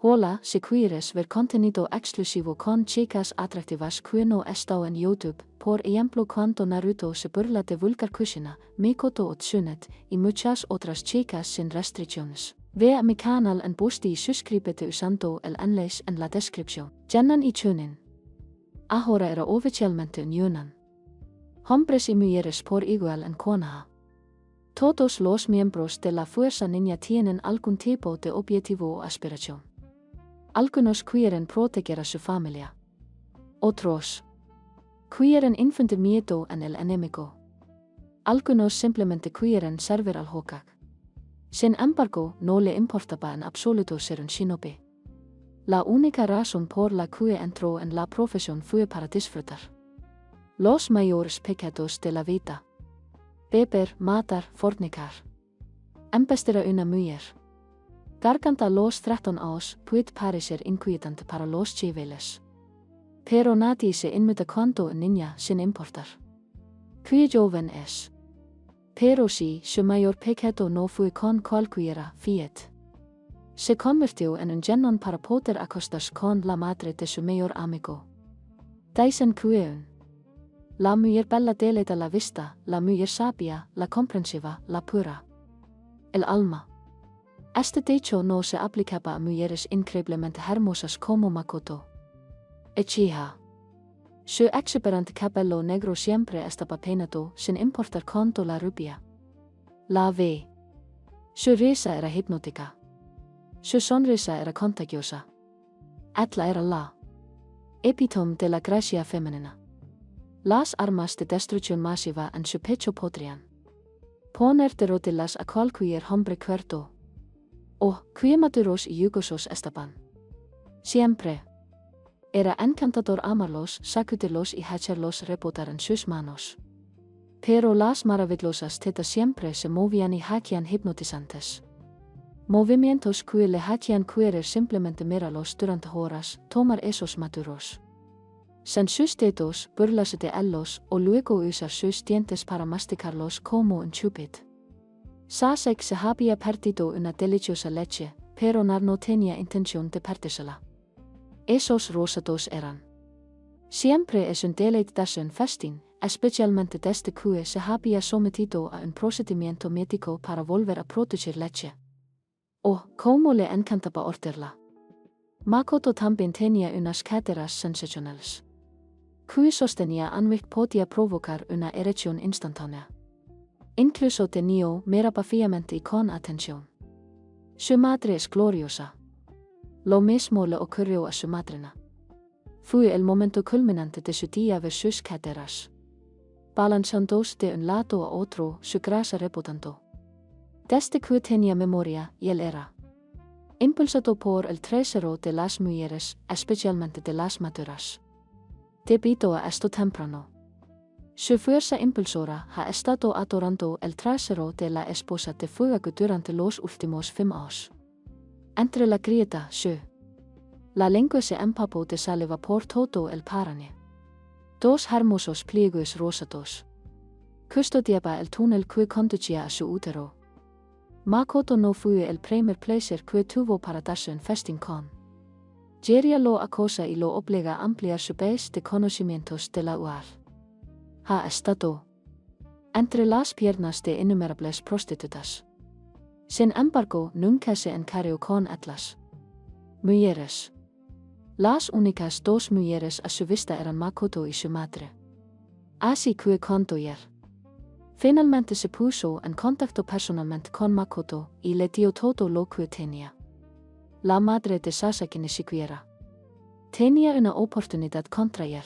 Hola, si quieres ver contenido exclusivo con chicas atractivas que no están en YouTube, por ejemplo cuando Naruto se burla de vulgar Kushina, Mikoto o Tsunet, y muchas otras chicas sin restricciones. Ve a mi canal en post y suscríbete usando el enlace en la descripción. Jangan y tunin. Ahora era oficialmente unión. Hombres y mujeres por igual en Konoha. Todos los miembros de la Fuerza Ninja tienen algún tipo de objetivo o aspiración. Algunos quieren proteger a su familia. Otros quieren infundir miedo en el enemigo. Algunos simplemente quieren servir al Hokage. Sin embargo, no le importaba en absoluto ser un shinobi. La única razón por la que entró en la profesión fue para disfrutar los mayores pecados de la vida: beber, matar, fornicar, embestir a una mujer. Garganta los 13 años puede parecer inquietante para los chavales. Pero nadie se inmuta cuando un niña sin importar que joven es. Pero si su mayor pecado no fue con cualquiera fiat. Se convirtió en un genón para poder acostarse con la madre de su mayor amigo. Dicen que la mujer bella de la vista, la mujer sabia, la comprensiva, la pura. El alma. Este dicho no se aplicaba a mujeres increíblemente hermosas como Makoto. Uchiha. Su exuberante cabello negro siempre estaba peinado sin importar cuánto la rubia. La ve. Su risa era hipnótica. Su sonrisa era contagiosa. Ella era la epítome de la gracia femenina. Las armas de destrucción masiva en su pecho podrían poner de rodillas a cualquier hombre cuerdo. Oh, qué maduros y jugosos estaban. Siempre. Era encantador amarlos, sacudirlos y hacerlos rebotar en sus manos. Pero las maravillosas tetas siempre se movían y hacían hipnotizantes movimientos que le hacían querer simplemente mirarlos durante horas, tomar esos maduros en sus dedos, burlarse de ellos o luego usar sus dientes para masticarlos como un chupit. Sasek se había perdido una deliciosa leche, pero no tenía intención de perdérsela. Esos rosados eran. Siempre es un deleite darse un festín, especialmente desde que se había sometido a un procedimiento médico para volver a producir leche. Oh, cómo le encantaba ordearla. Makoto también tenía unas caderas sensacionales. Que sostenía Anwick podía provocar una erección instantánea. Incluso tenía miraba fijamente y con atención. Su madre es gloriosa. Lo mismo le ocurrió a su madrina. Fue el momento culminante de su día ver sus caderas balanzándose de un lado a otro, su grasa rebotando. Desde que tenía memoria, y él era impulsado por el trasero de las mujeres, especialmente de las maduras. Debido a esto temprano, su fuerza impulsora ha estado adorando el trasero de la esposa de fuego durante los últimos 5 años. Entre la grieta, la lengua se empapó de saliva por todo el parane. 2 hermosos pliegos rosados custodiaba el túnel que conducía a su útero. Makoto no fue el primer placer que tuvo para darse un festín con. Jeria lo acosa y lo obliga a ampliar su base de conocimientos de la UAR. Ha estado entre las piernas de innumerables prostitutas. Sin embargo, nunca se encaró con atlas mujeres. Las únicas 2 mujeres a su vista eran Makoto y su madre. Así que cuando finalmente se puso en contacto personalmente con Makoto y le dio todo lo que tenía. La madre de Sasaki ni siquiera tenía una oportunidad contra él.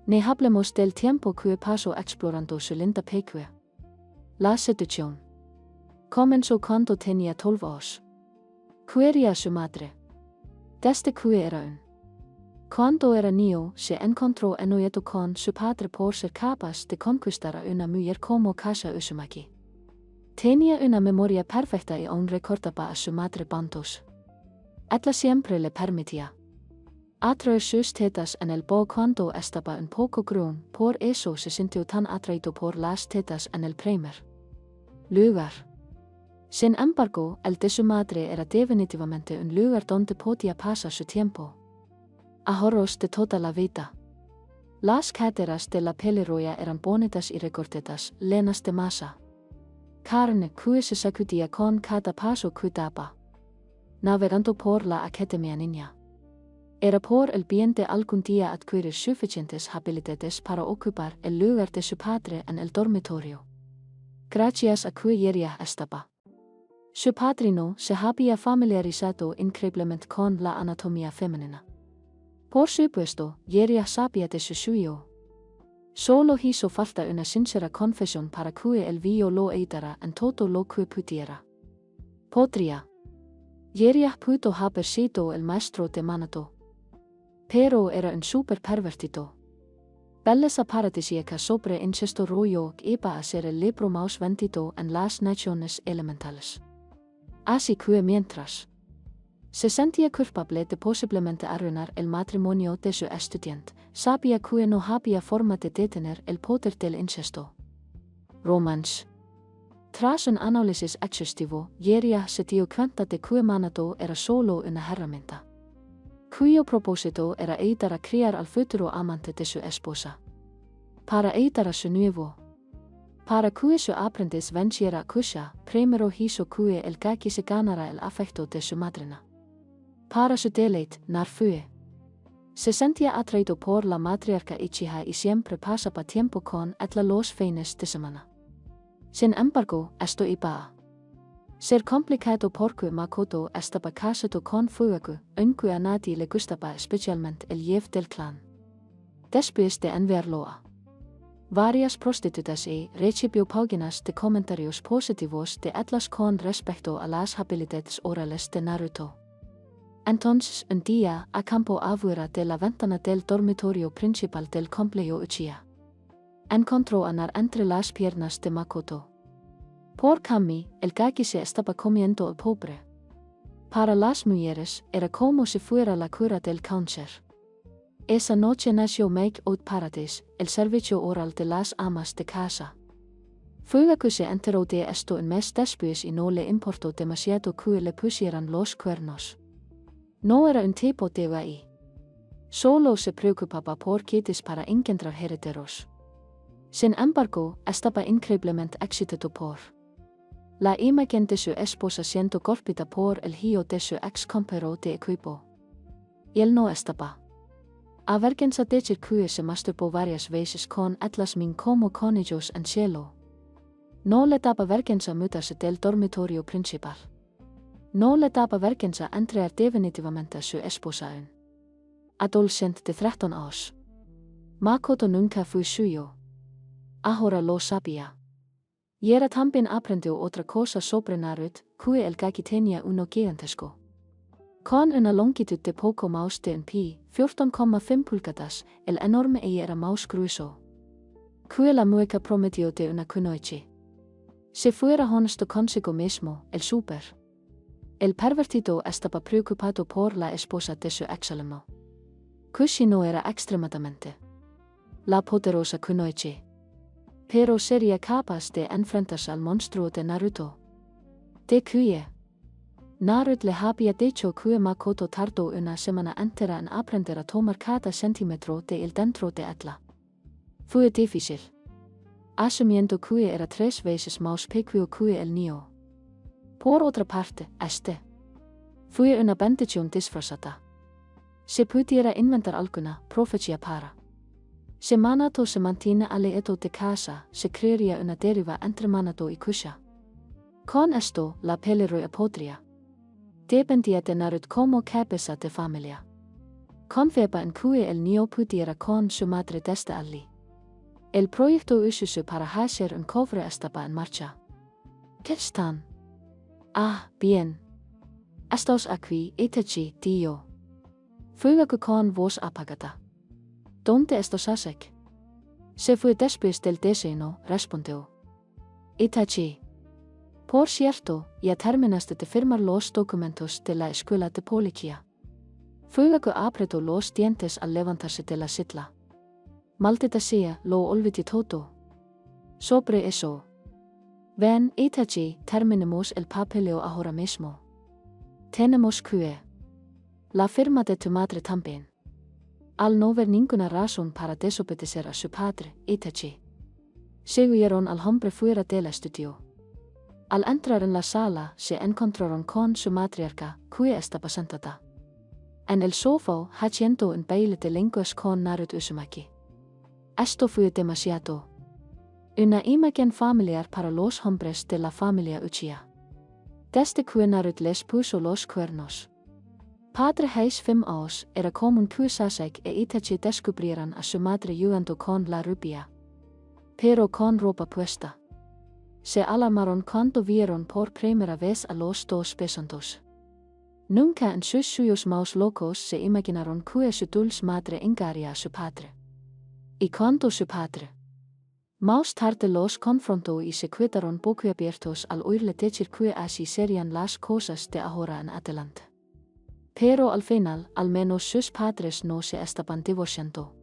Ni hablemos del tiempo que pasó explorando su linda pecuia. La seducción comenzó cuando tenía 12 años. Quería a su madre. Desde que era cuando era niño, se encontró enojado con su padre por ser capaz de conquistar a una mujer como Kasa Uzumaki. Tenía una memoria perfecta y aún recordaba a su madre bantos. Ella siempre le permitía atraer sus tetas en el bo cuando estaba un poco grande, por eso se sintió tan atraído por las tetas en el primer lugar. Sin embargo, el de su madre era definitivamente un lugar donde podía pasar su tiempo. Ahorros de toda la vida. Las caderas de la peligroya eran bonitas y recortadas, llenas de masa. Carne que se sacudía con cada paso que daba. Navegando por la Academia Niña. Era por el bien de algún día adquirir suficientes habilidades para ocupar el lugar de su padre en el dormitorio. Gracias a que Yeria estaba. Su padrino se había familiarizado increíblemente con la anatomía femenina. Por supuesto, Yeria sabía de su suyo. Solo hizo falta una sincera confesión para que el vio lo ayudara en todo lo que pudiera. Podría. Yeria pudo haber sido el maestro de Manato. Pero era un super pervertido. Belleza paradisíaca sobre incesto rollo que iba a ser el libro más vendido en las naciones elementales. Así que mientras se sentía culpable de posiblemente arruinar el matrimonio de su estudiante, sabía que no había forma de detener el poder del incesto. Romance. Tras un análisis exhaustivo, Yeria se dio cuenta de que Manato era solo una herramienta, cuyo propósito era ayudar a criar al futuro amante de su esposa. Para ayudar a su nuevo. Para que su aprendiz venciera a Kusha, primero hizo que el gaki se ganara el afecto de su madrina. Para su deleite, Narfue se sentía atraído por la matriarca Ichiha y siempre pasaba tiempo con ella los fines de semana. Sin embargo, esto iba a ser complicado porque Makoto estaba casado con Fugaku, aunque a nadie le gustaba especialmente el jefe del clan. Después de enviarlo a varias prostitutas y recibió páginas de comentarios positivos de Atlas con respecto a las habilidades orales de Naruto. Entonces, un día, acampó afuera de la ventana del dormitorio principal del complejo Uchiha. Encontró a Nar entre las piernas de Makoto. Por Kami, el gaki se estaba comiendo el pobre. Para las mujeres, era como si fuera la cura del cáncer. Esa noche nació Make Out Paradise, el servicio oral de las amas de casa. Fugaku se enteró de esto un mes después y no le importó demasiado que le pusieran los cuernos. No era un tipo de guay. Solo se preocupaba por quites para engendrar herederos. Sin embargo, estaba increíblemente excitado por la imagen de su esposa siendo golpeada por el hijo de su ex compañero de equipo. Y él no estaba avergonzado de decir que se masturbó varias veces con Atlas Min como con ellos en cielo. No le daba vergüenza mudarse del dormitorio principal. No le daba vergüenza entrar definitivamente a su esposa un adolescente de 13 años. Makoto nunca fue suyo. Ahora lo sabía. Yeria también aprendió otra cosa sobre Naruto, que el gaki tenía uno gigantesco. Con una longitud de poco más de un pi, 14,5 pulgadas, el enorme era más grueso que la mueca prometió de una kunoichi. Si fuera honesto consigo mismo, el super. El pervertido estaba preocupado por la esposa de su ex-alumno. Kushi no era extremadamente la poderosa kunoichi, pero sería capaz de enfrentarse al monstruo de Naruto. De que Naruto le había dicho que Makoto tardó una semana entera en aprender a tomar cada centímetro de él dentro de ella. Fue difícil, asumiendo que era 3 veces más pequeño que el niño. Por otra parte, fue una bendición disfrazada. Si pudiera inventar alguna profecía para si Manato se mantiene alejado de casa, se crearía una deriva entre Manato y Kusha. Con esto, la peligroya podría dependía de Naruto como cabeza de familia. Confiaba en que el niño pudiera con su madre desde allí. El proyecto Ususu para hacer un cobre estaba en marcha. ¿Qué están? Ah, bien. Estos aquí, Itachi, tío. Fugaku con voz apagada. ¿Dónde estás Sasuke? Se fue después del desayuno, respondió Itachi. Por cierto, ya terminaste de firmar los documentos de la escuela de policía. Fugaku apretó los dientes al levantarse de la silla. Maldita sea, lo olvidé todo. Sobre eso. Ven, Itachi, terminemos el papeleo ahora mismo. Tenemos que. La firma de tu madre también. Al no ver ninguna razón para desobedecer a su padre, Itachi. Seguyeron al hombre fuera del estudio. Al entrar en la sala, se encontraron con su matriarca, que estaba sentada en el sofá haciendo un baile de lenguas con Naruto Uzumaki. Esto fue demasiado. Una imagen familiar para los hombres de la familia Uchiha. Desde que Naruto les puso los cuernos. Padre Heis 5 años era común que Sasuke e Itachi descubrieran a su madre jugando con la rubia. Pero con ropa puesta. Se alarmaron cuando vieron por primera vez a los dos besantes. Nunca en sus sueños más locos se imaginaron que su dulce madre engañaría a su padre. Y cuando su padre más tarde los confrontó y se quedaron boquiabiertos al oírle decir que así serían las cosas de ahora en adelante. Pero al final, al menos sus padres no se estaban divorciando.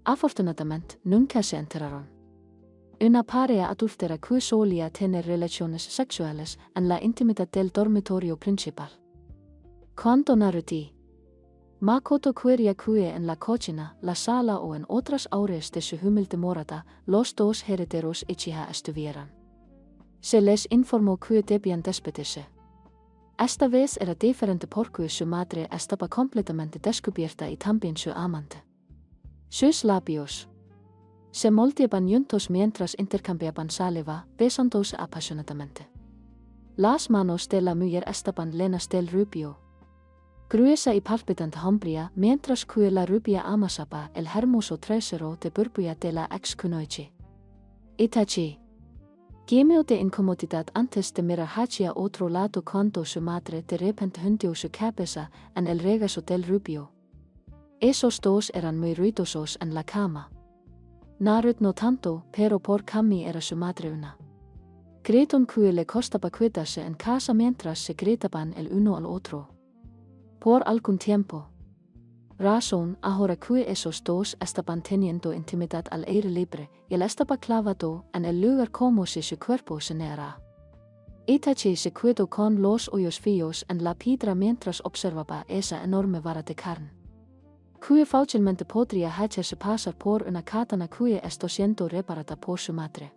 Afortunadamente, nunca se enteraron. Una pareja adúltera que solía tener relaciones sexuales en la intimidad del dormitorio principal. Cuando Naruto Makoto quería que en la cocina, la sala o en otras áreas de su humilde morada, los dos herederos Uchiha estuvieran. Se les informó que debían despedirse. Esta vez era diferente porque su madre estaba completamente descubierta y también su amante. Sus labios se moldeaban juntos mientras intercambiaban saliva, besándose apasionadamente. Las manos de la mujer estaban llenas del rubio. Gruesa y palpitante hombría mientras que la rubia amasaba el hermoso trasero de burbilla de la ex kunoichi. Itachi gimió de incomodidad antes de mirar hacia otro lado cuando su madre de repente hundió su cabeza en el regazo del rubio. Esos dos eran muy ruidosos en la cama. Naruto no tanto, pero por Kami era su madre una. Creyeron que le costaba quedarse en casa mientras se gritaban el uno al otro. Por algún tiempo. Razón, ahora que esos dos estaban teniendo intimidad al aire libre, y él estaba clavado en el lugar como si su cuerpo se negara. Itachi se quedó con los ojos fijos en la piedra mientras observaba esa enorme vara de carne. Que fácilmente podría hacerse pasar por una katana que está siendo reparada por su madre.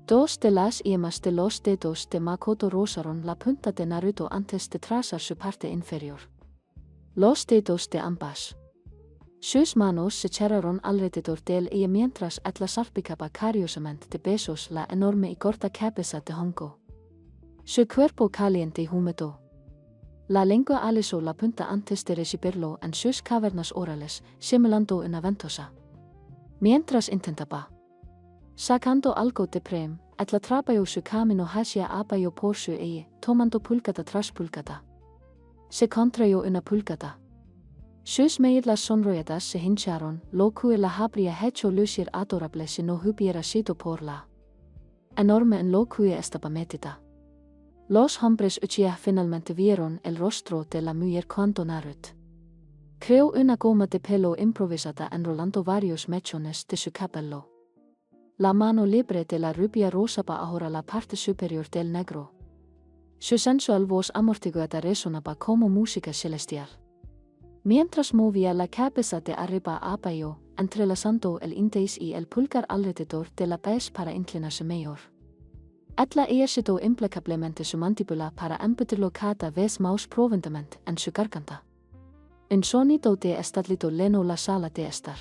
Dos de las yemas de los dedos de Makoto rozaron la punta de Naruto antes de trazar su parte inferior. Los dedos de ambas. Sus manos se cerraron alrededor de ella mientras él salpicaba cariñosamente de besos la enorme y corta cabeza de Hongo. Su cuerpo caliente y húmedo. La lengua alisó la punta antes de recibirlo en sus cavernas orales, simulando una ventosa. Mientras intentaba sacando algo de prem, él atrapó su camino hacia abajo por su eje, tomando pulgada tras pulgada. Se contrayó una pulgada. Sus mejillas sonrojadas se hincharon, lo que la habría hecho lucir adorable si no hubiera sido por la enorme en lo que estaba metida. Los hombres Uchiha finalmente vieron el rostro de la mujer cuando Naruto creó una goma de pelo improvisada enrolando varios mechones de su cabello. La mano libre de la rubia rozaba ahora la parte superior del negro. Su sensual voz amortiguada resonaba como música celestial. Mientras movía la cabeza de arriba a abajo, entrelazando el índice y el pulgar alrededor de la pez para inclinarse mayor. Ella ejercitó implacablemente su mandíbula para embutirlo cada vez más profundamente en su garganta. Un sonido de estallido llenó la sala de estar.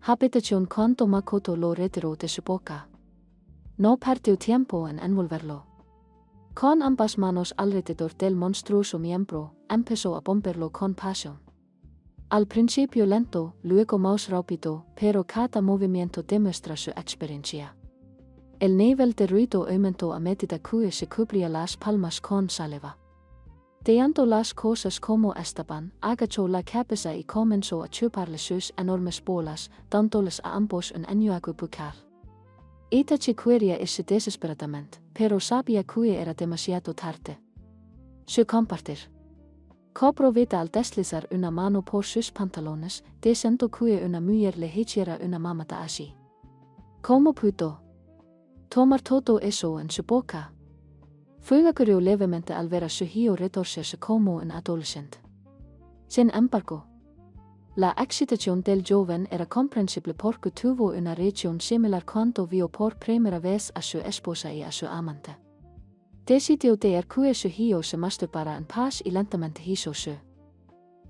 Habitación cuando Makoto lo retiró de su boca. No perdió tiempo en envolverlo. Con ambas manos alrededor del monstruoso miembro, empezó a bombearlo con pasión. Al principio lento, luego más rápido, pero cada movimiento demuestra su experiencia. El nivel de ruido aumentó a medida que se cubría las palmas con saliva. Deando las cosas como estaban, agachó la cabeza y comenzó a chuparle sus enormes bolas, dándoles a ambos un enjuague bucal. Itachi quería irse desesperadamente, pero sabía que era demasiado tarde. Su compartir. Cobró vida al deslizar una mano por sus pantalones, diciendo que una mujer le hiciera una mamada así. ¿Cómo pudo Tomar todo eso en su boca. Fuegacurió levemente al ver a su hijo retorcerse como un adolescente. Sin embargo, la excitación del joven era comprensible porque tuvo una reacción similar cuando vio por primera vez a su esposa y a su amante. Decidió de que su hijo se masturbara en paz y lentamente hizo su.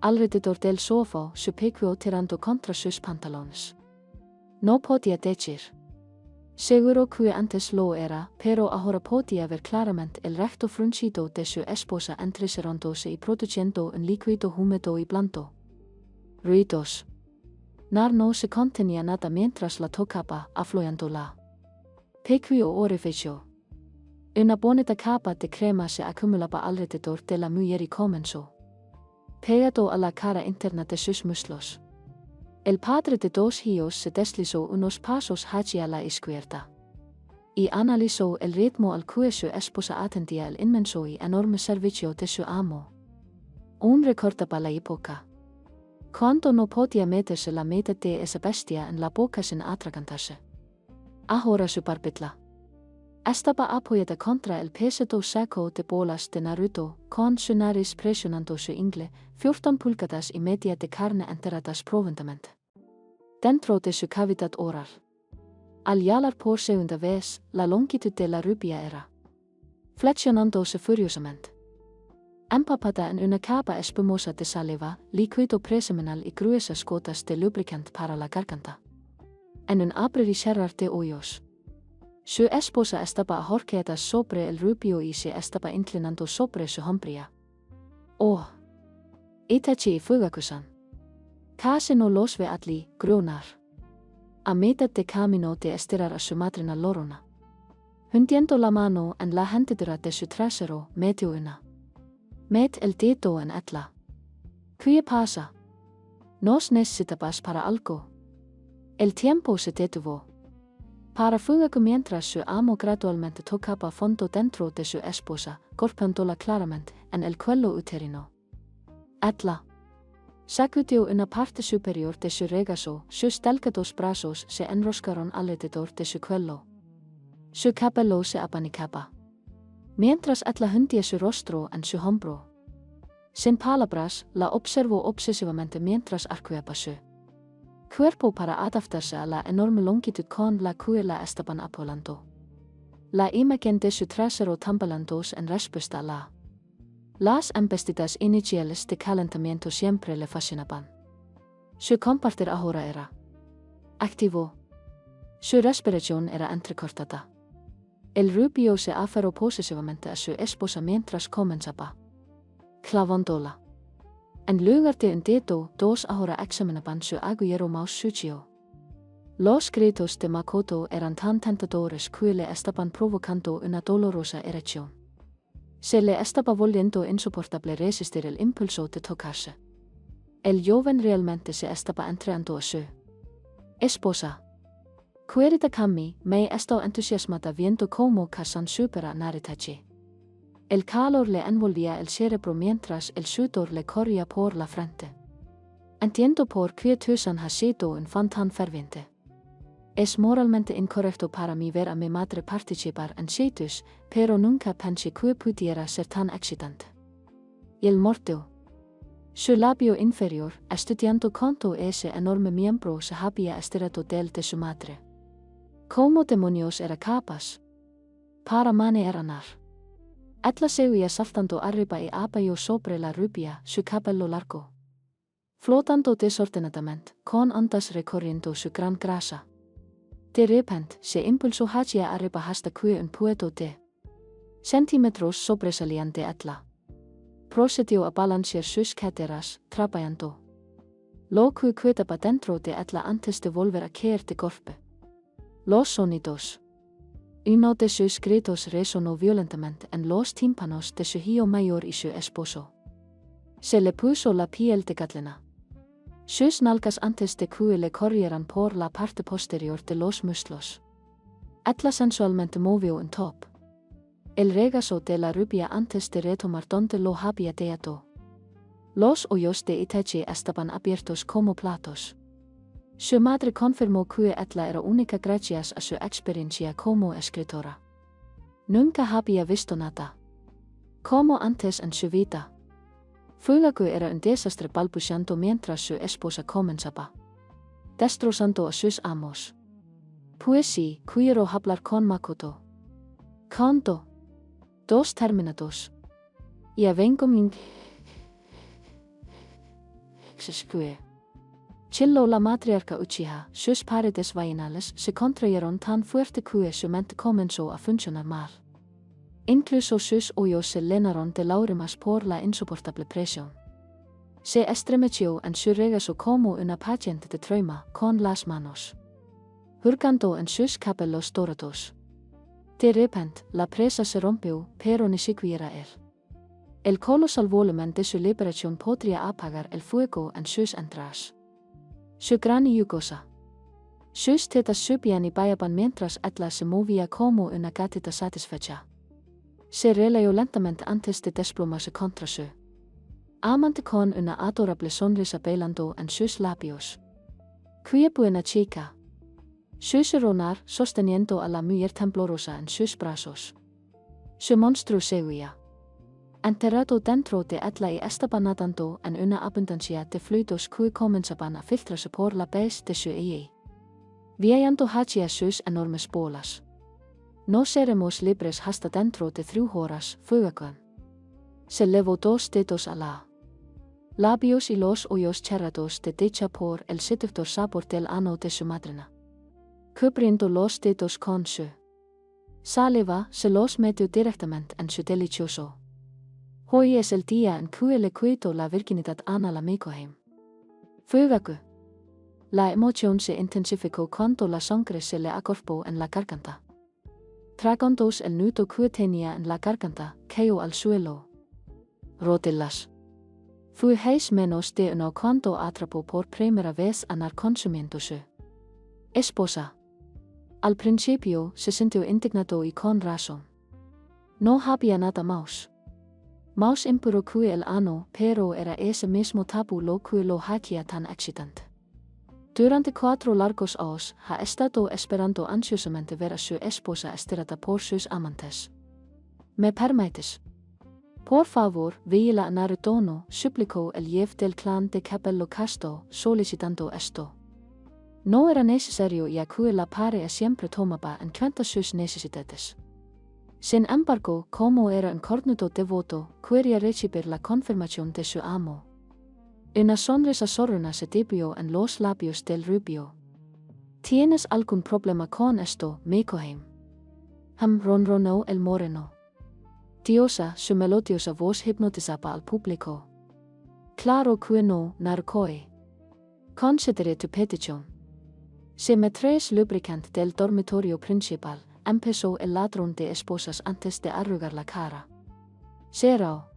Alrededor del sofá se pegó tirando contra sus pantalones. No podía decir. Seguro que antes lo era, pero ahora podía ver claramente el recto fruncido de su esposa entrecerrándose y produciendo un líquido húmedo y blando. Ruidos. No se contenía nada mientras la tocaba, aflojándola. Pequeño orificio. Una bonita capa de crema se acumulaba alrededor de la mujer y comenzó. Pegado a la cara interna de sus muslos. El padre de dos hijos se deslizó unos pasos hacia la izquierda. Y analizó el ritmo al que su esposa atendía el inmenso y enorme servicio de su amo. Recordaba la época. Cuando no podía meterse la mitad de esa bestia en la boca sin atragantarse. Ahora su barbilla. Estaba apoyada contra el pesado saco de bolas de Naruto, con su nariz presionando su ingle, 14 pulgadas y media de carne enteradas profundamente. Dentro de su cavidad oral. Al hablar por segunda vez, la longitud de la rubia era. Flexionándose furiosamente. Empapada en una capa espumosa de saliva, líquido preseminal y gruesas gotas de lubricante para la garganta. En un abrir y cerrar de hoyos. Su esposa estaba ahorcada sobre el rubio y se estaba inclinando sobre su hombría. Oh. Itachi y Fugaku-san. Casi no los ve allí, grunar. A mitad de camino de estirar a su madrina Lorona. Hundiendo la mano en la hendidura de su trasero, metió una. Met el dedo en etla. ¿Qué pasa? Nos necesitabas para algo. El tiempo se detuvo. Para Fugaku mientras su amo gradualmente tocaba fondo dentro de su esposa, golpeándola claramente en el cuello uterino. Etla. Sacudió una parte superior de su regazo, sus delgados brazos se enroscaron alrededor de su cuello. Su cabello se abanicaba. Mientras Etla hundía su rostro en su hombro. Sin palabras, la observó obsesivamente mientras arqueaba su cuerpo para adaptarse a la enorme longitud con la que la estaban apoyando. La imagen de su trasero tambaleándose en respuesta a las embestidas iniciales de calentamiento siempre le fascinaban. Su compartir ahora era activo. Su respiración era entrecortada. El rubio se aferró posesivamente a su esposa mientras comenzaba clavándola. En lugar de un dedo, dos ahora examinaban su agujero más sucio. Los gritos de Makoto eran tan tentadores que le estaban provocando una dolorosa erección. Se le estaba volviendo insoportable resistir el impulso de tocarse. El joven realmente se estaba entregando a su esposa. Querida Kami, me estaba entusiasmada viendo cómo Kazan supera Naritachi. El calor le envolvía el cerebro mientras el sudor le corría por la frente. Entiendo por qué Tusan ha sido un fan tan ferviente. Es moralmente incorrecto para mí ver a mi madre participar en sitios, pero nunca pensé que pudiera ser tan excitante. El mordió su labio inferior, estudiando cuánto ese enorme miembro se había estirado del de su madre. ¿Cómo demonios era capaz? Para manejar. Etla se oía saltando arriba y abajo sobre la rubia, su cabello largo. Flotando desordenadamente, con ondas recorriendo su gran grasa. De repente, se impulsó hacia arriba hasta que un puedo de centímetros sobresalían de Etla. Procedió a balancear sus caderas, trabajando. Lo que quedaba dentro de Etla antes de volver a caer de golpe. Los sonidos. Uno de sus gritos resonó violentamente en los tímpanos de su hijo mayor y su esposo. Se le puso la piel de gallina. Sus nalgas antes de que le corrieran por la parte posterior de los muslos. Etla sensualmente movió un top. El regazo de la rubia antes de retomar donde lo había dejado. Los hoyos de Itachi estaban abiertos como platos. Su madre confirmó que ella era única gracias a su experiencia como escritora. Nunca había visto nada como antes en su vida. Fuego era un desastre balbuceando mientras su esposa comenzaba destrozando a sus amos. Pues sí, quiero hablar con Makoto. Canto. 2 terminados. Ya vengo min. Chillo la matriarca Uchiha, sus paredes vaginales se contrayeron tan fuerte que su mente comenzó a funcionar mal. Incluso sus ojos se llenaron de lágrimas por la insoportable presión. Se estremeció en su regazo como una paciente de trauma con las manos hurgando en sus cabellos dorados. De repente, la presa se rompió, pero ni siquiera él. El colosal volumen de su liberación podría apagar el fuego en sus entrañas. Su gran y yugosa. Sus tetas subían y bajaban mientras ella se movía como una gatita satisfecha. Se relajó lentamente antes de desplomarse contra su amante con una adorable sonrisa bailando en sus labios. ¡Qué buena chica! Susurrar, sosteniendo a la mujer temblorosa en sus brazos. Su monstruo se huía. Enterrado dentro de ella y estaba nadando en una abundancia de fluidos que comenzaban a filtrarse por la base de su eye. Viajando hacia sus enormes bolas. No seremos libres hasta dentro de 3 horas, fuegon. Se levó 2 dedos a la labios y los ojos cerrados de dicha por el seductor sabor del ano de su madrina. Cubriendo los dedos con su saliva, se los metió directamente en su delicioso. Hoy es el día en que le quito la virginidad a la Mikoheim. Fuego. La emoción se intensificó cuando la sangre se le acorpó en la garganta. Tragando el nudo que tenía en la garganta, cayó al suelo. Rodillas. Fue menos de uno cuando atrapó por primera vez a consumiendo su esposa. Al principio se sintió indignado y con razón. No había nada más impuro que el ano, pero era ese mismo tabú lo que lo hacía tan excitante. Durante 4 largos años ha estado esperando ansiosamente ver a su esposa estirada por sus amantes. ¿Me permites? Por favor, vigila a Narutono, suplicó el jefe del clan de Cabello Casto, solicitando esto. No era necesario ya que la pareja siempre tomaba en cuenta sus necesidades. Sin embargo, como era un cornudo devoto, quería recibir la confirmación de su amo. Una sonrisa sorona se debió en los labios del rubio. ¿Tienes algún problema con esto, Mikoheim? Ronronó el moreno. Diosa, su melodiosa voz hipnotizaba al público. Claro que no, Narukoi. Considere tu petición. Se me traes lubricante del dormitorio principal, empezó el ladrón de esposas antes de arrugar la cara. Será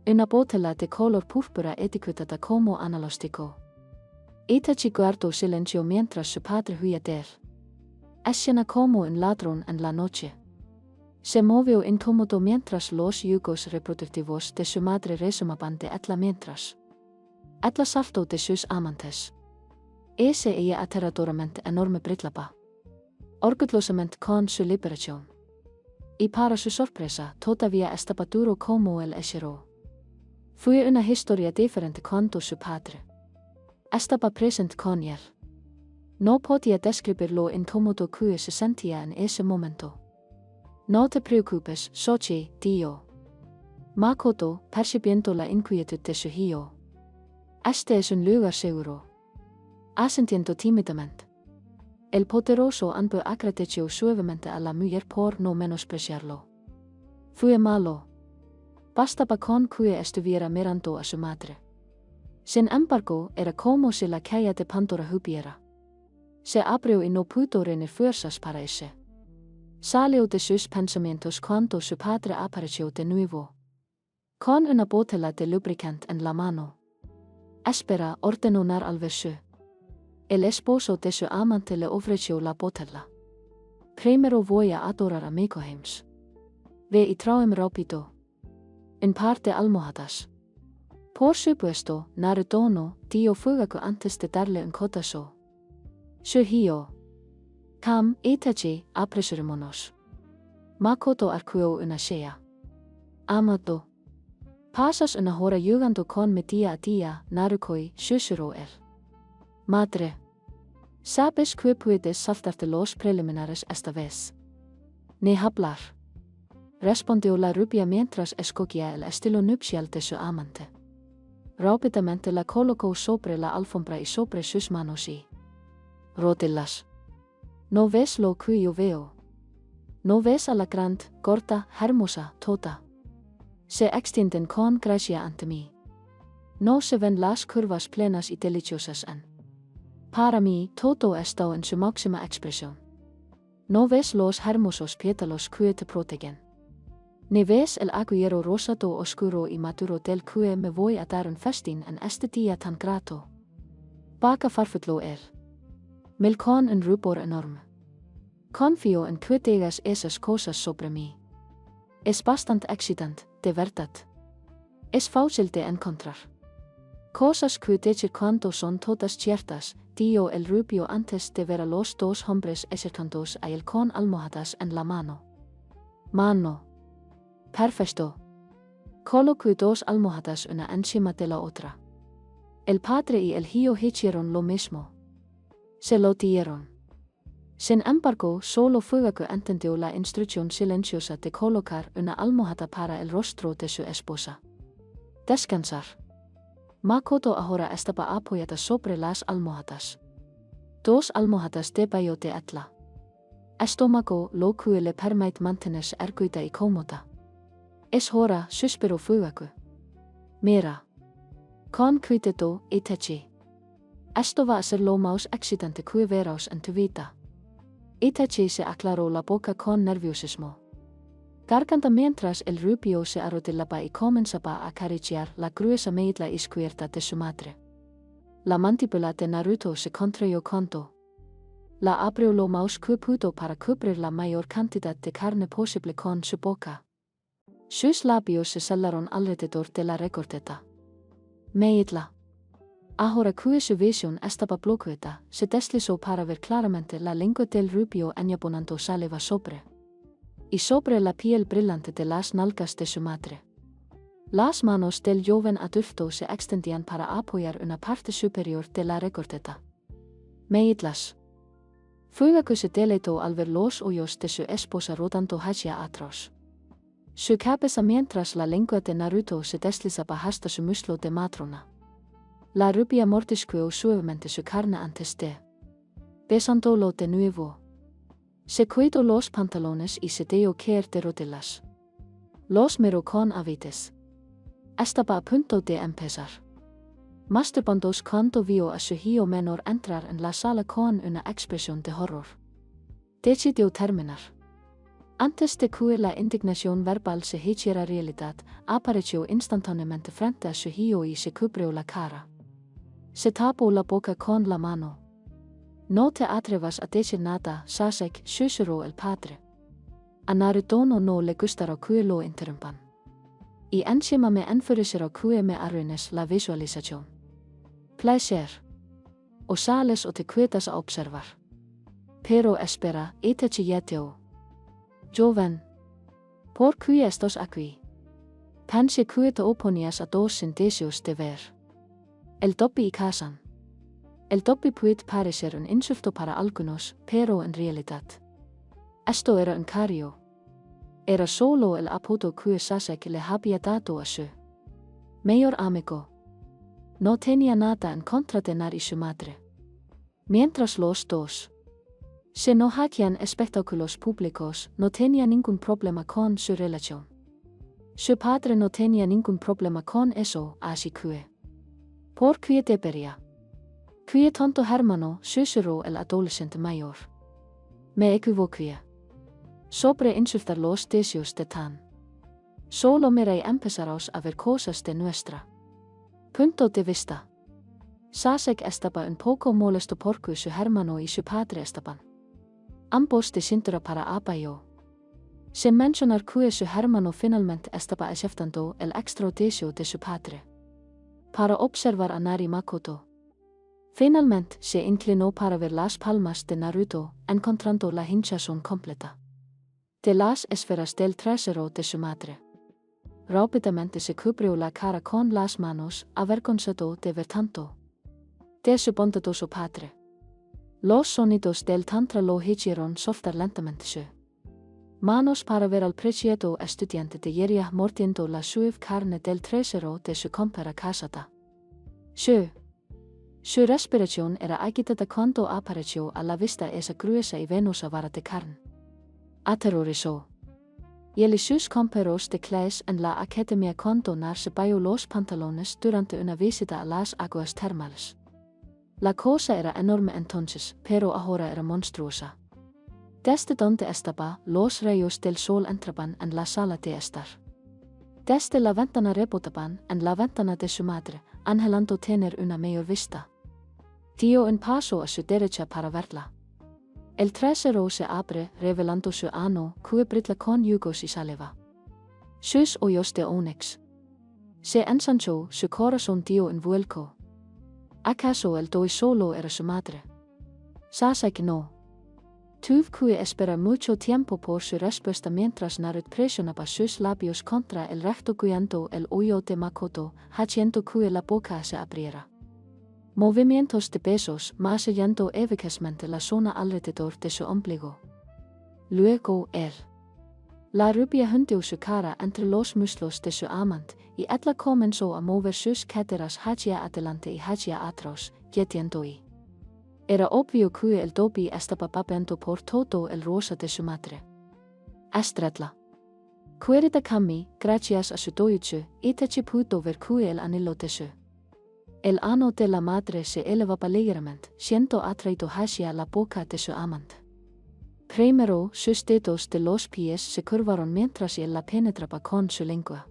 una botella de color púrpura etiquetada como analóstico. Itachi guardó silencio mientras su padre huía de él. Escena como un ladrón en la noche. Se movió incómodo mientras los yugos reproductivos de su madre resumaban de ella mientras ella saltó de sus amantes. Ese ella aterradoramente enorme britlaba. Orgullosamente con su liberación. Y para su sorpresa, todavía estaba duro como el acero. Fue una historia diferente cuando su padre estaba presente con él. No podía describir lo incómodo que se sentía en ese momento. No te preocupes, Sochi, tío. Makoto, percibiendo la inquietud de su hijo. Este es un lugar seguro. Asintiendo tímidamente. El poderoso hombre agradeció suavemente a la mujer por no menospreciarlo. Fue malo. Bastaba con que estuviera mirando a su madre. Sin embargo, era como si la calle de Pandora hubiera se abrió y no pudo reunir fuerzas para ese. Salió de sus pensamientos cuando su padre apareció de nuevo. Con una botella de lubricante en la mano. Espera, ordenó al verso. El esposo de su amante le ofreció la botella. Primero voy a adorar a Mikoheims. Ve y tráeme rápido. Un par de almohadas. Por supuesto, Narutono, dio fuego antes de darle un codazo. Shuhio. Kam, itachi, apresurimonos. Makoto arkuo una shea. Amato. Pasas una hora jugando con mi tía a tía, narukoi, shushuro el. Madre. ¿Sabes que puedes saltarte los preliminares esta vez? Ne hablar. Respondió la rubia mientras escogía el estilo nupcial de su amante. Rápidamente la colocó sobre la alfombra y sobre sus manos y rodillas. ¿No ves lo que yo veo? ¿No ves a la grande, gorda, hermosa, toda? Se extienden con gracia ante mí. No se ven las curvas plenas y deliciosas en. Para mí, todo está en su máxima expresión. ¿No ves los hermosos pétalos que te protegen? ¿No ves el aguijero rosado oscuro y maduro del que me voy a dar un festín en este día tan grato? Baca farfutlo él. Mil con un rubor enorme. Confío en que digas esas cosas sobre mí. Es bastante excitante, de verdad. Es fácil de encontrar. Cosas que decir cuando son todas ciertas, dijo el rubio antes de ver a los dos hombres acercándose a él con almohadas en la mano. Mano. Perfecto. Colocó dos almohadas una encima de la otra. El padre y el hijo hicieron lo mismo. Se lo dieron. Sin embargo, solo Fugaku entendió la instrucción silenciosa de colocar una almohada para el rostro de su esposa. Descansar. Makoto ahora estaba apoyada sobre las almohadas. Dos almohadas debajo de ella. Estómago lo que le permite mantenerse erguida y cómoda. Es hora, suspiró Fugaku. Mira. Con cuidado, Itachi. Esto va a ser lo más excitante que verás en tu vida. Itachi se aclaró la boca con nerviosismo. Garganta mientras el rubio se arrodillaba y comenzaba a acariciar la gruesa medla izquierda de su madre. La mandíbula de Naruto se contrayó conto. La abrió lo más que pudo para cubrir la mayor cantidad de carne posible con su boca. Sus labios se cerraron alrededor de la recorteta. Medla. Ahora que su visión estaba bloqueada, se deslizó para ver claramente la lengua del rubio añabonando saliva sobre. Y sobre la piel brillante de las nalgas de su madre. Las manos del joven adulto se extendían para apoyar una parte superior de la recorteta. Medlas. Fugaku se deleitó al ver los ojos de su esposa rodando hacia atrás. Su cabeza mientras la lengua de Naruto se deslizaba hasta su muslo de matrona. La rubia mordisqueó suavemente su carne antes de besándolo de nuevo. Se quitó los pantalones y se dio caer de rodillas. Los miró con avidez. Estaba a punto de empezar. Masturbándose cuando vio a su hijo menor entrar en la sala con una expresión de horror. Decidió terminar. Antes de que la indignación verbal se hiciera realidad, apareció instantáneamente frente a su hijo y se cubrió la cara. Se tapó la boca con la mano. No te atrevas a decir nada, Sasuke, susurró el padre. A Naruto no le gustará que lo interrumpan. Y encima me enfurecerá que me arruines la visualización. Placer. O sales o te quedas a observar. Pero espera, Itachi yeteo. Joven. ¿Por qué estás aquí? Pensé que te oponías a dos sin deseos de ver. El topi y casan. El topi puede parecer un insulto para algunos, pero en realidad. Esto era un cario. Era solo el apodo que Sasuke le había dado a su mayor amigo. No tenía nada en contra de Nar y su madre. Mientras los dos se no hacían espectáculos públicos, no tenía ningún problema con su relación. Su padre no tenía ningún problema con eso, así que. ¿Por qué debería? ¿Qué tonto hermano? Susurró el adolescente mayor. Me equivoqué. Sobre insultar los deseos de Tan. Solo miré empezarás a ver cosas de nuestra punto de vista. Sasuke estaba un poco molesto porque su hermano y su padre estaban ambos de cintura para apoyo. Sin mencionar que su hermano finalmente estaba aceptando el extra deseo de su padre para observar a Nari Makoto. Finalmente se inclinó para ver las palmas de Naruto, encontrando la hinchazón completa de las esferas del trasero de su madre. Rápidamente se cubrió la cara con las manos, avergonzado de ver tanto de su bondadoso padre. Los sonidos del tantra lo hicieron soltar lentamente sus manos para ver al preciado estudiante de Yeria mordiendo la suave carne del trasero de su compera casada. Su respiración era agitada cuando apareció a la vista esa gruesa y venosa vara de carne. Aterrorizó. Y sus compañeros de clase en la academia cuando se bajó los pantalones durante una visita a las aguas termales. La cosa era enorme entonces, pero ahora era monstruosa. Desde donde estaba, los rayos del sol entraban en la sala de estar. Desde la ventana rebotaban en la ventana de su madre, anhelando tener una mayor vista. Dio un paso a su derecha para verla. El trasero se abre, revelando su ano, que brilla con yugos y saliva. Sus ojos de ónix. Se ensanchó, su corazón dio un vuelco. ¿Acaso el doy solo era su madre? Sabe que no. Tuve que esperar mucho tiempo por su respuesta mientras Naruto presionaba sus labios contra el recto guiando el oído de Makoto, haciendo que la boca se abriera. Movimientos de besos, masillando eficazmente la zona alrededor de su ombligo. Luego la rubia hundió su cara entre los muslos de su amante, y ella comenzó a mover sus caderas hacia adelante y hacia atrás, yetiendo y. Era obvio que el dobi estaba babeando por todo el rosa de su madre. Estretla. Querida Kami, gracias a su doyuchu, itachi pudo ver que el anillo de su. El ano de la madre se elevaba ligeramente, siendo atraído hacia la boca de su amante. Primero, sus dedos de los pies se curvaron mientras él la penetraba con su lengua.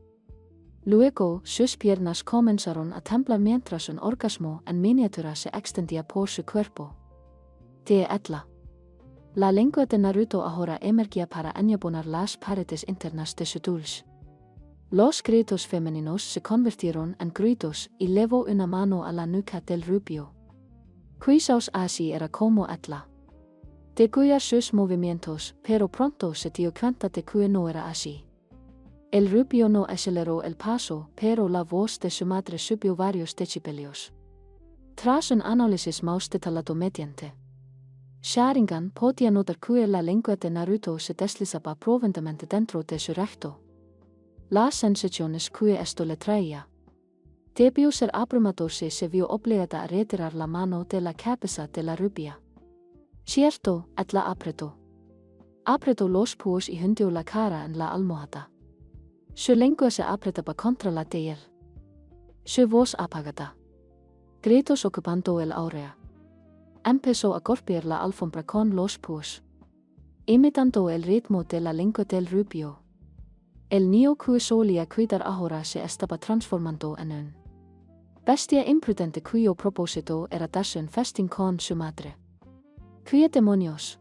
Luego, sus piernas comenzaron a temblar mientras un orgasmo en miniatura se extendía por su cuerpo. De etla. La lengua de Naruto ahora emergía para enjabonar las paredes internas de su dulce. Los gritos femeninos se convirtieron en gritos y levó una mano a la nuca del rubio. Quizás así era como etla. De cuyos sus movimientos, pero pronto se dio cuenta de que no era así. El rubio no aceleró el paso, pero la voz de su madre subió varios decibelios. Tras un análisis más detallado mediante Sharingan podía notar que la lengua de Naruto se deslizaba profundamente dentro de su recto. Las sensaciones que esto le traía. Debió ser abrumador si se vio obligada a retirar la mano de la cabeza de la rubia. Cierto, etla apretó. Apretó los puños y hundió la cara en la almohada. Su lengua se apretaba contra la de él. Su voz apagada. Gritos ocupando el área. Empezó a golpear la alfombra con los puños, imitando el ritmo de la lengua del rubio. El niño que solía cuidar ahora se estaba transformando en un bestia imprudente cuyo propósito era darse un festín con su madre. ¿Qué demonios?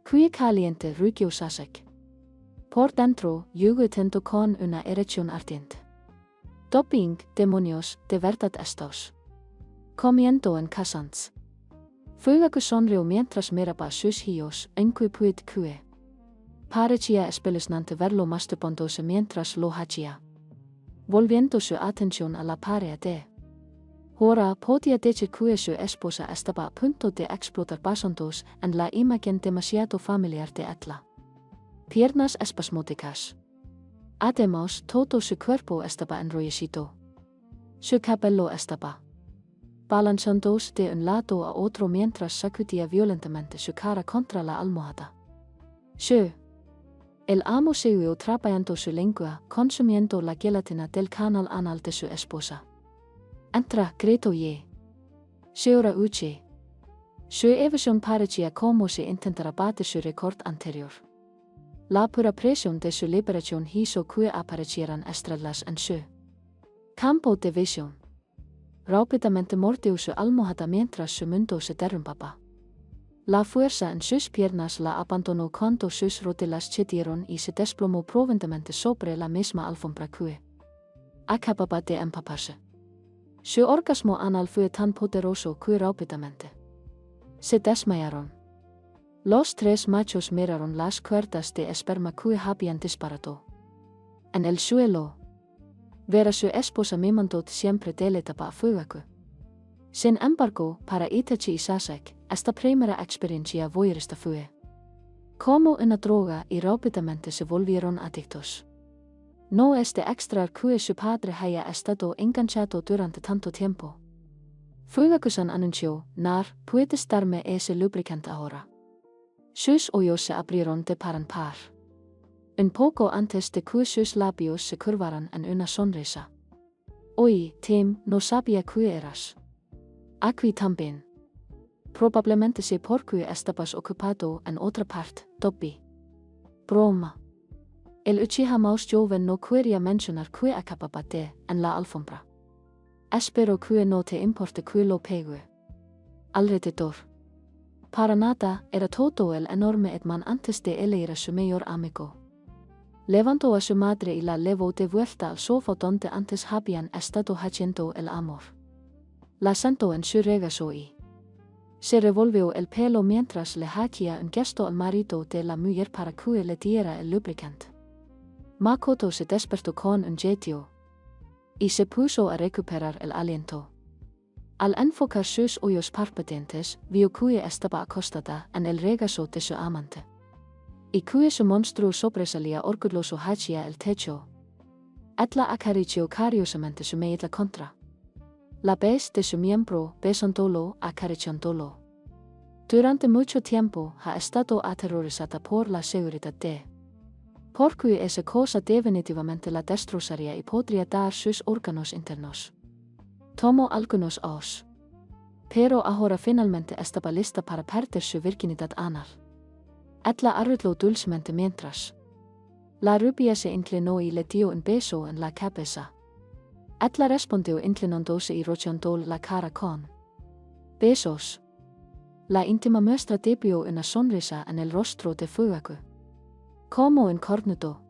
¿Qué caliente rugió Sasuke? Por dentro, yugotendo con una erección ardiente. Doping, demonios, de verdad estos. Comiendo en casans. Fuego sonrió mientras miraba sus hijos, en que puede que. Parecía espeluznante verlo masturbándose mientras lo hacía. Volviendo su atención a la pared de. Ahora podía decir que su esposa estaba a punto de explotar basándose en la imagen demasiado familiar de etla. Piernas espasmódicas. Además, todo su cuerpo estaba enrollecido. Su cabello estaba balanzándose de un lado a otro mientras sacudía violentamente su cara contra la almohada. El amo siguió trabajando su lengua, consumiendo la gelatina del canal anal de su esposa. Entra, gritó ye. Señora Uchi. Su evasión parecía como si intentara batir su récord anterior. La pura presión de su liberación hizo que aparecieran estrellas en su campo de visión. Rápidamente mordió su almohada mientras su mundo se derrumbaba. La fuerza en sus piernas la abandonó cuando sus rodillas cedieron y se desplomó profundamente sobre la misma alfombra que acababa de empaparse. Su orgasmo anal fue tan poderoso que rápidamente se desmayaron. Los tres machos miraron las cuerdas de esperma que habían disparado en el suelo. Ver a su esposa mimando siempre deletaba fuego. Sin embargo, para Itachi y Sasek, esta primera experiencia voyeurista fue como una droga y rápidamente se volvieron adictos. No es de extrañar que su padre haya estado enganchado durante tanto tiempo. Fuegosan anunció, puedes darme ese lubricante ahora. Sus ojos se abrieron de par en par. Un poco antes de que sus labios se curvaran en una sonrisa. Oye, Tim, no sabía que eras aquí también. Probablemente sé porque estabas ocupado en otra parte, Dobby. Broma. El Uchiha Mouse joven no quería mencionar que acababa en la alfombra. Espero que no te importe que lo pegue alrededor. Para nada, era todo el enorme Edman antes de elegir a su mejor amigo. Levantó a su madre y la llevó de vuelta al sofá donde antes habían estado haciendo el amor. La sentó en su regazo y se revolvió el pelo mientras le hacía un gesto al marido de la mujer para que le diera el lubricante. Makoto se despertó con un jeteo y se puso a recuperar el aliento. Al enfocar sus ojos parpadeantes, vio que estaba acostada en el regazo de su amante. Y que su monstruo sobresalía orgulloso hacia el techo. Ella acarició cariñosamente su media contra la base de su miembro, besándolo, acariciándolo. Durante mucho tiempo ha estado aterrorizada por la seguridad de porque esa cosa definitivamente la destrozaría y podría dar sus órganos internos. Tomó algunos años. Pero ahora finalmente estaba lista para perder su virginidad anal. Ella arregló dulcemente mientras la rubia se inclinó y le dio un beso en la cabeza. Ella respondió inclinándose y rochando la cara con besos. La íntima muestra debió una sonrisa en el rostro de fuego. Como un cornudo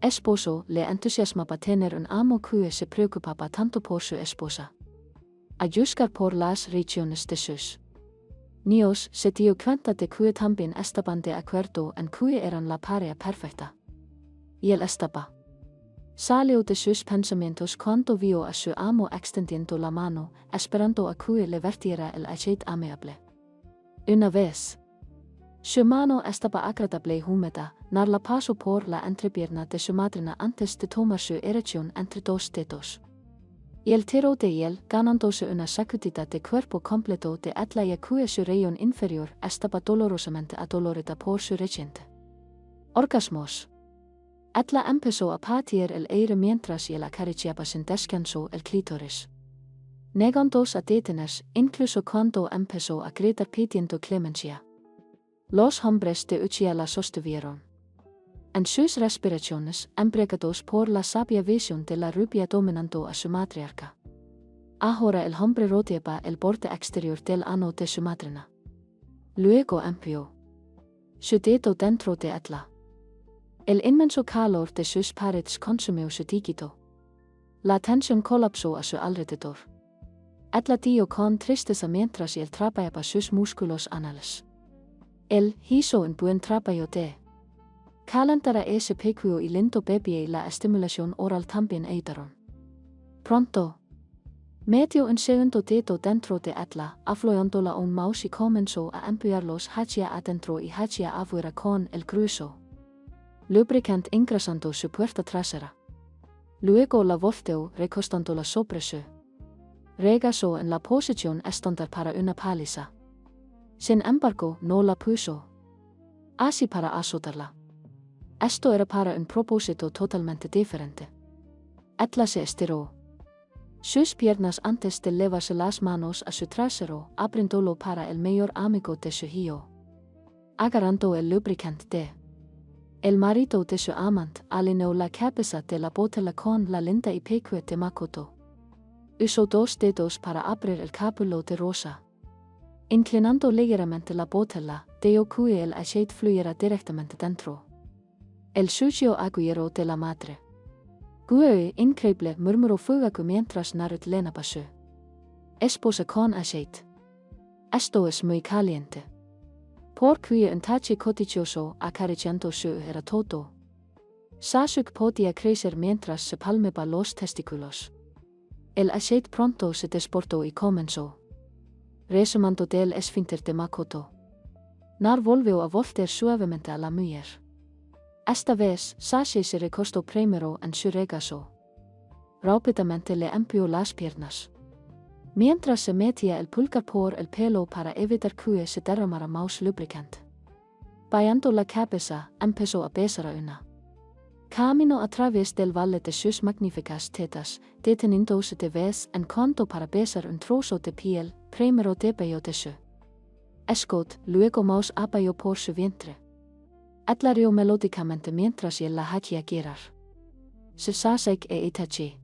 esposo le entusiasmaba tener un amo que se preocupaba tanto por su esposa. A juzgar por las reacciones de sus niños, se dio cuenta de que también estaban de acuerdo en que eran la pareja perfecta. Y él estaba. Salió de sus pensamientos cuando vio a su amo extendiendo la mano, esperando a que le vertiera el aceite amable. Una vez su mano estaba agradable húmeda, la pasó por la entrepierna de su madrina antes de tomar su erección entre dos dedos. Y el tiró de él, ganándose una sacudida de cuerpo completo de ella que su región inferior estaba dolorosamente adolorida por su reciente orgasmos. Ella empezó a patear el aire mientras él acariciaba sin descanso el clítoris. Negándose a detenerse, incluso cuando empezó a gritar pidiendo clemencia. Los hombres de Uchiha la sostuvieron en sus respiraciones, embriagados por la sabia visión de la rubia dominando a su matriarca. Ahora el hombre rodeaba el borde exterior del ano de su madrina. Luego empleó su dedo dentro de ella. El inmenso calor de sus paredes consumió su dígito. La tensión colapsó a su alrededor. Ella dio con tristeza mientras él trabajaba sus músculos anales. Él hizo un buen trabajo de calentar a ese pequeño y lento bebé y la estimulación oral también ayudaron. Pronto metió un segundo dedo dentro de ella, aflojándola aún más y comenzó a emplearlos hacia adentro y hacia afuera con el grueso lubricante ingresando su puerta trasera. Luego la volteó recostándola sobre su regazo en la posición estándar para una paliza. Sin embargo, no la puso así para azotarla. Esto era para un propósito totalmente diferente. Ella se estiró sus piernas antes de llevarse las manos a su trasero, abriéndolo para el mejor amigo de su hijo. Agarrando el lubricante de el marido de su amante, alineó la cabeza de la botella con la linda y pequeña de Makoto. Usó dos dedos para abrir el capullo de rosa. Inclinando ligeramente la botella, dejó que el aceite fluyera directamente dentro el sucio agujero de la madre. Guöi increíble murmuró fugaku mientras Naruto lena pasó. Esposa con aceite. Esto es muy caliente. Por cui un tachi coticioso acariciando su era todo. Sasuke podía crecer mientras se palmaba los testículos. El aceite pronto se desportó y comenzó. Resumando del esfínter de Makoto. Nar volvió a voltear suavemente a la mujer. Esta vez, Sasuke se recostó primero en su regazo. Rápidamente le empujó las piernas. Mientras se metía el pulgar por el pelo para evitar que se derramara más lubricante. Bajando la cabeza, empezó a besar a una. Camino a través del valle de sus magníficas tetas, deteniéndose de vez en cuando para besar un trozo de piel, primero debajo de su escote, luego más abajo por su vientre. Atlareó melódicamente mientras él la hacía girar. Sasuke e Itachi.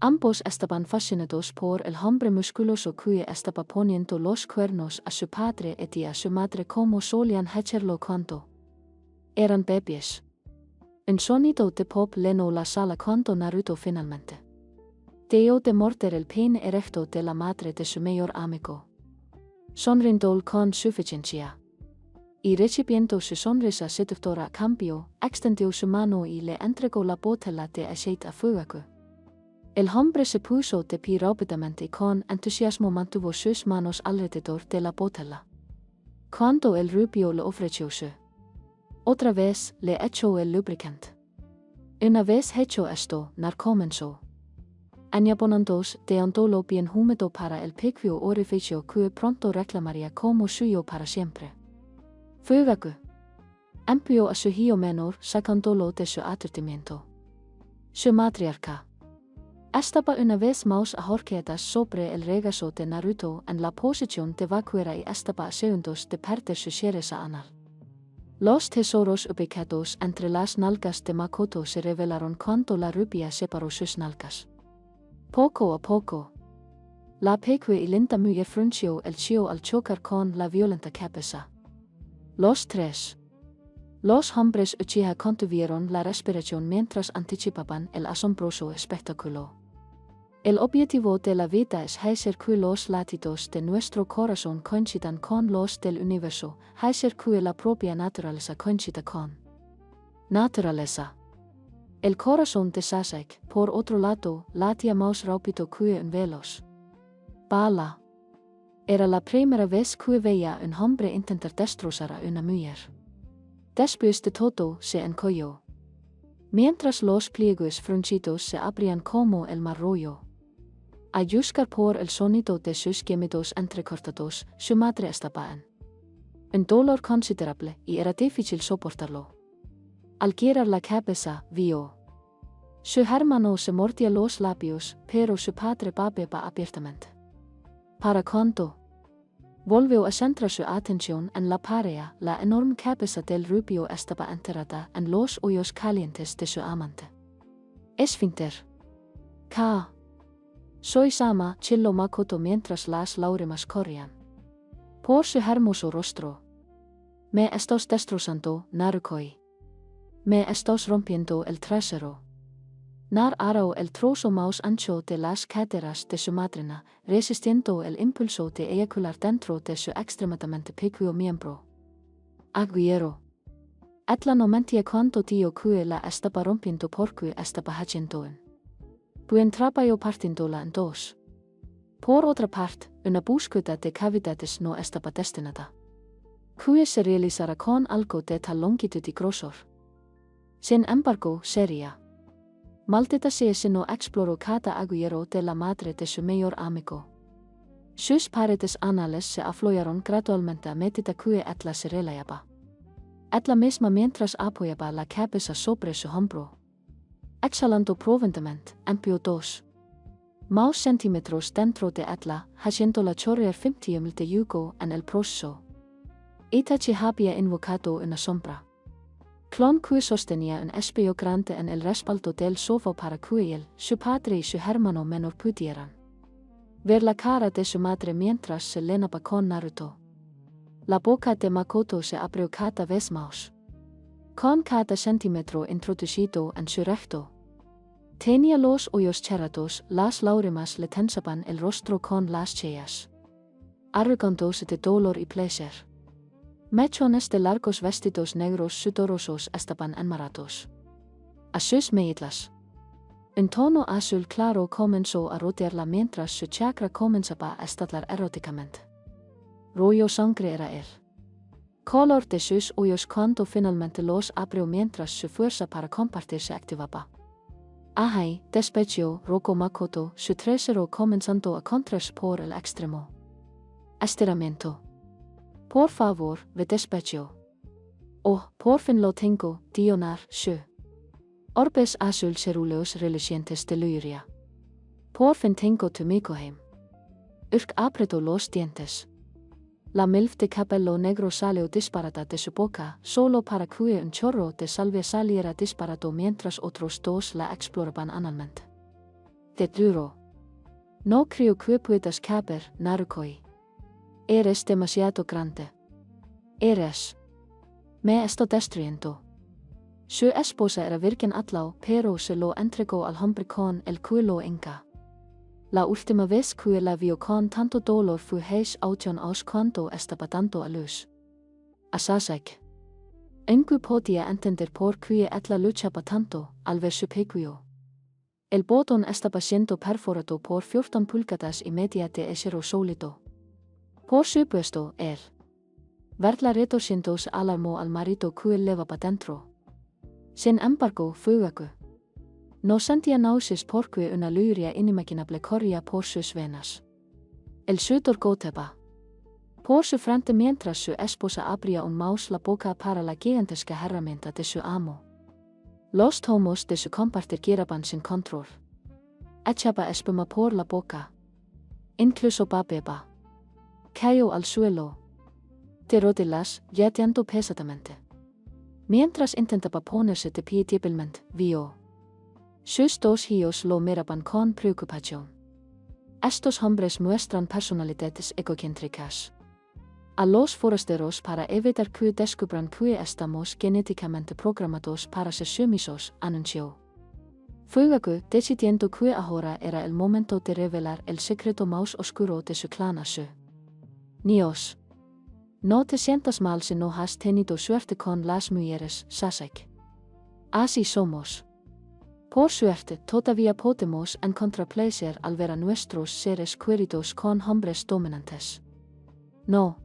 Ambos estaban fascinados por el hombre musculoso que estaba poniendo los cuernos a su padre y a su madre como solían hacerlo cuando eran bebés. Un sonido de pop llenó la sala cuando Naruto finalmente dejó de morder el pene erecto de la madre de su mejor amigo. Sonriendo con suficiencia. Y recibiendo su sonrisa seductora cambio, extendió su mano y le entregó la botella de aceite a fuego. El hombre se puso de pie rápidamente y con entusiasmo mantuvo sus manos alrededor de la botella. Cuando el rubio le ofreció su otra vez, le echó el lubricante. Una vez hecho esto, Nar comenzó. Añadiéndose dejándolo bien húmedo para el pequeño orificio que pronto reclamaría como suyo para siempre. Fuego. Empujó a su hijo menor sacándolo de su aturdimiento. Su matriarca. Estaba una vez más ahorcadas sobre el regazo de Naruto en la posición de vaquera y estaba a segundos de perder su cereza anal. Los tesoros ubicados entre las nalgas de Makoto se revelaron cuando la rubia separó sus nalgas. Poco a poco, la pequeña y linda mujer frunció el ceño al chocar con la violenta cabeza. Los tres. Los hombres Uchiha contuvieron la respiración mientras anticipaban el asombroso espectáculo. El objetivo de la vida es hacer que los latidos de nuestro corazón coincidan con los del universo, hacer que la propia naturaleza coincida con naturaleza. El corazón de Sasuke, por otro lado, latía más rápido que un veloz bala. Era la primera vez que veía un hombre intentar destrozar a una mujer. Después de todo, se encolló. Mientras los pliegos fruncidos se abrían como el mar rollo. A juzgar por el sonido de sus gemidos entrecortados, su madre estaba en un dolor considerable y era difícil soportarlo. Al girar la cabeza, vio. Su hermano se mordía los labios, pero su padre bababa abiertamente. ¿Para cuánto? Volvió a centrar su atención en la pareja, la enorme cabeza del rubio estaba enterrada en los hoyos calientes de su amante. Esfínter. K. Soy Sama, chilló Makoto mientras las lágrimas corrían por su hermoso rostro. Me estás destrozando, Narukoi. Me estás rompiendo el trasero. Nar aró el trozo más ancho de las caderas de su madrina, resistiendo el impulso de eyacular dentro de su extremadamente pequeño miembro. Aguero. Atla no mentía cuando dijo que la estaba rompiendo porque estaba haciendo un buen trabajo partiéndola en dos. Por otra parte, una búsqueda de cavidades no estaba destinada que se realizara con algo de tal longitud y grosor. Sin embargo, sería. Maldita sea si no exploró cada agujero de la madre de su mejor amigo. Sus paredes anales se aflojaron gradualmente a medida que Atla se relajaba. Atla misma mientras apoyaba la cabeza sobre su hombro. Exhalando profundamente, empujó 2 más centímetros dentro de Atla, haciéndola chorrear 50 mil de yugo en el proceso. Itachi había invocado una sombra. Clon que sostenía un espejo grande en el respaldo del sofá para que él, su padre y su hermano menor pudieran ver la cara de su madre mientras se lenaba con Naruto. La boca de Makoto se abrió cada vez más. Con cada centímetro introducido en su recto. Tenia los oyos cheratos, las laurimas le tensaban el rostro con las cheyas. Arrogantos de dolor y placer. Mechones de largos vestidos negros sudorosos estaban enmarados. A sus meitlas. Un tono azul claro comenzó a rodearla mientras su chakra comenzaba a estallar eróticamente. Rollo sangre era el color de sus ojos cuando finalmente los abrió mientras su fuerza para compartir se activaba. Ahí, despecho, Roko Makoto, su trasero comenzando a contras por el extremo. Estiramiento. Por favor, ve despecho. Oh, por fin lo tengo, Dionar, su. Orbes azul ceruleos relucientes de lujuria. Por fin tengo tu micohem. Urk apretó los dientes. La milf de cabello negro salió disparada de su boca, solo para que un chorro de salvia saliera disparado mientras otros dos la exploraban analmente. Te duro. No creo que puedas caber, Narukoi. Eres demasiado grande. Eres. Me estoy destruyendo. Su esposa era virgen atlao, pero se lo entregó al hombre con el culo inca. La última vez que la vio con tanto dolor fue hace 8 años cuando estaba dando a luz. Asasek. Nunca podía entender por qué ella luchaba tanto, al ver su pecuio. El botón estaba siendo perforado por 14 pulgadas y media de acero sólido. Por supuesto, él. Verla retorciéndose alarmó al marido que llevaba dentro. Sin embargo, fuego. No sentía náuseas porque una lujuria inimaginable corría por sus venas. El sudor gotaba por su frente mientras su esposa abría un mouse la boca para la gigantesca herramienta de su amo. Los tomos de su compartir giraban sin control. Echaba espuma por la boca. Incluso babeba. Cayó al suelo. De rodillas, yateando pesadamente. Mientras intentaba ponerse de pie débilmente, vio. Sus dos hijos lo miraban con preocupación. Estos hombres muestran personalidades egocéntricas. A los forasteros para evitar que descubran que estamos genéticamente programados para ser sumisos, anunció. Fuego, decidiendo que ahora era el momento de revelar el secreto más oscuro de su clan a su niños. No te sientas mal si no has tenido suerte con las mujeres, Sasek. Así somos. Por suerte, todavía podemos encontrar placer al ver a nuestros seres queridos con hombres dominantes. No.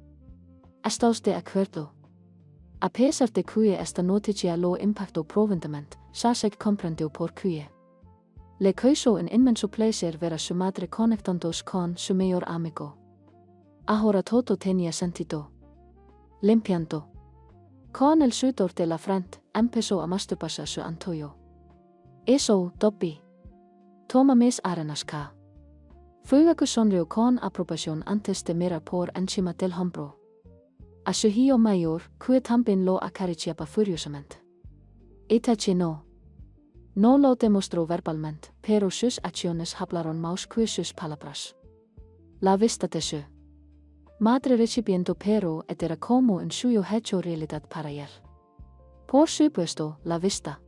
¿Estás de acuerdo? A pesar de que esta noticia lo impactó profundamente, Sasek comprendió por qué. Le causó un inmenso placer ver a su madre conectándose con su mejor amigo. Ahora todo tenía sentido. Limpiando. Con el sudor de la frente, empezó a masturbarse a su antojo. Eso, Dobby. Toma mis arenas cá. Fuego sonrió con aprobación antes de mirar por encima del hombro. A su hijo mayor, que también lo acariciaba furiosamente. Itachi no. No lo demostró verbalmente, pero sus acciones hablaron más que sus palabras. La vista de su madre recibiendo pero era como un suyo hecho realidad para él. Por supuesto, la vista.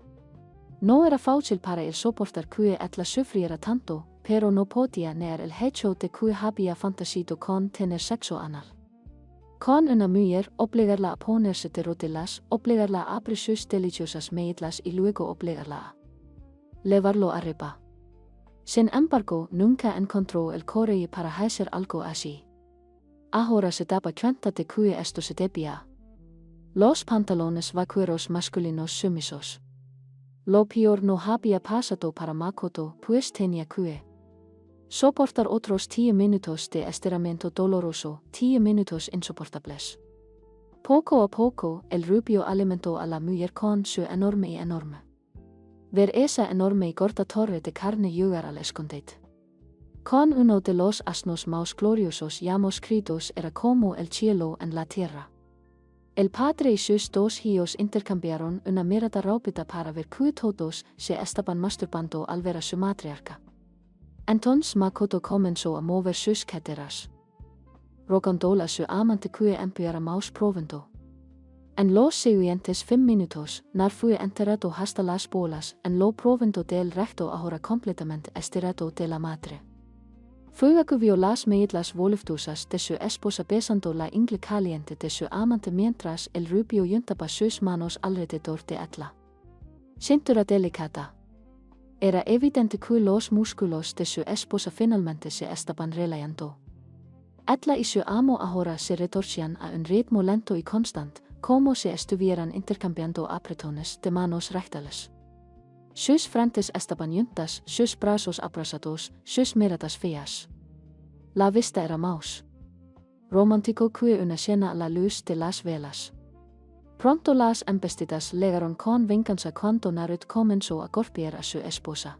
No era fácil para él soportar que ella sufriera tanto, pero no podía negar el hecho de que había fantaseado con tener sexo anal. Con una mujer, obligarla a ponerse de rodillas, obligarla a abrir sus deliciosas meitlas y luego obligarla a llevarlo arriba. Sin embargo, nunca encontró el coraje para hacer algo así. Ahora se daba cuenta de que esto se debía. Los pantalones vaqueros masculinos sumisos. Lo peor no había pasado para Makoto, pues tenía que soportar otros 10 minutos de estiramiento doloroso, 10 minutos insoportables. Poco a poco, el rubio alimentó a la mujer con su enorme. Ver esa enorme y gorda torre de carne llegar al escondite. Con uno de los asnos más gloriosos llamos escritos era como el cielo en la tierra. El padre y sus dos hijos intercambiaron una mirada rápida para ver que todos se estaban masturbando al ver a su matriarca. Entonces Makoto comenzó a mover sus caderas. Rogándola a su amante que empeara más profundo. En los siguientes 5 minutos, nar fue enterrado hasta las bolas, en lo provento del recto ahora completamente estirado de la madre. Fuego vio las medias voluptuosas de su esposa besando la ingle caliente de su amante mientras el rubio juntaba sus manos alrededor de ella. Cintura delicada. Era evidente que los músculos de su esposa finalmente se estaban relajando. Ella y su amo ahora se retorcían a un ritmo lento y constante, como si estuvieran intercambiando apretones de manos rectales. Sus frentes estaban juntas, sus brazos abrazados, sus miradas frías. La vista era mouse. Romántico que una cena a la luz de las velas. Pronto las embestidas llegaron con venganza cuando Narut comenzó a golpear a su esposa.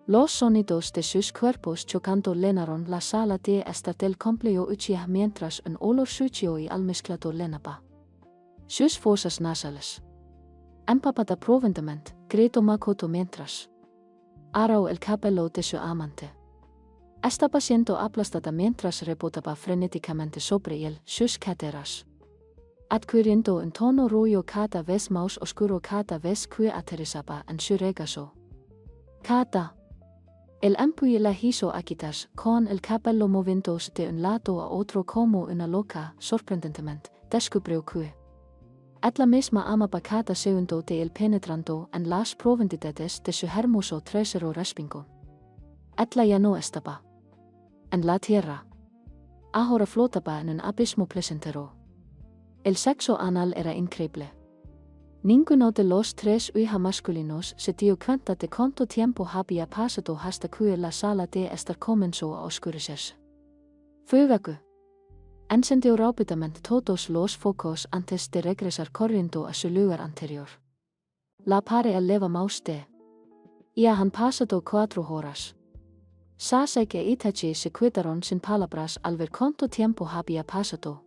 Los sonidos de sus cuerpos chocando llenaron la sala de estar del complejo Uchiha mientras un olor sucio y almezclado llenaba sus fosas nasales. Empapada profundamente, gritó Makoto mientras aró el cabello de su amante. Estaba siendo aplastada mientras rebotaba frenéticamente sobre él, sus caderas, adquiriendo un tono rubio cada vez más oscuro cada vez que aterrizaba en su regazo. El empuñó la hizo agitarse, con el cabello moviéndose de un lado a otro como una loca. Sorprendentemente, descubrió que ella misma amaba cada segundo de él penetrando en las profundidades de su hermoso trasero respingón. Ella ya no estaba en la tierra. Ahora flotaba en un abismo placentero. El sexo anal era increíble. Ninguno de los tres hijos masculinos se dio cuenta de cuánto tiempo había pasado hasta que la sala de estar comenzó a oscurecerse. Fuego. Encendió rápidamente todos los focos antes de regresar corriendo a su lugar anterior. La pareja leva más de. Ya han pasado 4 horas. Sasaki e Itachi se quedaron sin palabras al ver cuánto tiempo había pasado.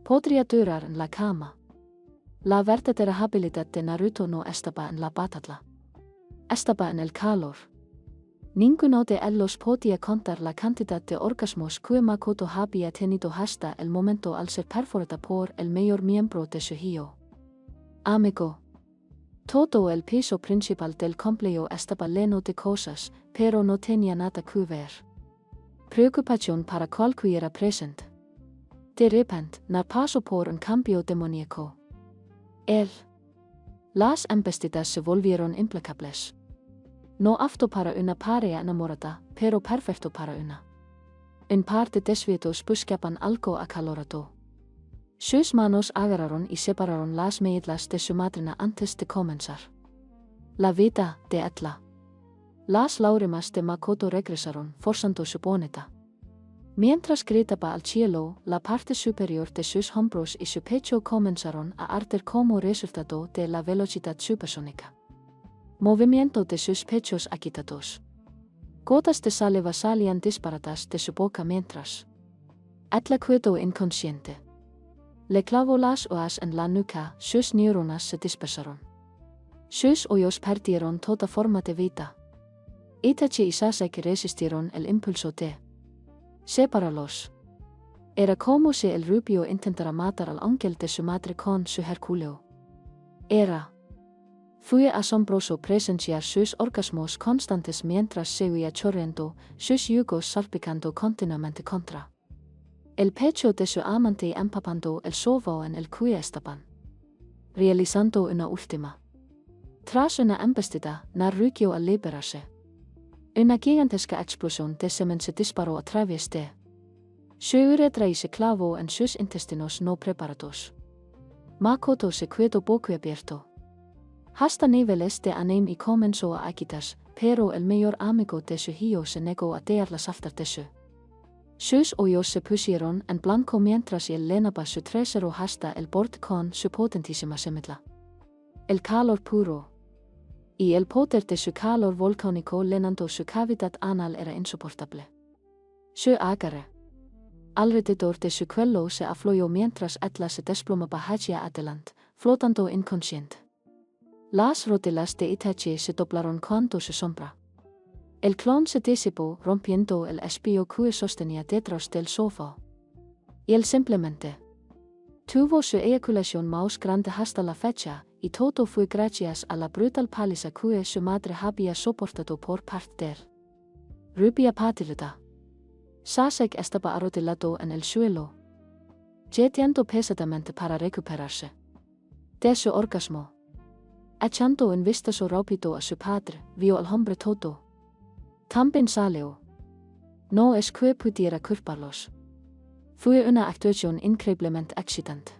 Podría durar en la cama. La verdadera habilidad de Naruto no estaba en la batalla. Estaba en el calor. Ninguno de ellos podía contar la cantidad de orgasmos que Makoto había tenido hasta el momento al ser perforada por el mayor miembro de su hijo. Amigo. Todo el piso principal del complejo estaba lleno de cosas, pero no tenía nada que ver. Preocupación para cualquiera presente. De repente, Nar pasó por un cambio demoníaco. Las embestidas se volvieron implacables. No apto para una pareja enamorada, pero perfecto para una. Un par de desviados buscaban algo acalorado. Sus manos agarraron y separaron las medias de su madrina antes de comenzar la vida de ella. Las lágrimas de Makoto regresaron, forzando su boneta. Mientras gritaba al cielo, la parte superior de sus hombros y su pecho comenzaron a arder como resultado de la velocidad supersónica. Movimiento de sus pechos agitados. Gotas de saliva salían disparadas de su boca mientras ella quedó inconsciente. Le clavó las oas en la nuca, sus neuronas se dispersaron. Sus ojos perdieron toda forma de vida. Itachi y Sasaki resistieron el impulso de separarlos. Era como si el rubio intentara matar al ángel de su madre con su hercúleo. Fue asombroso presenciar sus orgasmos constantes mientras seguía chorreando, sus yugos salpicando continuamente contra el pecho de su amante y empapando el sofá en el que estaban realizando una última. Tras una embestida, Naruto al liberarse. Una gigantesca explosión de semen se disparó a través de su uretra y se clavó en sus intestinos no preparados. Makoto se quedó boquiabierto. Hasta niveles de anemia y comenzó a agitarse, pero el mayor amigo de su hijo se negó a dejarla saltar de su. Sus ojos se pusieron en blanco mientras él llenaba su trasero hasta el borde con su potentísima semilla. El calor puro y el poder de su calor volcánico llenando su cavidad anal era insoportable. Su agarre alrededor de su cuello se aflojó mientras ella se desplomaba hacia adelante, flotando inconsciente. Las rodillas de Itachi se doblaron cuando se sombra. El clon se disipó rompiendo el espío que sostenía detrás del sofá. Y él simplemente Tuvo su eyaculación más grande hasta la fecha, y todo fue gracias a la brutal paliza que su madre había soportado por parte de Rubia patilda. Sasek estaba arrodillado en el suelo, getiendo pesadamente para recuperarse de su orgasmo. Echando en vista so rápido a su padre, vio al hombre todo. También salió. No es que pudiera culparlos. Fue una actuación increíblemente excitante.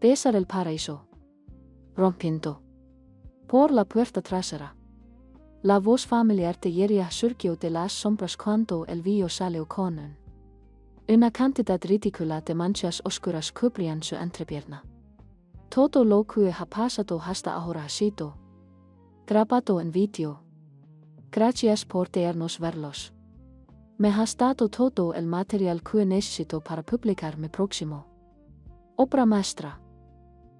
Besar el paraíso. Rompiendo por la puerta trasera. La voz familiar de Yeria surgió de las sombras cuando el vio salió con una cantidad ridícula de manchas oscuras cubrían su entrepierna. Todo lo que ha pasado hasta ahora ha sido grabado en vídeo. Gracias por dejarnos verlos. Me has dado todo el material que necesito para publicar mi próximo obra maestra.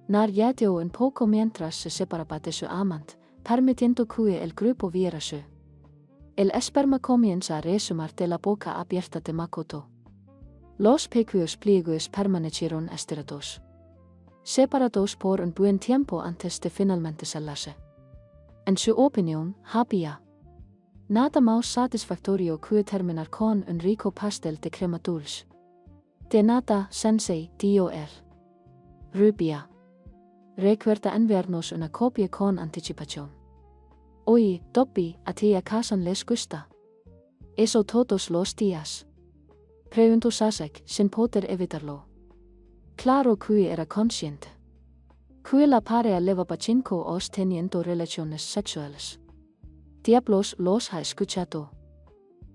Narrateó un poco mientras se separaba de su amante, permitiendo que el grupo viera su. El esperma comienza a resumar de la boca abierta de Makoto. Los pequeños pliegos permanecieron estirados, separados por un buen tiempo antes de finalmente celarse. En su opinión, había nada más satisfactorio que terminar con un rico pastel de crema dulce. De nada, sensei, dijo él. Rubia. Recuerda enviarnos una copia con anticipación. Oye, Dobby, ¿a ti acaso les gusta eso todos los días? Preguntó Sasek, sin poder evitarlo. Claro que era consciente que la pareja llevaba 5 años teniendo relaciones sexuales. Diablos los ha escuchado.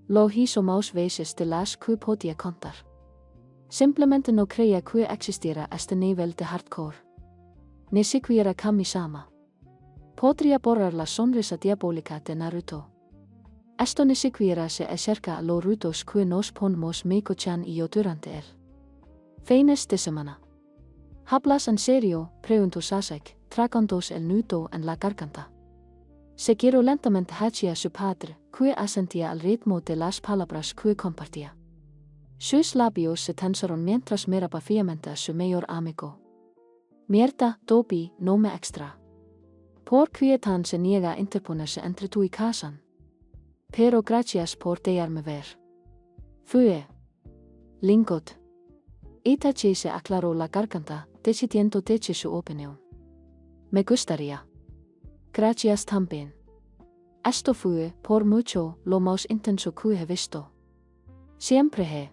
Lo hizo más veces de las que podía contar. Simplemente no creía que existiera este nivel de hardcore. Ni siquiera Kami-sama podría borrar la sonrisa diabólica de Naruto. Esto ni siquiera se acerca a los rutos que nos ponemos Miko-chan y yo durante el fines de semana. ¿Hablas en serio?, preguntó Sasek, tragándose el nudo en la garganta. Se giró lentamente hacia su padre, que asentía al ritmo de las palabras que compartía. Sus labios se tensaron mientras miraba fijamente a su mayor amigo. Mierda, Dobby, no me extra. ¿Por qué tan se niega a interponerse entre tú y Kazan? Pero gracias por dejarme ver. Fue Lingot. Itachi se aclaró la garganta, decidiendo decir su opinión. Me gustaría. Gracias también. Esto fue, por mucho, lo más intenso que he visto. Siempre he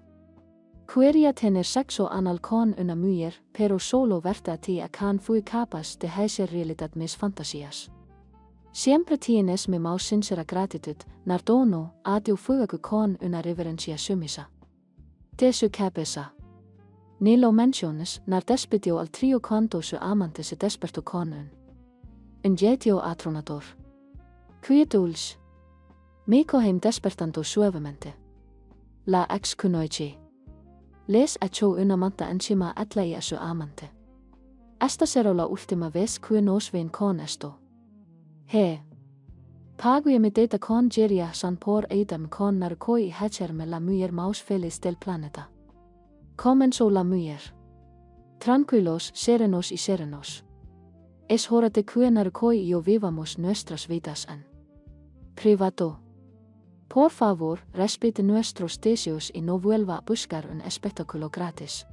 quería tener sexo anal con una mujer, pero solo verdad a que fui capaz de hacer realidad mis fantasías. Siempre tienes mi más sincera gratitud, Nardono, adiós fuego con una reverencia sumisa de su cabeza. Ni lo menciones, despidió al trío cuando su amante se despertó con un jetio atronador. Qué dulce. Miko heim despertando suavemente. La ex kunoichi les echó una manta encima a su amante. Esta será la última vez que nos ven con esto. Pagué mi data con Jiria san por Adam con Naruto y hacerme la mujer más feliz del planeta. Comenzó la mujer. Tranquilos, serenos y serenos. Es hora de que Naruto y yo vivamos nuestras vidas en privado. Por favor, respete nuestros deseos y no vuelva a buscar un espectáculo gratis.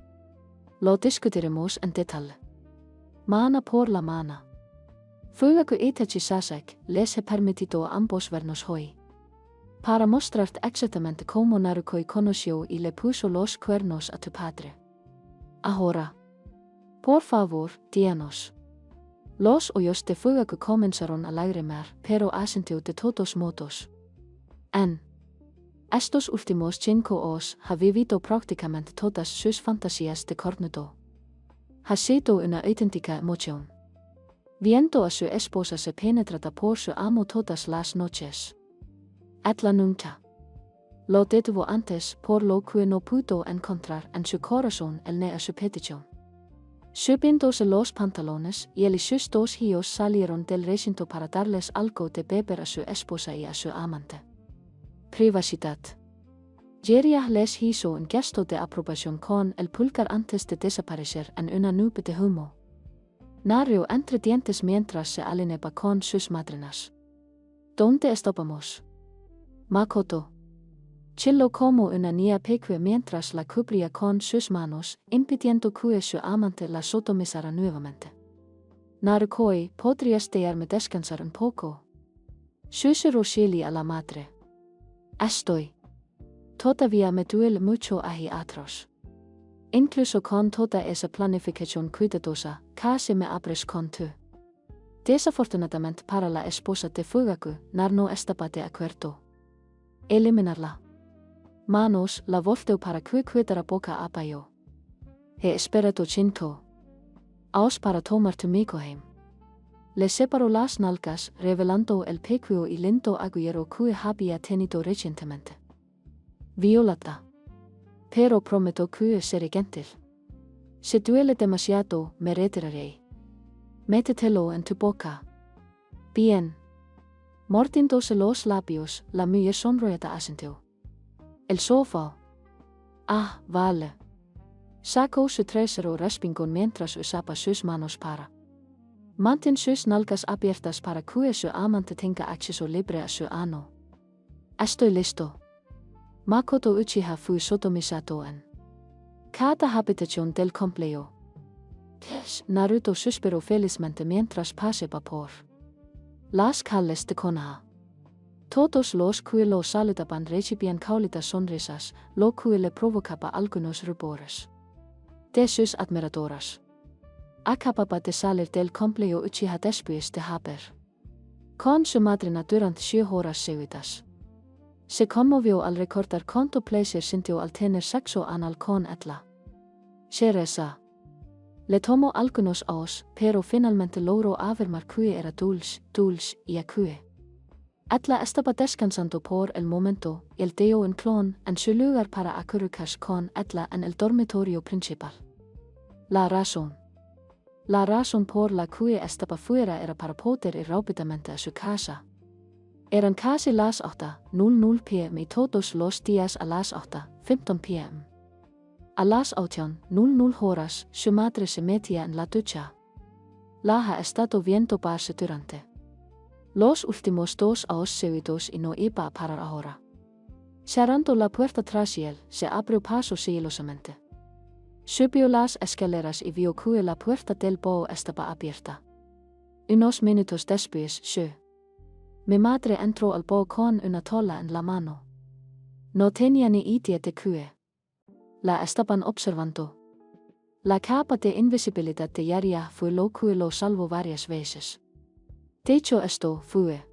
Lo discutiremos en detalle. Mana por la mana. Fuego que Itachi Sasek les he permitido a ambos vernos hoy. Para mostrarte exactamente cómo Naruto conoció y le puso los cuernos a tu padre. Ahora, por favor, díganos. Los ojos de Fuego comenzaron a lagrimear, pero asintió de todos modos. En estos últimos 5 años ha vivido prácticamente todas sus fantasías de cornudo. Ha sido una auténtica emoción. Viendo a su esposa se penetrada por su amo todas las noches. Atla nunca lo detuvo antes, por lo que no pudo encontrar en su corazón el ne a su petición. Subiéndose los pantalones, y él y sus 2 hijos salieron del recinto para darles algo de beber a su esposa y a su amante. Privacidad. Jeria les hizo un gesto de aprobación con el pulgar antes de desaparecer en una nube de humo. Nario entre dientes mientras se alineaba con sus madrinas. ¿Dónde estamos? Makoto. Chilló como una niña pequeña mientras la cubría con sus manos, impidiendo que su amante la sodomizara nuevamente. Narukoi, ¿podrías dejarme descansar un poco? Susurró Shelly a la madre. Estoy. Todavía me duele mucho ahí atrás. Incluso con toda esa planificación cuidadosa, casi me abres con tú. Desafortunadamente para la esposa de Fugaku, no estaba de acuerdo. Eliminarla. Manos la volteó para que cuidara boca abajo. He esperado cinto. Aus para tomar tu heim. Le separó las nalgas, revelando el pequeño y lindo agujero que había tenido recientemente. Violata. Pero prometo que seré gentil. Si duele demasiado, me retiraré. Métetelo en tu boca. Bien. Mordiéndose los labios, la mujer sonriente asintió. El sofá. Ah, vale. Sacó su trasero respingón mientras usaba sus manos para. Mantén sus nalgas abiertas para que su amante tenga acceso libre a su ano. Estoy listo. Makoto Uchiha fu sodomizado en cada habitación del complejo. Naruto suspiró felizmente mientras pasaba por las calles de Konoha. Todos los que lo saludaban recibían cálidas sonrisas, lo que le provocaba algunos rubores de sus admiradoras. Acababa de salir del complejo Uchiha después de haber con su madrina durante 7 horas seguidas. Se conmovió al recordar cuánto placer sintió al tener sexo anal con Etla. Cereza. Le tomó algunos años, pero finalmente logró afirmar que era dulce y que Etla estaba descansando por el momento, el dio en clon en su lugar para acurrucarse con Etla en el dormitorio principal. La razón por la que estaba fuera era para poder ir rápidamente a su casa. Eran casi las 8:00 p.m. y todos los días a las 8:15 p.m. A las 8:00 horas, su madre se metía en la ducha. La ha estado viendo barse durante los últimos 2 años seguidos y no iba a parar ahora. Cerrando la puerta tras él, se abrió paso sigilosamente. Subió las escaleras y vio que la puerta del baño estaba abierta. Unos minutos después, mi madre entró al baño con una toalla en la mano. No tenía ni idea de que la estaban observando. La capa de invisibilidad de Yaria fue lo que lo salvó varias veces. Dicho esto, fue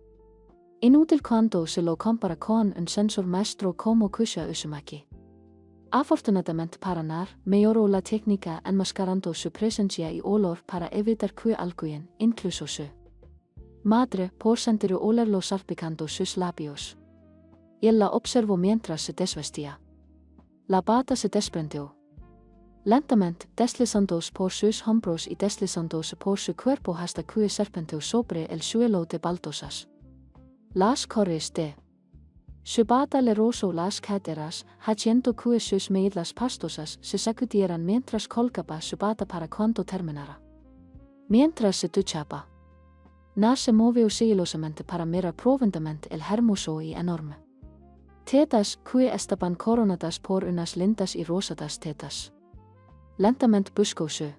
inútil cuando se lo compara con un sensor maestro como Kusha Uzumaki. Afortunadamente para Nar, mejoró la técnica enmascarando su presencia y olor para evitar que alguien, incluso su madre, por sentir olerlo salpicando sus labios. Él la observó mientras se desvestía. La bata se desprendió. Lentamente, deslizándose por sus hombros y deslizándose por su cuerpo hasta que serpenteó sobre el suelo de baldosas. Las correas de su bata le rozó las caderas, haciendo que sus medlas pastosas se sacudieran mientras colgaba su bata para cuando terminara. Mientras se duchaba, Nar se movió sigilosamente para mirar profundamente el hermoso y enorme tetas que estaban coronadas por unas lindas y rosadas tetas. Lentamente buscóse.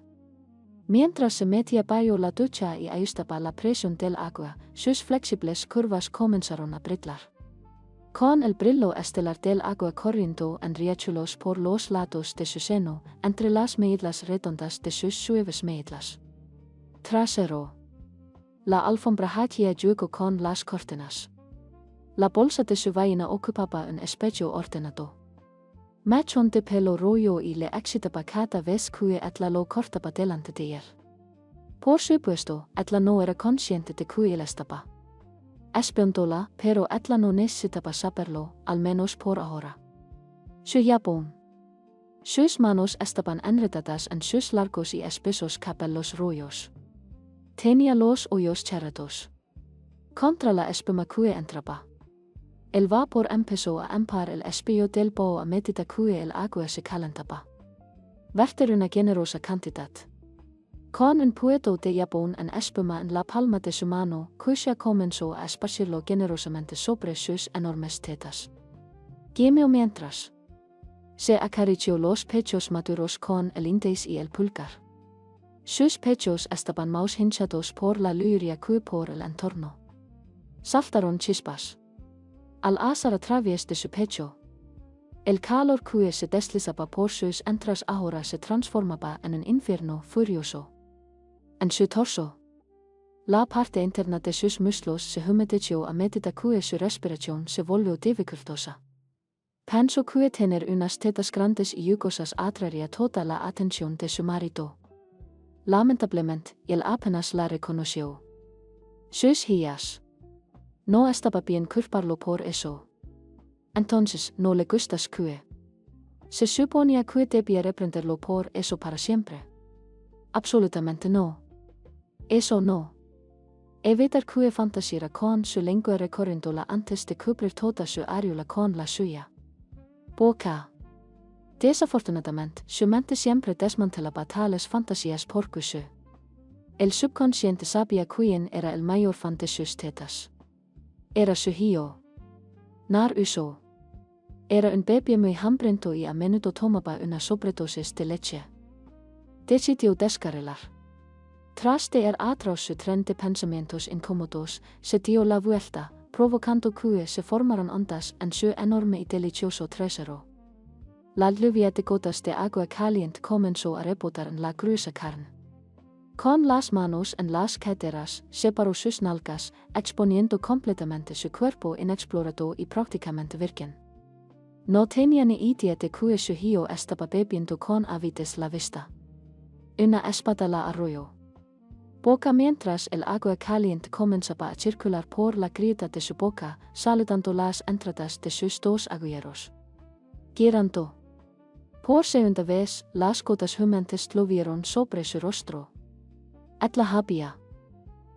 Mientras se metía bajo la ducha y ajustaba la presión del agua, sus flexibles curvas comenzaron a brillar. Con el brillo estelar del agua corriendo en riachuelos por los lados de su seno, entre las medlas redondas de sus suaves medlas trasero. La alfombra hacía juego con las cortinas. La bolsa de su vaina ocupaba un espacio ordenado. Mechón de pelo rollo y le excitaba cada vez que Etla lo cortaba delante de él. Por supuesto, Etla no era consciente de que él estaba espiándola, pero Etla no necesitaba saberlo, al menos por ahora. Su jabón. Sus manos estaban enredadas en sus largos y espesos cabellos rubios. Tenía los hoyos cerrados contra la espuma que entraba. El va por empezó a empar el espio del bo a medida que el agua se calentaba. Verter una generosa cantidad. Con un puedo de Japón en espuma en la palma de su mano, cuya comenzó a esparcirlo generosamente sobre sus enormes tetas. Gemeo mientras. Se acarició los pechos maduros con el índice y el pulgar. Sus pechos estaban más hinchados por la lujuria que por el entorno. Saltaron chispas. Al azar a través de su pecho. El calor que se deslizaba por sus entras ahora se transformaba en un infierno furioso. En su torso. La parte interna de sus muslos se humedeció a medida que su respiración se volvió dificultosa. Pensó que tener unas tetas grandes y jugosas atraería toda la atención de su marido. Lamentablemente, él apenas la reconoció. Sus hijas. No estaba bien culparlo por eso. Entonces, no le gustas que. Se suponía que debía reprenderlo por eso para siempre. Absolutamente no. Eso no. Evitar que fantasera con su lengua recorriéndola antes de cubrir toda su areola con la suya. Boca. Desafortunadamente, su mente siempre desmantelaba tales fantasías porque su. El subconsciente sabía quién era el mayor fan de sus tetas. Era su hijo. Nar usó. Era un bebé muy hambriento y a menudo tomaba una sobredosis de leche. Decidió descarrilar. Tras de atroz su tren de pensamientos incómodos, se dio la vuelta, provocando que se formaran ondas en su enorme y delicioso trasero. La lluvia de gotas de agua caliente comenzó a rebotar en la gruesa carne. Con las manos en las caderas, separó sus nalgas, exponiendo completamente su cuerpo inexplorado y prácticamente virgen. No tenía ni idea de que su hijo estaba bebiendo con avidez la vista. Una espada la arrolló. Boca mientras el agua caliente comenzaba a circular por la grieta de su boca, saludando las entradas de sus dos agujeros. Girando. Por segunda vez, las gotas humeantes llovieron sobre su rostro. Ella había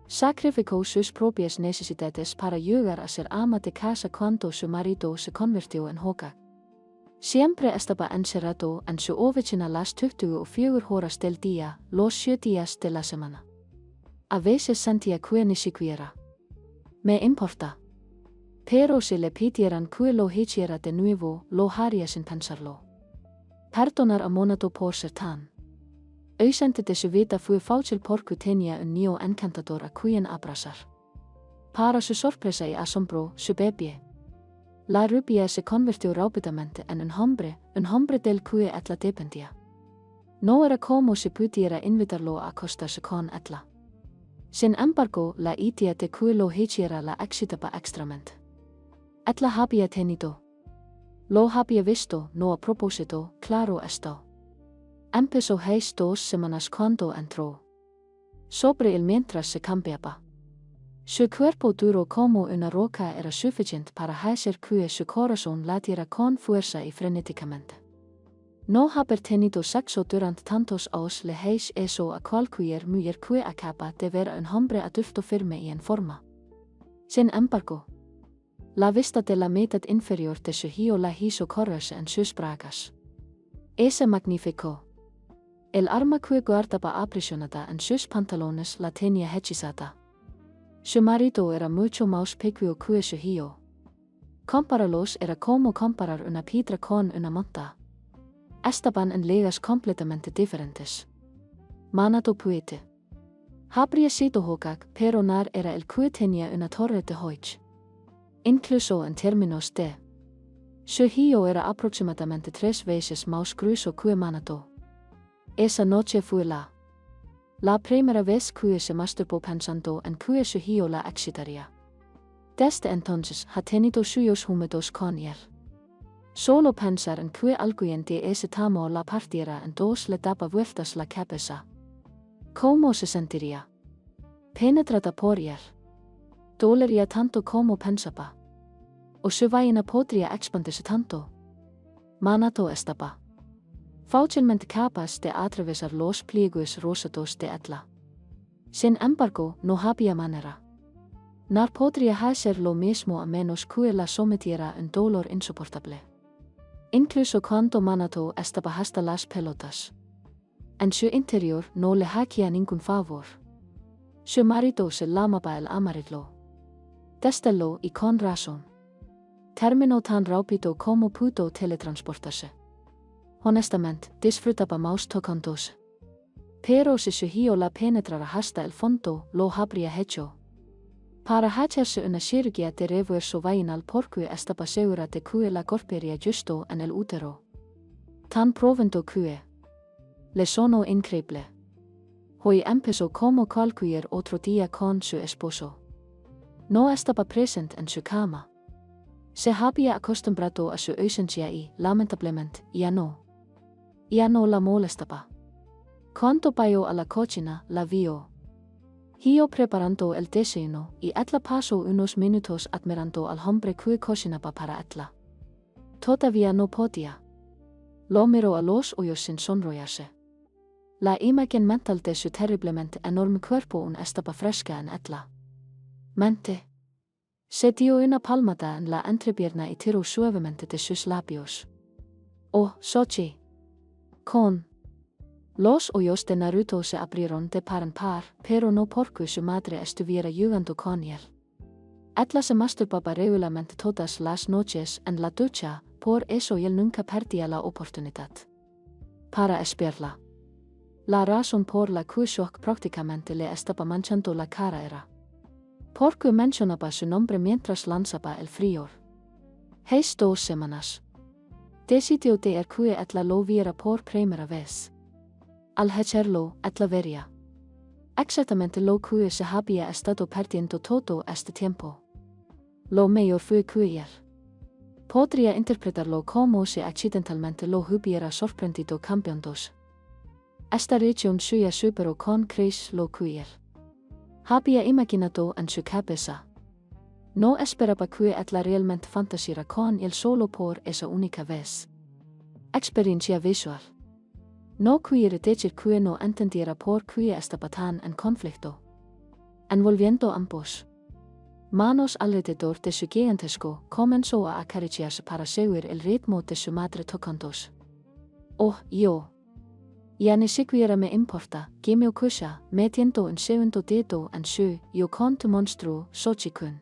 sacrificó sus propias necesidades para llegar a ser ama de casa cuando su marido se convirtió en hoca. Siempre estaba encerrado en su oficina las 24 horas del día, los 7 días de la semana. A veces sentía que ni siquiera me importa. Pero si le pidieran que lo hiciera de nuevo, lo haría sin pensarlo. Perdonar a monato por ser tan ausente de su vida fue fácil porque tenía un niño encantador a quien abrazar. Para su sorpresa y asombro, su bebé. La rubia se convirtió rápidamente en un hombre del que ella dependía. No era como si pudiera invitarlo a acostarse con ella. Sin embargo, la idea de que lo hiciera la excitaba extremamente. Ella había tenido. Lo había visto, no a propósito, claro esto. Empezó hace 2 semanas cuando entró. Sobre él mientras se cambiaba. Su cuerpo duro como una roca era suficiente para hacer que su corazón latiera con fuerza y frenéticamente. No haber tenido sexo durante tantos años le hace eso a cualquier mujer que acaba de ver a un hombre adulto firme y en forma. Sin embargo, la vista de la mitad inferior de su hijo la hizo correrse en sus bragas. Ese magnífico. El arma que guardaba aprisionada en sus pantalones la tenía hechizada. Su marido era mucho más pequeño que su hijo. Compararlos era como comparar una piedra con una monta. Estaban en ligas completamente diferentes. Manado puete. Habría sido Hogak, pero Nar era el que tenía una torre de Hoich. Incluso en términos de. Su hijo era aproximadamente 3 veces más grueso que Manado. Esa noche fue la primera vez que se masturbó pensando en que su hijo la excitaría. Desde entonces ha tenido suyos húmedos con él. Solo pensar en que alguien de ese tamaño la partiera en 2 le daba vueltas la cabeza. ¿Cómo se sentiría? Penetrada por él. Dolería tanto como pensaba. O su vaina podría expandirse tanto. Manado estaba fácilmente capaz de atravesar los pliegos rosados de ella. Sin embargo, no había manera. Nar podría hacer lo mismo a menos que la sometiera un dolor insoportable. Incluso cuando Manato estaba hasta las pelotas. En su interior no le hacía ningún favor. Su marido se llamaba el amarillo. Destello y con razón. Terminó tan rápido como pudo teletransportarse. Honestamente, disfrutaba más tocándose. Pero si su hijo la penetrara hasta el fondo, lo habría hecho. Para hacerse una cirugía de reverso vaginal porque estaba segura de que la golpearía justo en el útero. Tan provento que le sonó increíble. Hoy empezó como cualquier otro día con su esposo. No estaba presente en su cama. Se había acostumbrado a su ausencia y, lamentablemente, ya no la molestaba. Cuando vayó a la cocina, la vio. Hijo preparando el desayuno y ella pasó unos minutos admirando al hombre que cocinaba para ella. Todavía no podía. Lo miró a los ojos sin sonrojarse. La imagen mental de su terriblemente enorme cuerpo aún estaba fresca en ella. Mente. Se dio una palmada en la entrepierna y tiró suavemente de sus labios. Oh, Sochi. Con. Los ojos de Naruto se abrieron de par en par, pero no porque su madre estuviera jugando con él. Ella se masturbaba regularmente todas las noches en la ducha, por eso él nunca perdía la oportunidad. Para espiarla. La razón por la que Shock prácticamente le estaba manchando la cara era porque mencionaba su nombre mientras lanzaba el frío. Hace 2 semanas. Decidió de que ella lo viera por primera vez. Al hacerlo, ella vería exactamente lo que se había estado perdiendo todo este tiempo. Lo mejor fue que él podría interpretarlo como si accidentalmente lo hubiera sorprendido cambiándose. Esta región suya superó con creces lo que él había imaginado en su cabeza. No esperaba que ella realmente fantaseara con él solo por esa única vez. Experiencia visual. No quiere decir que no entendiera por qué estaba tan en conflicto. Envolviendo ambos manos alrededor de su gigantesco, comenzó a acariciarse para seguir el ritmo de su madre tocándose. Oh, yo. Ya ni siquiera me importa, gemio Kusha, metiendo un segundo dedo en su, yo con tu monstruo, Sochi-kun.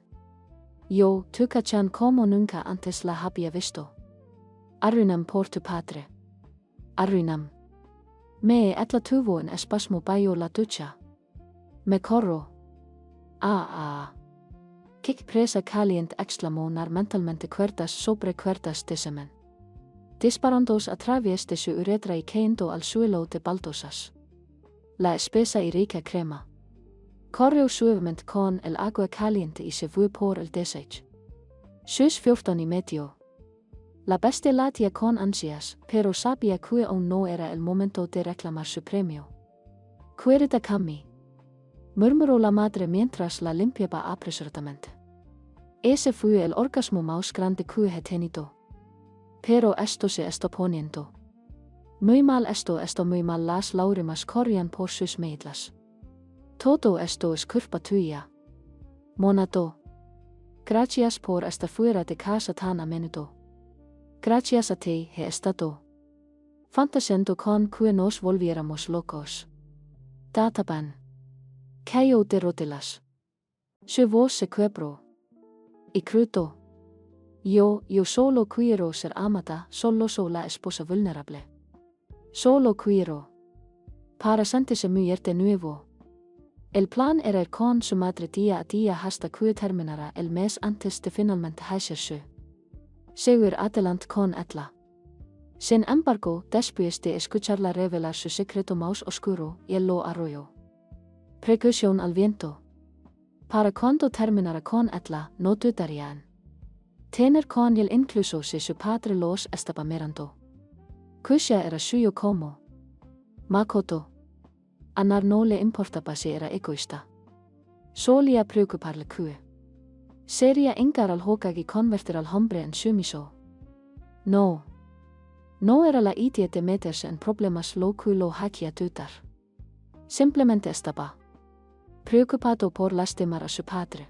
Yo, Tuka-chan como nunca antes la había visto. Arruinam por tu padre. Arruinam. Me ella tuvo un espasmo bajo la ducha. Me corro. Qué presa caliente exclamó nar mentalmente cuerdas sobre cuerdas de semen. Disparándose a través de su uretra y cayendo al suelo de baldosas. La espesa y rica crema. Corrió suavemente con el agua caliente y se fue por el deshecho. Sus 14 y medio. La bestia latía con ansias, pero sabía que aún no era el momento de reclamar su premio. Querida Kami. Murmuró la madre mientras la limpiaba apresuradamente. Ese fue el orgasmo más grande que he tenido. Pero esto se está poniendo muy mal. Esto está muy mal. Las lágrimas corrían por sus mejillas. Todo esto es culpa tuya. Monato. Gracias por estar fuera de casa tan a menudo. Gracias a ti he estado fantaseando con que nos volviéramos locos. Databan. Cayó de rodillas. Su voz se quebró. Y gritó. Yo solo quiero ser amada, solo soy la esposa vulnerable. Solo quiero para sentirse mujer de nuevo. El plan era ir con su madre día a día hasta que terminara el mes antes de finalmente hacerse seguir adelante con ella. Sin embargo, después de escucharla revelar su secreto más oscuro, él lo arrolló. Precaución al viento. Para cuando terminara con ella, no dudarían tener con él incluso si su padre los estaba mirando. Kusha era suyo como Makoto. A nar no le importaba si era egoísta. Solía preocuparle que sería engar al hokage convertir al hombre en sumiso. No era la idea de meterse en problemas lo que lo hacía dudar. Simplemente estaba preocupado por lastimar a su padre.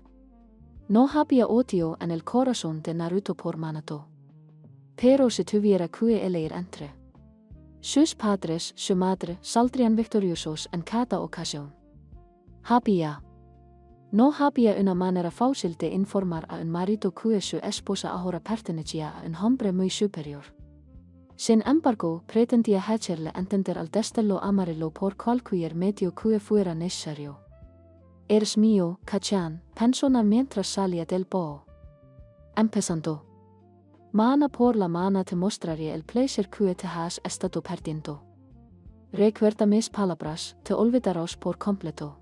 No había odio en el corazón de Naruto por Minato. Pero si tuviera que elegir entre sus padres, su madre, saldrían victoriosos en cada ocasión. No había una manera fácil de informar a un marido que su esposa ahora pertenecía a un hombre muy superior. Sin embargo, pretendía hacerle entender al destello amarillo por cualquier medio que fuera necesario. Eres mío, Kachan, pensó mientras salía del boo. Empezando. Mana por la mana te mostraré el placer que te has estado perdiendo. Recuerda mis palabras, te olvidarás por completo.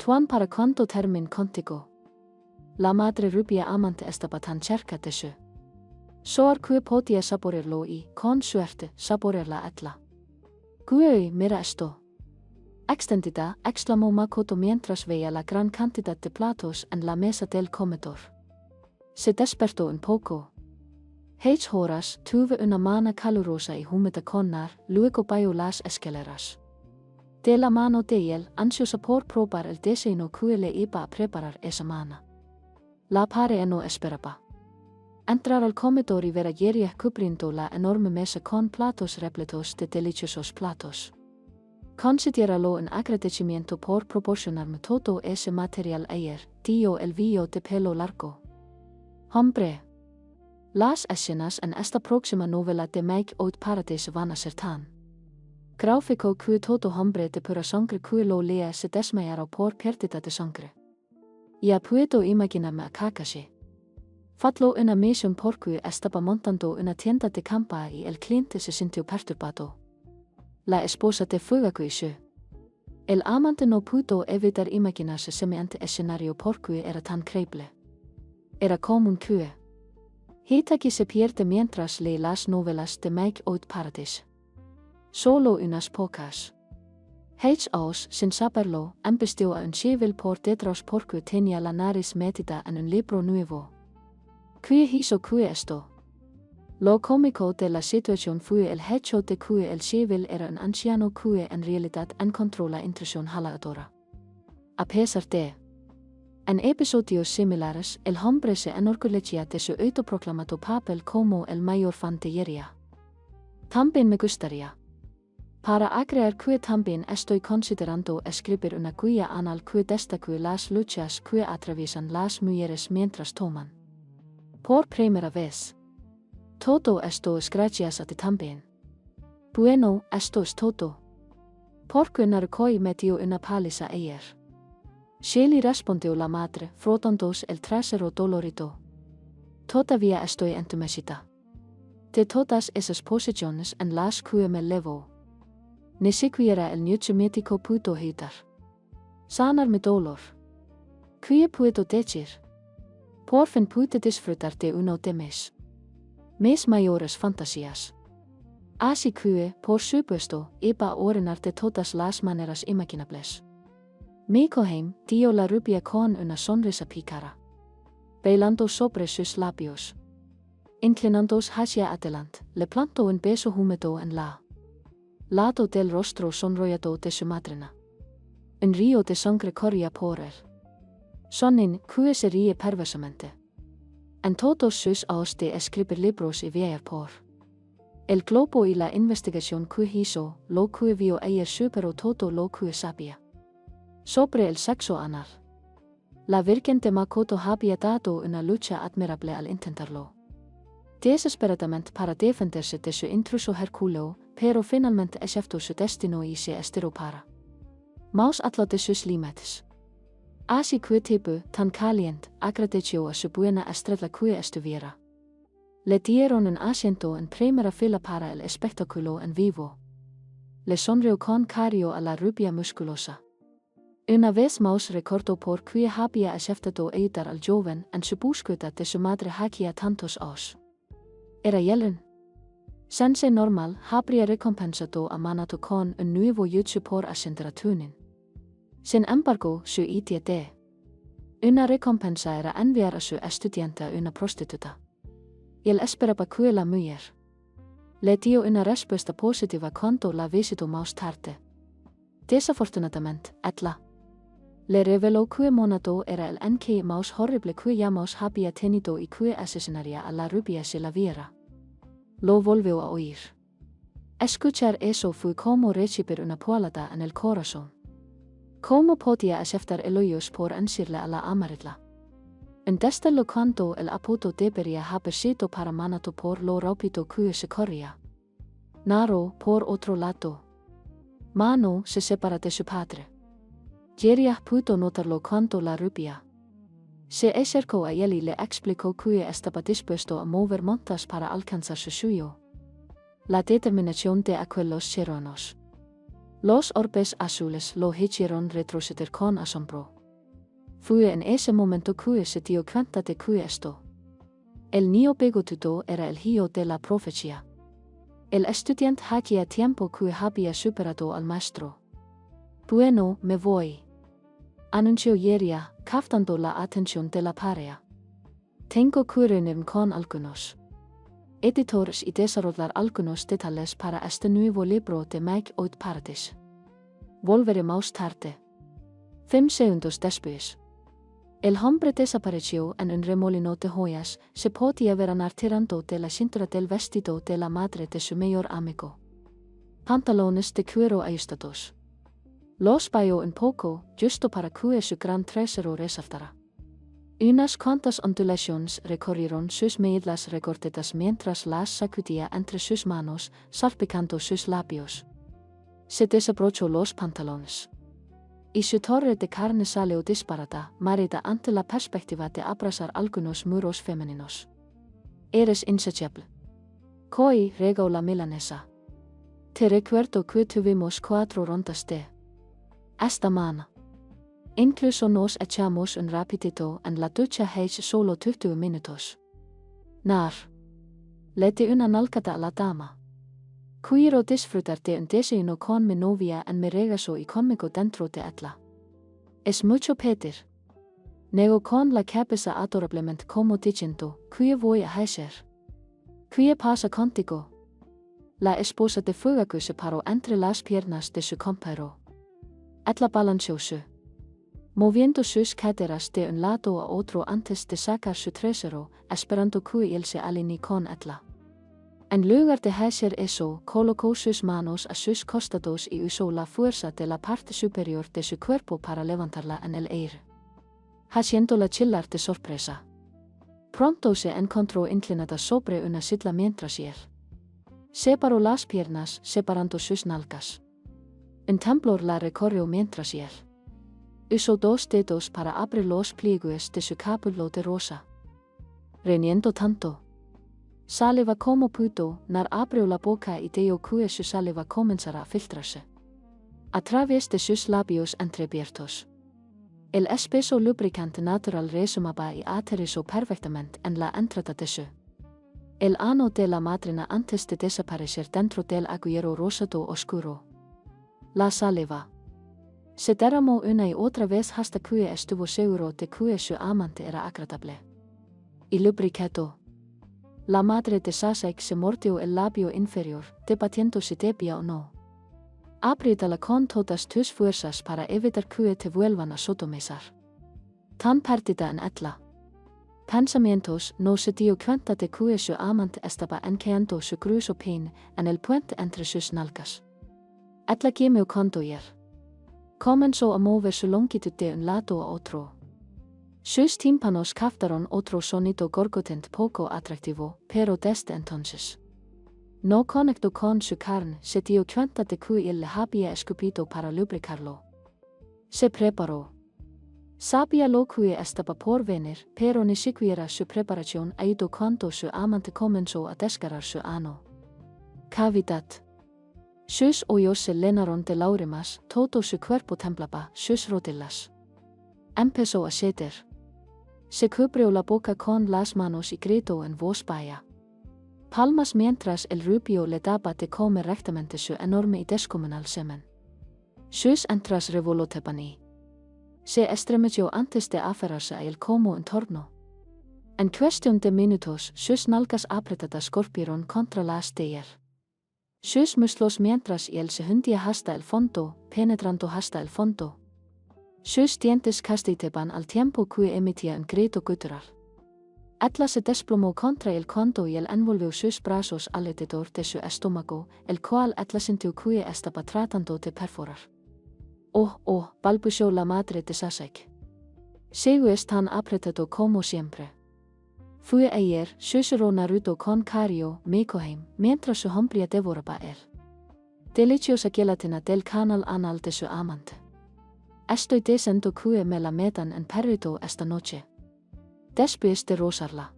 Tuan para cuanto termine contigo. La madre rubia amante estaba tan cerca de su. Soar que podía saborearlo y, con suerte, saborearla etla. Guay, mira esto. Extendida, exclamó Makoto mientras veía la gran cantidad de platos en la mesa del comedor. Se despertó un poco. H. horas tuve una mano calurosa y húmeda con luego bajó las escaleras. De la mano de él, ansiosa por probar el desayuno que le iba a preparar esa mañana. La pareja no esperaba. Entrar al comedor y ver a Yeria cubriendo la enorme mesa con platos repletos de deliciosos platos. Considéralo un agradecimiento por proporcionarme todo ese material ayer, dio el vío de pelo largo. Hombre. Las escenas en esta próxima novela de Make Out Paradise van a ser tan gráfico que todo hombre de pura sangre que lo lea se desmayará por pérdida de sangre. Ya puedo imaginarme a Kakashi. Fallo una misión porque estaba montando una tienda de campa y el cliente se sintió perturbado. La esposa de Fugakuishu. El amante no pudo evitar imaginarse semejante escenario porque era tan creíble. Era común que Hitaki se pierde mientras lee las novelas de Make Out Paradise. Solo unas pocas. H.O.S. sin saberlo, embistió a un civil por detrás porque tenía la nariz metida en un libro nuevo. ¿Qué hizo que esto? Lo cómico de la situación fue el hecho de que el civil era un anciano que en realidad encontró la intención halagadora. A pesar de en episodios similares, el hombre se enorgullecía de su autoproclamado papel como el mayor fan de Yeria. También me gustaría. Para agregar que también estoy considerando escribir una guía anal que destaque las luchas que atraviesan las mujeres mientras toman. Por primera vez. Todo esto es gracias a ti también. Bueno, esto es todo. Porque Narukoi me dio una paliza ayer. Shelly respondió la madre, frotándose el trasero dolorido. Todavía estoy entumecida. De todas esas posiciones en las que me levo. Ni siquiera el nutrimético pudo ayudar. Sanar mi dolor. ¿Qué puedo decir? Por fin pude disfrutar de uno de mis mayores fantasías. Así que, por supuesto, iba a orinar de todas las maneras imaginables. Mikoheim dio la rubia con una sonrisa pícara. Bailando sobre sus labios. Inclinándose hacia adelante, le plantó un beso húmedo en la lado del rostro sonrollado de su madrina. Un río de sangre corría por él. Sonin que se ríe perversamente. En todos sus ojos de escribir libros y viajar por el globo y la investigación que hizo, lo que vio ayer superó todo lo que sabía. Sobre el sexo anal. La Virgen de Makoto había dado una lucha admirable al intentarlo. Desesperadamente para defenderse de su intruso hercúleo, pero finalmente aceptó su destino y se estiró para más allá de sus límites. Así que tipo, tan caliente, agradeció a su buena estrella que estuviera. Le dieron un asiento en primera fila para el espectáculo en vivo. Le sonrió con cariño a la rubia musculosa. Una vez más recordó por qué había aceptado ayudar al joven en su búsqueda de su madre hacía tantos años. Era Yellen. Sense normal habría recompensado a Minato con un nuevo yuzu por ascender a Tunin. Sin embargo, su idea de una recompensa era enviar a su estudiante una prostituta. Él esperaba que la mujer le dio una respuesta positiva cuando la visitó más tarde. Desafortunadamente, etla Le revelo que monato era el NK maus horrible que llamamos había tenido y que asesinaría a la rubia si la viera. Lo volvió a oír. Escuchar eso fue como recibir una puñalada en el corazón. Como podía aceptar elogios por ansirle a la amarilla. En desde lo cuanto el apoto debería haber sido para manato por lo rápido que se corría. Naro, por otro lado. Mano se separa de su padre. Quería pudo notarlo cuanto la rubia. Se acercó a él y le explicó que estaba dispuesto a mover montas para alcanzar su sueño. La determinación de aquellos serranos. Los orbes azules lo hicieron retroceder con asombro. Fue en ese momento que se dio cuenta de que esto. El niño bigotudo era el hijo de la profecía. El estudiante hacía tiempo que había superado al maestro. Bueno, me voy. Anunció Yeria, captando la atención de la pareja. Tengo que reunirme con algunos editores y desarrollar algunos detalles para este nuevo libro de Make Out Paradise. Volveré más tarde. 5 segundos después. El hombre desapareció en un remolino de joyas. Se podía ver tirando de la cintura del vestido de la madre de su mejor amigo. Pantalones de cuero ajustados. Los vio un poco, justo para que su gran trasero resaltara. Unas cuantas ondulaciones recorrieron sus medlas recortadas mientras las sacudía entre sus manos, salpicando sus labios. Se desabrochó los pantalones. Y su torre de carne salió disparada, marida ante la perspectiva de abrazar algunos muros femeninos. Eres insaciable. Koi regó la milanesa. Te recuerdo que tuvimos 4 rondas de esta mañana. Incluso nos echamos un rapidito en la ducha hace solo 20 minutos. Nar. Le di una nalgada a la dama. Quiero disfrutar de un desayuno con mi novia en mi regreso y conmigo dentro de Etla. Es mucho pedir. Negó con la cabeza adorablemente como diciendo, ¿qué voy a hacer? ¿Qué pasa contigo? La esposa de fuego se paró entre las piernas de su compañero. Etla balanceóse. Moviendo sus caderas de un lado a otro antes de sacar su trasero, esperando que él se alinee con Etla. En lugar de hacer eso, colocó sus manos a sus costados y usó la fuerza de la parte superior de su cuerpo para levantarla en el aire, haciéndola chillar de sorpresa. Pronto se encontró inclinada sobre una silla mientras él separó las piernas, separando sus nalgas. Un temblor la recorrió mientras él usó 2 dedos para abrir los pliegues de su capullo de rosa. Riendo tanto. Saliva como pudo, Nar abrió la boca y dejó que su saliva comenzara a filtrarse a través de sus labios entreabiertos. El espeso lubricante natural resumaba y aterrizó perfectamente en la entrada de su el ano de la madrina antes de desaparecer dentro del agujero rosado oscuro. La saliva se derramó una y otra vez hasta que estuvo seguro de que su amante era agradable y lubricado. La madre de Sasek se mordió el labio inferior, debatiendo si debía o no abrirla con todas tus fuerzas para evitar que te vuelvan a sodomizar. Tan perdida en Etla pensamientos, no se dio cuenta de que su amante estaba enqueando su grueso pene en el puente entre sus nalgas. Etla gimió con dolor. Comenzó a mover su longitud de un lado a otro. Sus tímpanos captaron otro sonido gorgotante poco atractivo, pero desde entonces no conectó con su carne. Se dio cuenta de que él le había escupido para lubricarlo. Se preparó. Sabía lo que estaba por venir, pero ni siquiera su preparación ayudó cuando su amante comenzó a desgarrar su ano cavidad. Sus ojos se llenaron de lágrimas, todo su cuerpo temblaba, sus rodillas empezó a ceder. Se cubrió la boca con las manos y gritó en voz baja. Palmas mientras el rubio le daba de comer rectamente su enorme y descomunal semen. Sus entras revoloteaban y se estremeció antes de aferrarse a él como un torno. En cuestión de minutos, sus nalgas apretadas golpearon contra las de él. Sus muslos mientras él se hundía hasta el fondo, penetrando hasta el fondo. Sjus tientes castiteban al tiempo que emitía un grito gutural. Atla se desplomó contra el cuando y el envolvió sus brazos alrededor de su estómago, el cual Atla sintió que estaba tratando de perforar. Oh, balbuceó la madre de Sasek. Seu es tan apretado como siempre. Fue ayer, susurró Naruto con Kario, Meikoheim, mientras su hombría devoraba él. Deliciosa gelatina del canal anal de su amante. Estoy diciendo que me la metan en perrito esta noche. Después de rozarla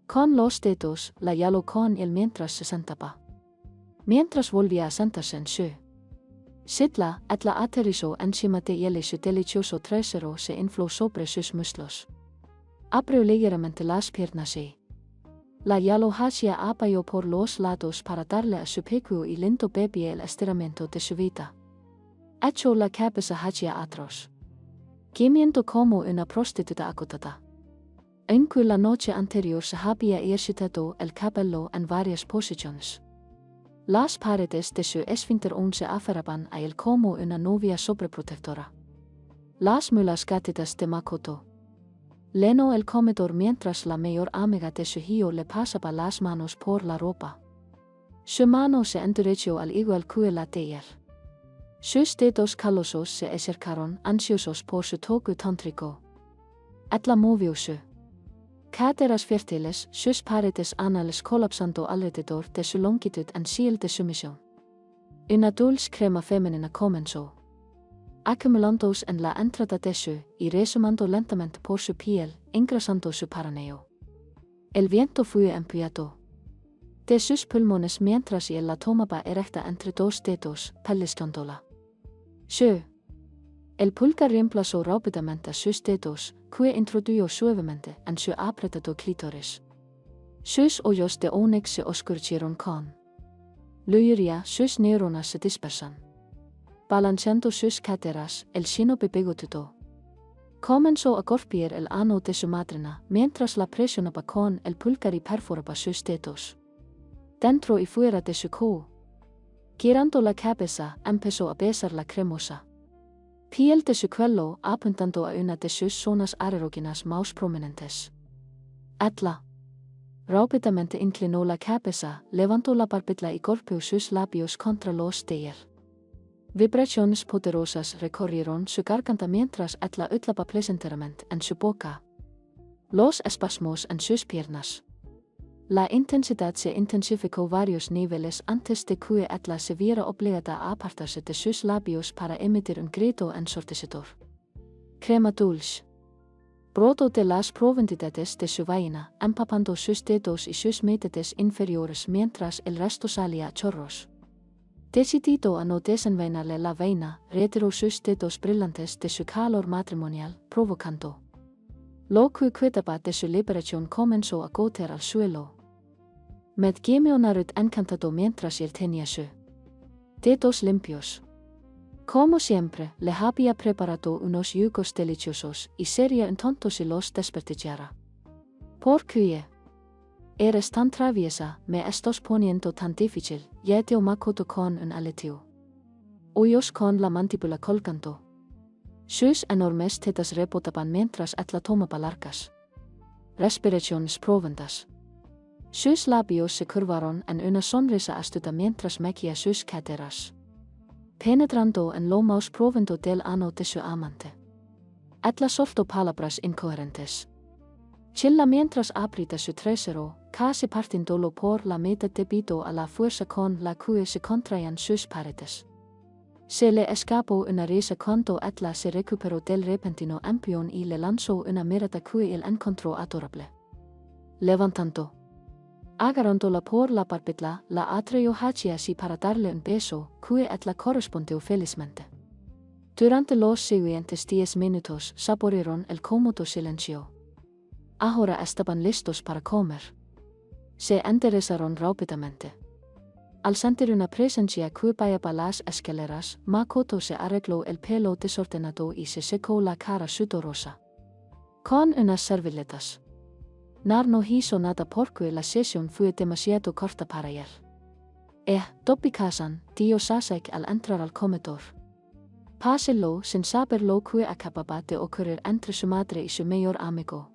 con los dedos, la jaló con él mientras se sentaba. Mientras volvía a sentarse en su silla, Atla aterrizó encima de él y su delicioso trasero se infló sobre sus muslos. Abrió ligeramente las piernas y la jaló hacia abajo por los lados para darle a su pequeño y lindo bebé el estiramiento de su vida. Echó la cabeza hacia atrás, gimiendo como una prostituta agotada. En que la noche anterior se había ejercitado el cabello en varias posiciones. Las paredes de su esfínter se aferraban a él como una novia sobreprotectora. Las mulas gátidas de Makoto llenó el comedor mientras la mayor amiga de su hijo le pasaba las manos por la ropa. Su mano se endureció al igual que la de él. Sus dedos calosos se acercaron ansiosos por su toque tántrico. Atla movió su caderas fértiles, sus paredes anales colapsando alrededor de su longitud en señal de sumisión. Una dulce crema femenina comenzó, acumulándose en la entrada de su y resumando lentamente por su piel, engrasando su paraneo. El viento fue empuñado de sus pulmones mientras él la tomaba erecta entre dos dedos, pellizcándola. El pulgar reemplazó rápidamente sus dedos, que introdujo suavemente en su apretado clítoris. Sus ojos de ónix se oscurecieron con lujuria, sus neuronas se dispersan. Balanceando sus caderas, el shinobi bigotudo comenzó a golpear el ano de su madrina, mientras la presionaba con el pulgar y perforaba sus dedos. Dentro y fuera de su co, girando la cabeza, empezó a besar la cremosa piel de su cuello, apuntando a una de sus zonas erógenas más prominentes. Atla rápidamente inclinó la cabeza, levantó la barbilla y golpeó sus labios contra los de él. Vibraciones poderosas recorrieron su garganta mientras Atla utlaba placenteramente en su boca. Los espasmos en sus piernas. La intensidad se intensificó varios niveles antes de que Atla se viera obligada a apartarse de sus labios para emitir un grito ensordecedor. Crema dulce brotó de las profundidades de su vaina, empapando sus dedos y sus médias inferiores mientras el resto salía a chorros. Decidido a no desenvainarle la vaina, retiró sus dedos brillantes de su calor matrimonial, provocando lo que quedaba de su liberación comenzó a gotear al suelo. Med gemió Naruto encantado mientras él tenía su dedos limpios. Como siempre, le había preparado unos yugos deliciosos y sería un tonto si los desperdiciara. ¿Por qué? Eres tan traviesa, me estás poniendo tan difícil, yeteó Makoto con un aleteo. Ojos con la mandíbula colgando. Sus enormes tetas rebotaban mientras Atla tomaba largas respiraciones profundas. Sus labios se curvaron en una sonrisa astuta mientras mecía sus caderas, penetrando en lo más profundo del ano de su amante. Atla soltó palabras incoherentes. Chilla mientras aprieta su trasero, casi partiéndolo por la mitad debido a la fuerza con la que se contraían sus paredes. Se le escapó una risa cuando Atla se recuperó del repentino embrión y le lanzó una mirada que él encontró adorable. Levantando, agarrándola por la barbilla, la atrajo hacia sí para darle un beso, que Atla correspondió felizmente. Durante los siguientes 10 minutos saborearon el cómodo silencio. Ahora estaban listos para comer. Se enderezaron rápidamente. Al sentir una presencia que bajaba las escaleras, Makoto se arregló el pelo desordenado y se secó la cara sudorosa con unas servilletas. Nar no hizo nada porque la sesión fue demasiado corta para él. Dobby-san, dijo Sasek al entrar al comedor. Páselo sin saber lo que acababa de ocurrir entre su madre y su mejor amigo.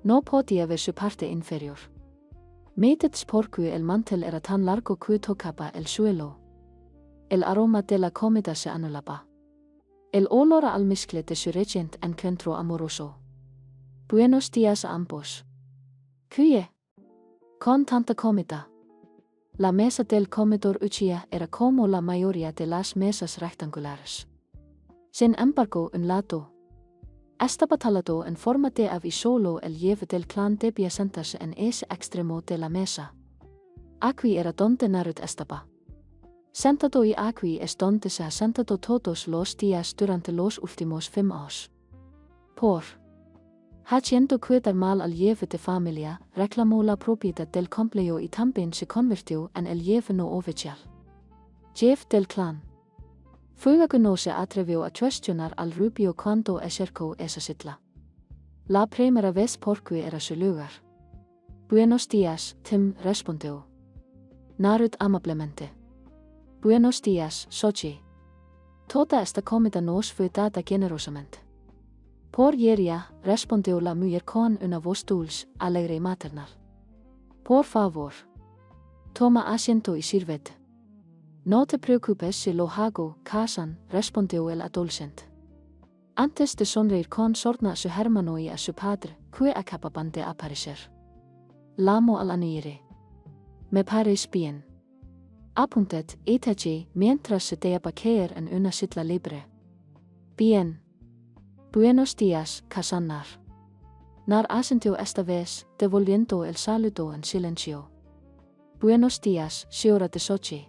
No podía ver su parte inferior. Metets porque el mantel era tan largo que tocaba el suelo. El aroma de la comida se anulaba. El olor al mezcle de su reciente encuentro amoroso. Buenos días a ambos. ¿Qué? Con tanta comida. La mesa del comedor uchía era como la mayoría de las mesas rectangulares. Sin embargo, un lado estaba talado en forma de ave y solo el jefe del clan debía sentarse en ese extremo de la mesa. Aquí era donde Narut estaba. Sentado y aquí es donde se ha sentado todos los días durante los últimos 5 años. Por haciendo quedar mal al jefe de familia, reclamó la propiedad del complejo y también se convirtió en el jefe no oficial. Jefe del clan. Fuego no se atrevió a cuestionar al rubio cuando acercó esa sitla. La primera vez porque era su lugar. Buenos días, Tim respondió. Narut amablemente. Buenos días, Sochi. Toda esta comida nos fue dada generosamente. Por yeria, respondió la mujer con una voz dulce, alegre y maternal. Por favor. Toma asiento y sírvete. No te preocupes si lo hago, Kazan, respondió el adolescente. Antes de sonreír con sorna a su hermano y a su padre, que acababan de aparecer. Llamó al anire. Me parece bien. Apunted, etalle, mientras se dejaba caer en una silla libre. Bien. Buenos días, Kazanar. Nar asintió esta vez, devolviendo el saludo en silencio. Buenos días, señora de Sochi.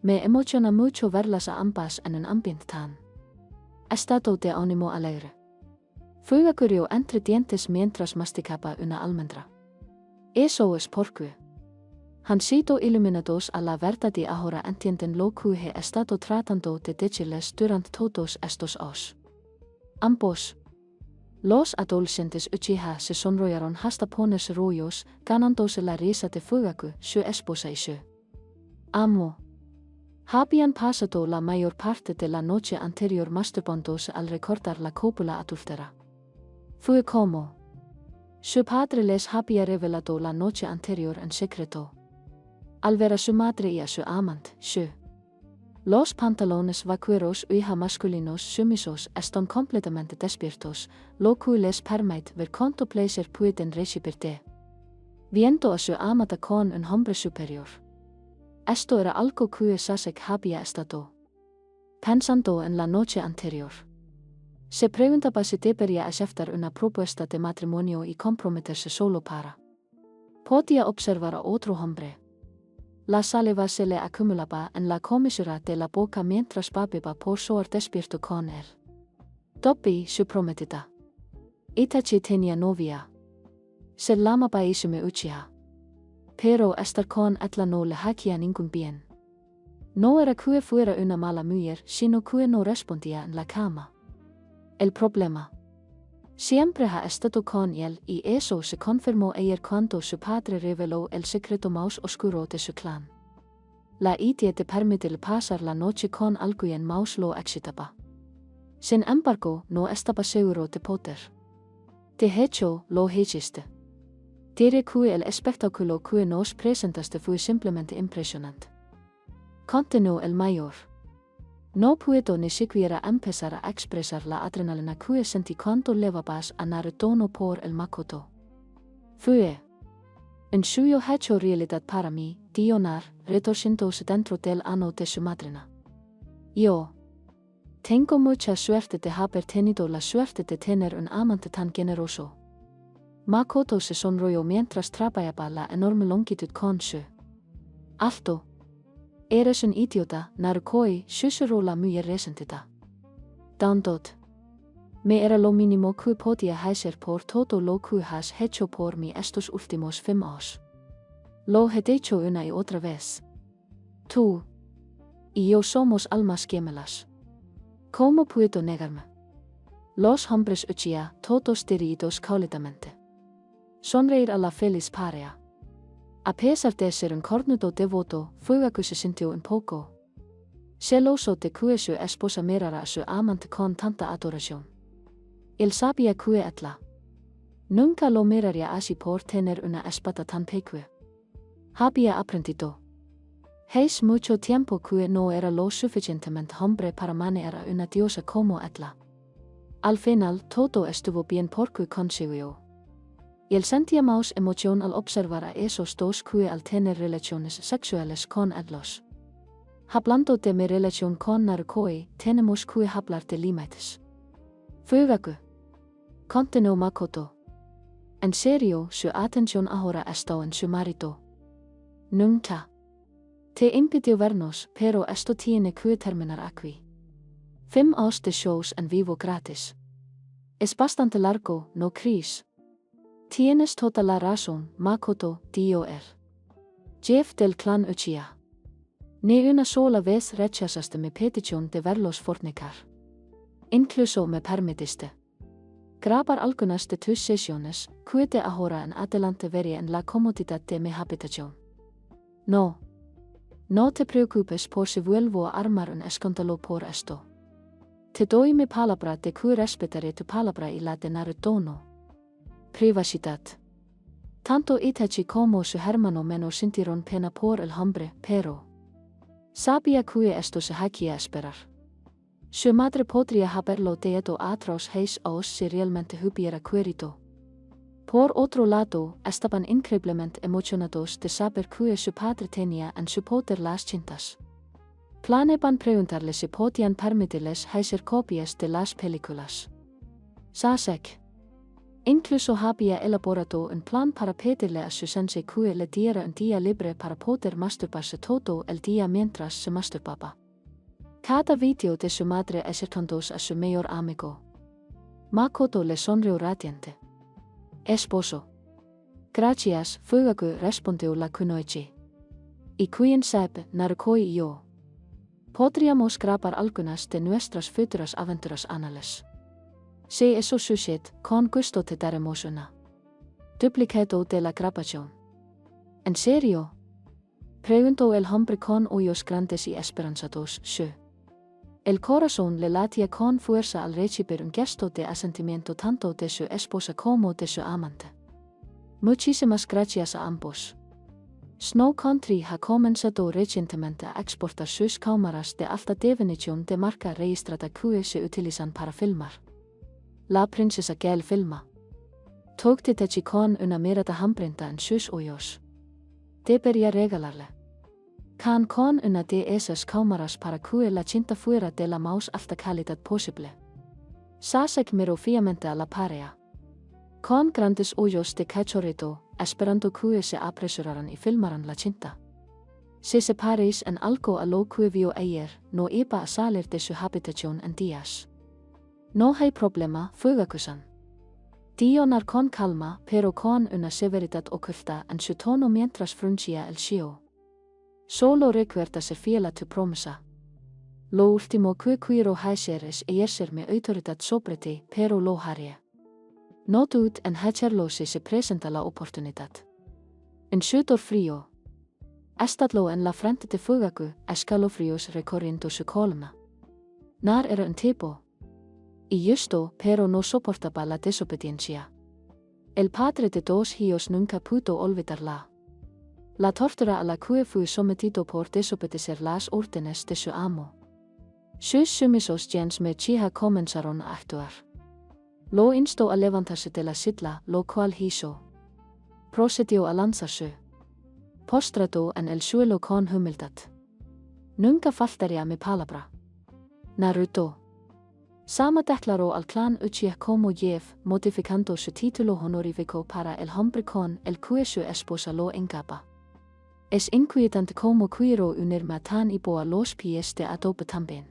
Me emociona mucho verlas a ambas en un ambiente tan estado de ánimo alegre. Fuego entre dientes mientras masticaba una almendra. Eso es porque han sido iluminados a la verdad y ahora entienden lo que he estado tratando de decirles durante todos estos años. Ambos. Los adolescentes Uchiha se sonrojaron hasta ponerse rollos, ganándose la risa de Fugaku, su esposa y su amo. Habían pasado la mayor parte de la noche anterior masturbándose al recordar la cópula adúltera. Fue como su padre les había revelado la noche anterior en secreto. Al ver a su madre y a su amante, los pantalones vaqueros hija masculinos sumisos están completamente despiertos, lo que les permite ver cuánto placer pueden recibir. Viendo a su amada con un hombre superior. Esto era algo que Sasek había estado pensando en la noche anterior. Se preguntaba si debería aceptar una propuesta de matrimonio y comprometerse solo para. Podía observar a otro hombre. La saliva se le acumulaba en la comisura de la boca mientras bababa por soar despierto con él. Dobby, su prometida. Itachi tenía novia. Se llamaba Isume Uchiha. Pero estar con ella no le hacía ningún bien. No era que fuera una mala mujer, sino que no respondía en la cama. El problema. Siempre ha estado con él y eso se confirmó ayer cuando su padre reveló el secreto más oscuro de su clan. La idea de permitirle pasar la noche con alguien más lo excitaba. Sin embargo, no estaba seguro de poder. De hecho, lo hiciste. Diré que el espectáculo que nos presentaste fue simplemente impresionante. Continuó el mayor. No puedo ni siquiera empezar a expresar la adrenalina que sentí cuando levabas a Naruto por el Makoto. Fue un suyo hecho realidad para mí, Dionar, retorciéndose dentro del ano de su madrina. Yo tengo mucha suerte de haber tenido la suerte de tener un amante tan generoso. Makoto se sonrió mientras trabajaba la enorme longitud con su alto. Eres un idiota, Narukoi, susurró la mujer resentida. Dandot. Me era lo mínimo que podía hacer por todo lo que has hecho por mí estos últimos 5 años. Lo he dicho una y otra vez. Tú y yo somos almas gemelas. ¿Cómo puedo negarme? Los hombres Uchiha, todos dirigidos cálidamente. Sonreír a la feliz pareja. A pesar de ser un cornudo devoto, Fugaku se sintió un poco Celoso te cue su esposa mirara su amante con tanta adoración. Il sabía cue etla. Nunca lo miraría así por tener una espada tan pequeña. Había aprendido. Hace mucho tiempo que no era lo suficientemente hombre para manejar una diosa como etla. Al final todo estuvo bien porque consiguió. Il sentía más emoción al observar a esos dos que al tener relaciones sexuales con etlos. Hablando de mi relación con Narukoi, tenemos que hablar de límites. Fugaku. Continuó Makoto. En serio, su atención ahora está en su marido. Nunca. Te impidió vernos, pero esto tiene que terminar aquí. 5 horas de shows en vivo gratis. Es bastante largo, ¿no crees? Tienes toda la razón, Makoto, dijo él. Jeff del clan Uchiha. Ni una sola vez rechazaste mi petición de verlos fornicar. Incluso me permitiste grabar algunas de tus sesiones, que de ahora en adelante veré en la comodidad de mi habitación. No. No te preocupes por si vuelvo a armar un escándalo por esto. Te doy mi palabra de que respetaré tu palabra y la de Naruto. Privacidad. Tanto Itachi como su hermano menor sintieron pena por el hombre, pero sabía que esto se hacía esperar. Su madre podría haberlo dado atrás aos si realmente hubiera querido. Por otro lado, estaban increíblemente emocionados de saber que su padre tenía en su poder las cintas. Planeaban preguntarle si podían permitirles hacer copias de las películas. Sasek. Incluso había elaborado un plan para pedirle a su sensei que le diera un día libre para poder masturbarse todo el día mientras se masturbaba. Cada video de su madre acercándose a su mejor amigo. Makoto le sonrió radiante. Esposo. Gracias, Fugaku, respondió la kunoichi. Y quien sabe, Narukoi y yo podríamos grabar algunas de nuestras futuras aventuras anales. Si eso sucede, con gusto te daremos una duplicado de la grabación. ¿En serio? Preguntó el hombre con ojos grandes y esperanzados. Sí. El corazón le latía con fuerza al recibir un gesto de asentimiento tanto de su esposa como de su amante. Muchísimas gracias a ambos. Snow Country ha comenzado recientemente a exportar sus cámaras de alta definición de marca registrada que se utilizan para filmar. La princesa Gael filma. Togte Techi con una mirada hambrienta en sus ojos. Debería regalarle. Can con una de esas cámaras para que la cinta fuera de la más alta calidad posible. Sasek miró fijamente a la pareja. Con grandes ojos de cachorrito, esperando que se apresuraran y filmaran la cinta. Si se parece en algo a lo que vio ayer, no iba a salir de su habitación en días. No hay problema, Fugaku-san. Dijo con calma, pero con una severidad oculta en su tono mientras fruncía el ceño. Solo recuerda ser fiel a tu promesa. Lo último que quiero hacer es ejercer mi autoridad sobre ti, pero lo haré. No dudes en hacerlo si se presenta la oportunidad. Un sudor frío estalló en la frente de Fugaku, escalofríos recorriendo su columna. Nar era un tipo. Y justo, pero no soportaba la desobediencia. El padre de 2 hijos nunca pudo olvidarla. La tortura a la que fue sometido por desobedecer las órdenes de su amo. Sus sumisos gens me Chiha comenzaron a actuar. Lo instó a levantarse de la silla, lo cual hizo. Procedió a lanzarse postrado en el suelo con humildad. Nunca faltaría mi palabra. Naruto. Sama declaró al clan Uchiha como Jeff, modificando su título honorífico para el hombre con el que su esposa lo engaba. Es inquietante como quiero unirme a tan y a los pies de Adobe también.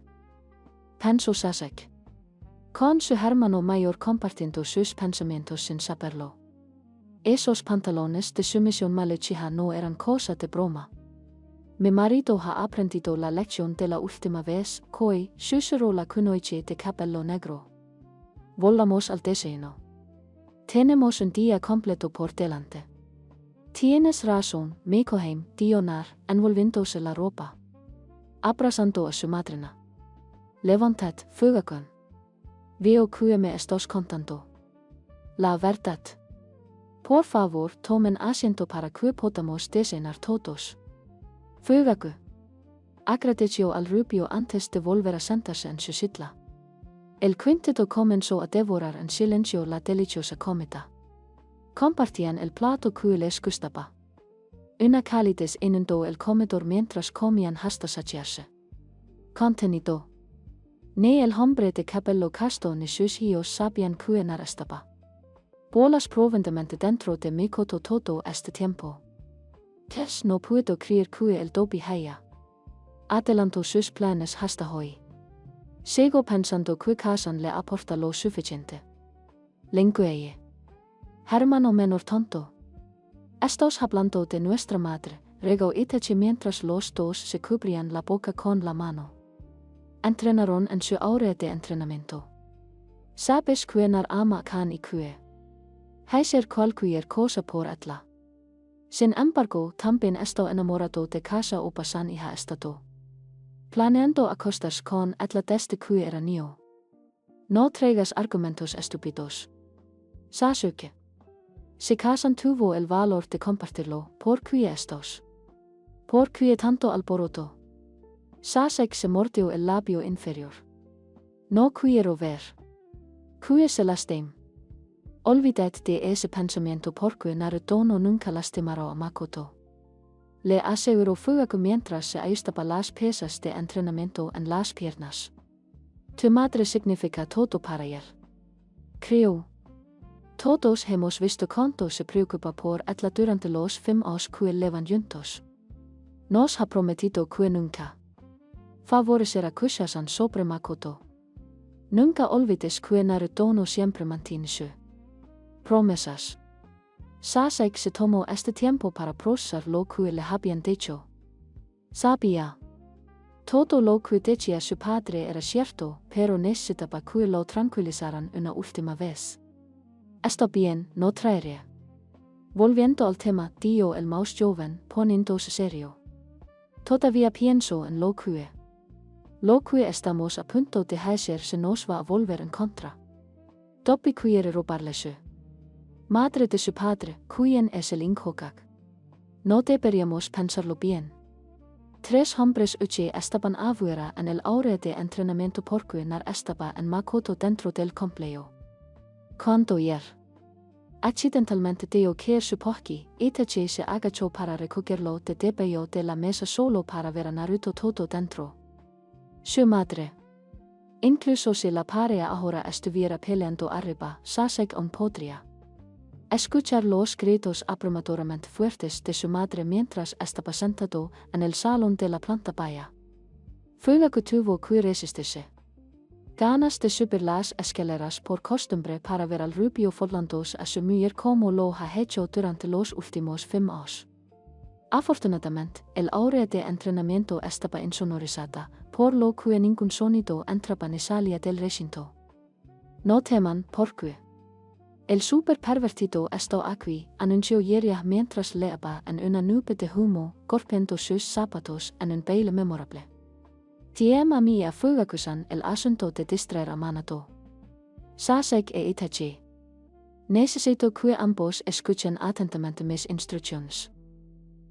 Pensó Sasek. Con su hermano mayor compartiendo sus pensamientos sin saberlo. Esos pantalones de sumisión Uchiha no eran cosa de broma. Mi marido ha aprendido la lección de la última vez, Koi, susurró la kunoichi de cabello negro. Volamos al desayuno. Tenemos un día completo por delante. Tienes razón, Mikoheim, dijo Nar, envolviéndose la ropa. Abrasando a su madrina. Levantat, fugagun. Veo que me estás contando. La verdad. Por favor, tomen asiento para que podamos desenar todos. Fugagu. Agradeció al rubio antes de volver a sentarse en su silla. El quinteto comenzó a devorar en silencio la deliciosa comida. Compartían el plato que les gustaba. Una calidez inundó el comedor mientras comían hasta saciarse. Contenido. Ni el hombre de cabello casto ni sus hijos sabían que no estaba. Bolas profundamente dentro de mi coto todo este tiempo. Tess no puedo creer que el dobi haya. Adelantó sus planes hasta hoy. Sigo pensando que casan le aporta lo suficiente. Lingueye. Hermano menor tonto. Estos hablando de nuestra madre, regó Itachi mientras los dos se cubrían la boca con la mano. Entrenaron en su hora de entrenamiento. Sabes que nar ama kan y que. Heiser cualquier cosa por etla. Sin embargo, también estoy enamorado de casa o pasan hija estado. Planeando acostarse con etla desde que era niño. No traigas argumentos estúpidos. Sasuke. Si casan tuvo el valor de compartirlo, ¿por qué estos? ¿Por qué tanto alboroto? Sasuke se mordió el labio inferior. No quiero ver. Que se lastim. Olvidad de ese pensamiento porque Naruto no nunca lastimará a Makoto. Le aseguró fuego mientras se ajustaba las pesas de entrenamiento en las piernas. Tu madre significa todo para él. Creo. Todos hemos visto cuánto se preocupa por ella durante los 5 años que llevan juntos. Nos ha prometido que nunca favorecerá Kushasan sobre Makoto. Nunca olvides que Naruto no siempre mantiene su promesas. Sasuke se tomó este tiempo para procesar lo que le habían dicho. Sabía. Todo lo que decía su padre era cierto, pero necesitaba que lo tranquilizaran una última vez. Está bien, no traeré. Volviendo al tema, dijo el más joven, poniéndose serio. Todavía pienso en lo que estamos a punto de hacer se nos va a volver en contra. Dobby quiere robarle su madre de su padre, quien es el Inhokage. No deberíamos pensarlo bien. 3 hombres uchi estaban afuera en el área de entrenamiento porque no estaba en Makoto dentro del complejo. Cuando ayer accidentalmente dio caer su pochi, Itachi se agachó para recogerlo debajo de la mesa solo para ver a Naruto todo dentro. Su madre. Incluso si la pareja ahora estuviera peleando arriba, Sasuke aún podría escuchar los gritos abrumadoramente fuertes de su madre mientras estaba sentado en el salón de la planta baja. Fuego tuvo que resistirse. Ganas de subir las escaleras por costumbre para ver al rubio volando a su mujer como lo ha hecho durante los últimos 5 años. Afortunadamente, el área de entrenamiento estaba insonorizada, por lo que ningún sonido entraba ni salía del recinto. No teman porque el super pervertido está aquí, anunció Jiraiya mientras leaba en una nube de humo, golpeando sus zapatos en un baile memorable. Tiem a mí a Fugaku-san el asunto de distraer a Minato. Sasuke e Itachi. Necesito que ambos escuchen atentamente mis instrucciones.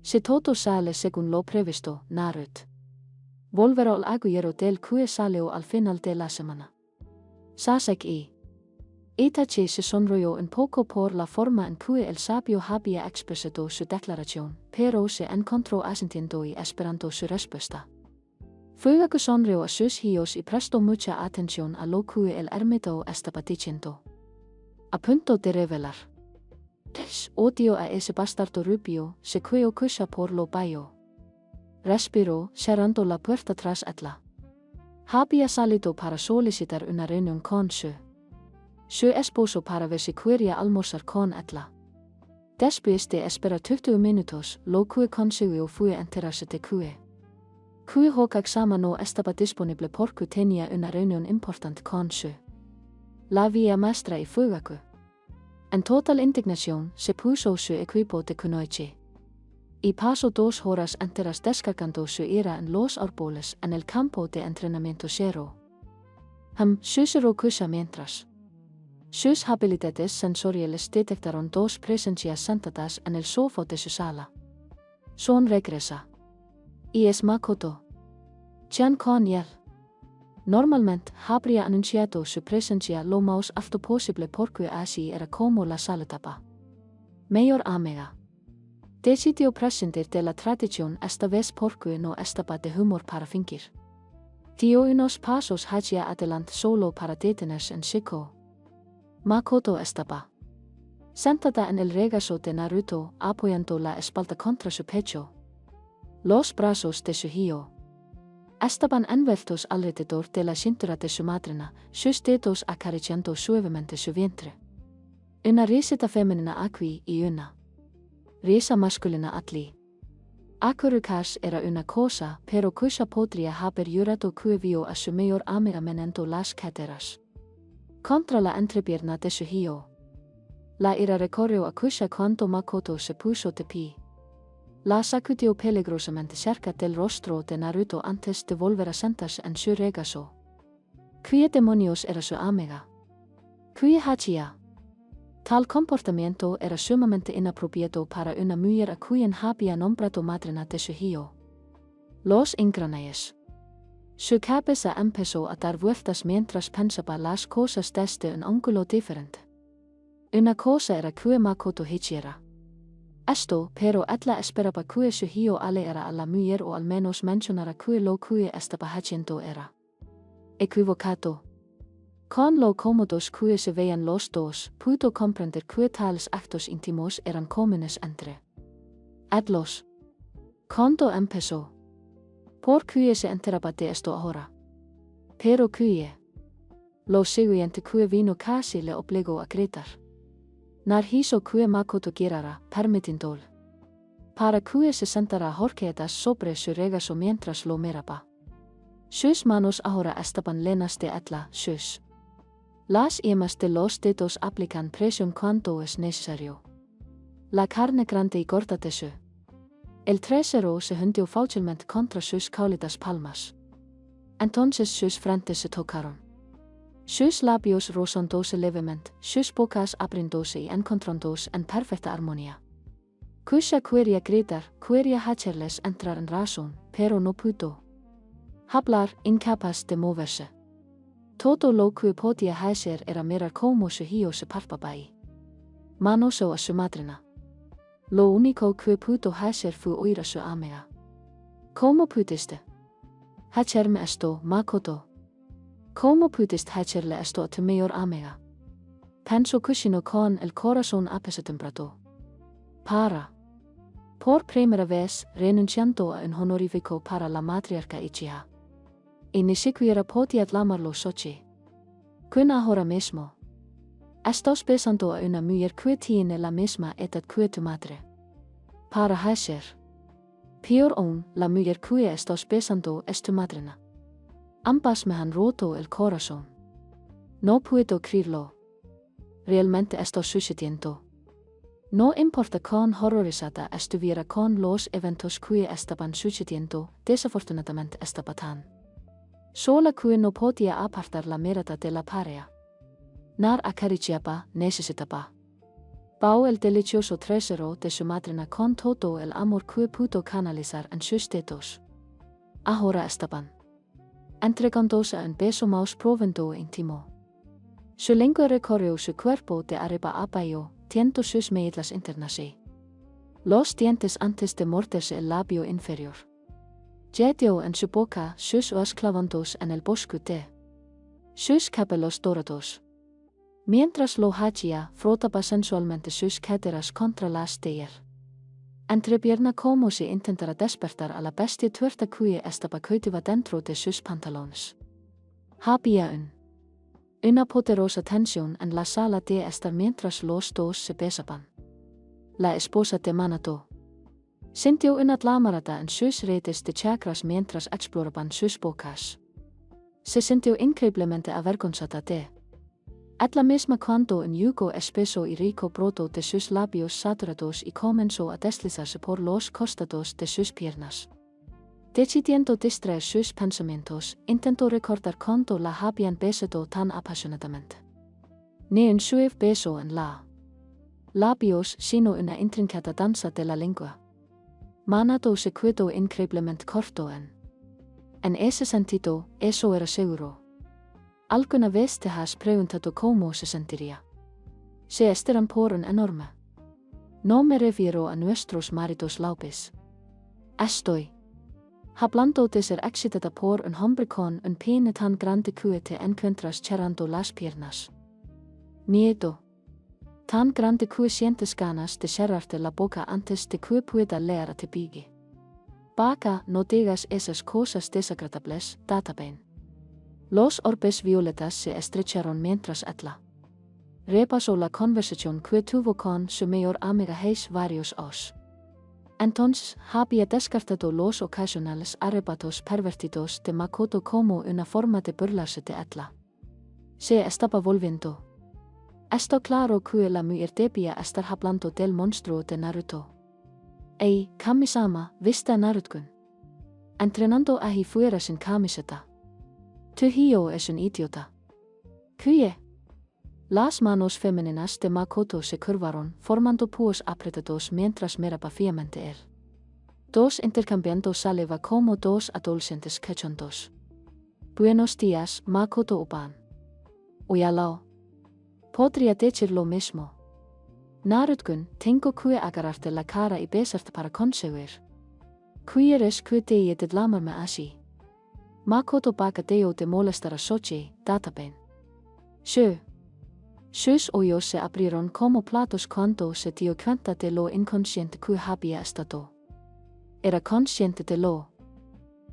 Si todo sale según lo previsto, Naruto volverá al aguillero del que salió al final de la semana. Sasuke y Itachi se sonrió un poco por la forma en que el sabio había expresado su declaración, pero se encontró asintiendo y esperando su respuesta. Fugaku sonrió a sus hijos y prestó mucha atención a lo que el ermitaño estaba diciendo. A punto de revelar. Odio a ese bastardo rubio, se quedó kusha por lo bajo. Respiró, cerrando la puerta tras ella. Había salido para solicitar una reunión con su esposo para ver si quería almorzar con ella. Después de esperar 20 minutos, lo que consiguió fue enterarse de que Hokage sama no estaba disponible porque tenía una reunión importante con la vía maestra y Fugaku. En total indignación, se puso su equipo de kunoichi. Y paso 2 horas enteras descargando su ira en los árboles en el campo de entrenamiento cero. Susero cusa mientras. Sus habilidades sensoriales detectaron 2 presencias sentadas en el sofá de su sala. Son regresa. Y es Makoto. Chan con él. Normalmente habría anunciado su presencia lo más alto posible porque así era como la saludaba. Mayor amiga. Decidió prescindir de la tradición esta vez porque no estaba de humor para fingir. Dio unos pasos hacia adelante solo para detenerse en seco. Makoto estaba sentada en el regazo de Naruto, apoyando la espalda contra su pecho. Los brazos de su hijo estaban envueltos alrededor de la cintura de su madrina, sus dedos acariciando suavemente su vientre. Una risita femenina aquí y una risa masculina allí. Acurucas era una cosa, pero cosa podría haber llorado que vio a su mayor amiga menendo las caderas contra la entrepierna de su hijo. La ira recorrió a cosa cuando Makoto se puso de pie. La sacudió peligrosamente cerca del rostro de Naruto antes de volver a sentarse en su regazo. ¿Qué demonios era su amiga? ¿Qué hacía? Tal comportamiento era sumamente inapropiado para una mujer a quien había nombrado madrina de su hijo. Los engranes. Su cabeza empezó a dar vueltas mientras pensaba las cosas desde un ángulo diferente. Una cosa era que Makoto hiciera esto, pero ella esperaba que su hijo aleara a la mujer o al menos mencionara que lo que estaba haciendo era equivocado. Con lo cómodos que se veían los dos, pudo comprender que tales actos íntimos eran comunes entre ellos. Cuando empezó, ¿por qué se enteraba de esto ahora? Pero que lo siguiente que vino casi le obligó a gritar. Hizo que Makoto girara, permitiéndole para que se sentara horqueadas sobre su regazo mientras lo miraba. Sus manos ahora estaban llenas de sus las yemas de los dedos aplican presión cuando es necesario. La carne grande y gorda de su el trasero se hundió fácilmente contra sus cálidas palmas. Entonces sus frentes se tocaron. Sus labios rozándose levemente, sus bocas abriéndose y encontrándose en perfecta armonía. Kusha quería gritar, quería hacerles entrar en razón, pero no pudo hablar, incapaz de moverse. Todo lo que podía hacer era mirar cómo su hijo se palpaba y manoseó a su madrina. Lo único que pudo hacer fue oír a su amiga. ¿Cómo pudiste hacerme esto, Makoto? ¿Cómo pudiste hacerle esto a tu mayor amiga? Pensó Kushino con el corazón apesadumbrado. Por primera vez, renunciando a un honorífico para la matriarca Uchiha. Y ni siquiera podía llamarlo Sochi. Kun ahora mismo estás besando a una mujer que tiene la misma edad que tu madre. Para hacer peor aún, la mujer que estás besando es tu madrina. Ambas me han roto el corazón. No puedo creerlo. Realmente estoy sucediendo. No importa cuán horrorizada estuviera con los eventos que estaban sucediendo, desafortunadamente estaba tan sola que no podía apartar la mirada de la pareja. Acariciaba, necesitaba el delicioso trasero de su madrina con todo el amor que pudo canalizar en sus dedos. Ahora estaban entregándose un beso más profundo e íntimo. Su lengua recorrió su cuerpo de arriba abajo, tiendo sus medlas internas y los dientes antes de morderse el labio inferior. Llevó en su boca sus ojos clavándose en el bosque de sus cabellos dorados. Mientras lo hacía, frotaba sensualmente sus caderas contra las de él. Entrepierna como si intentara despertar a la bestia tuerta que estaba cautiva dentro de sus pantalones. Había una poderosa tensión en la sala de estar mientras los dos se besaban. La esposa de Minato sintió una llamarada en sus redes de chakras mientras exploraban sus bocas. Se sintió increíblemente avergonzada de Ella misma cuando en yugo espeso y rico broto de sus labios saturados y comenzó a deslizarse por los costados de sus piernas. Decidiendo distraer sus pensamientos, intentó recordar cuando la habían besado tan apasionadamente. Ni un suave beso en la labios, sino una intrincata danza de la lengua. Manado se quedó increíblemente corto en ese sentido, eso era seguro. Alguna vez te has preguntado cómo se sentiría. Se estiran por un enorme. No me refiero a nuestros maridos laupes. Estoy hablando de ser excitada por un hombre con un pene tan grande que te encuentras cerrando las piernas. Miedo. Tan grande que sientes ganas de cerrarte la boca antes de que pueda leer a te pique. Baca, no digas esas cosas desagradables, Databen. Los orbes violetas se estrecharon mientras Ella repasó la conversación que tuvo con su mejor amiga hace varios años. Entonces, había descartado los ocasionales arrebatos pervertidos de Makoto como una forma de burlarse de Ella. Se estaba volviendo. Está claro que la mujer debía estar hablando del monstruo de Naruto. Ei, Kami-sama, ¿viste Naruto-kun? Entrenando allí fuera sin camiseta. Tu hijo es un idiota. ¿Qué? Las manos femeninas de Makoto se curvaron, formando puños apretados mientras miraba fijamente él. Dos intercambiando saliva como dos adolescentes cachondos. Buenos días, Makoto Oban. Oyalao. Podría decir lo mismo. Naruto-kun, tengo que agarrarte la cara y besarte para conseguir. ¿Quieres que te de lamarme así? Makoto Baka dejó de molestar a Sochi, Databen. Sus ojos se abrieron como platos cuando se dio cuenta de lo inconsciente que había estado. Era consciente de lo.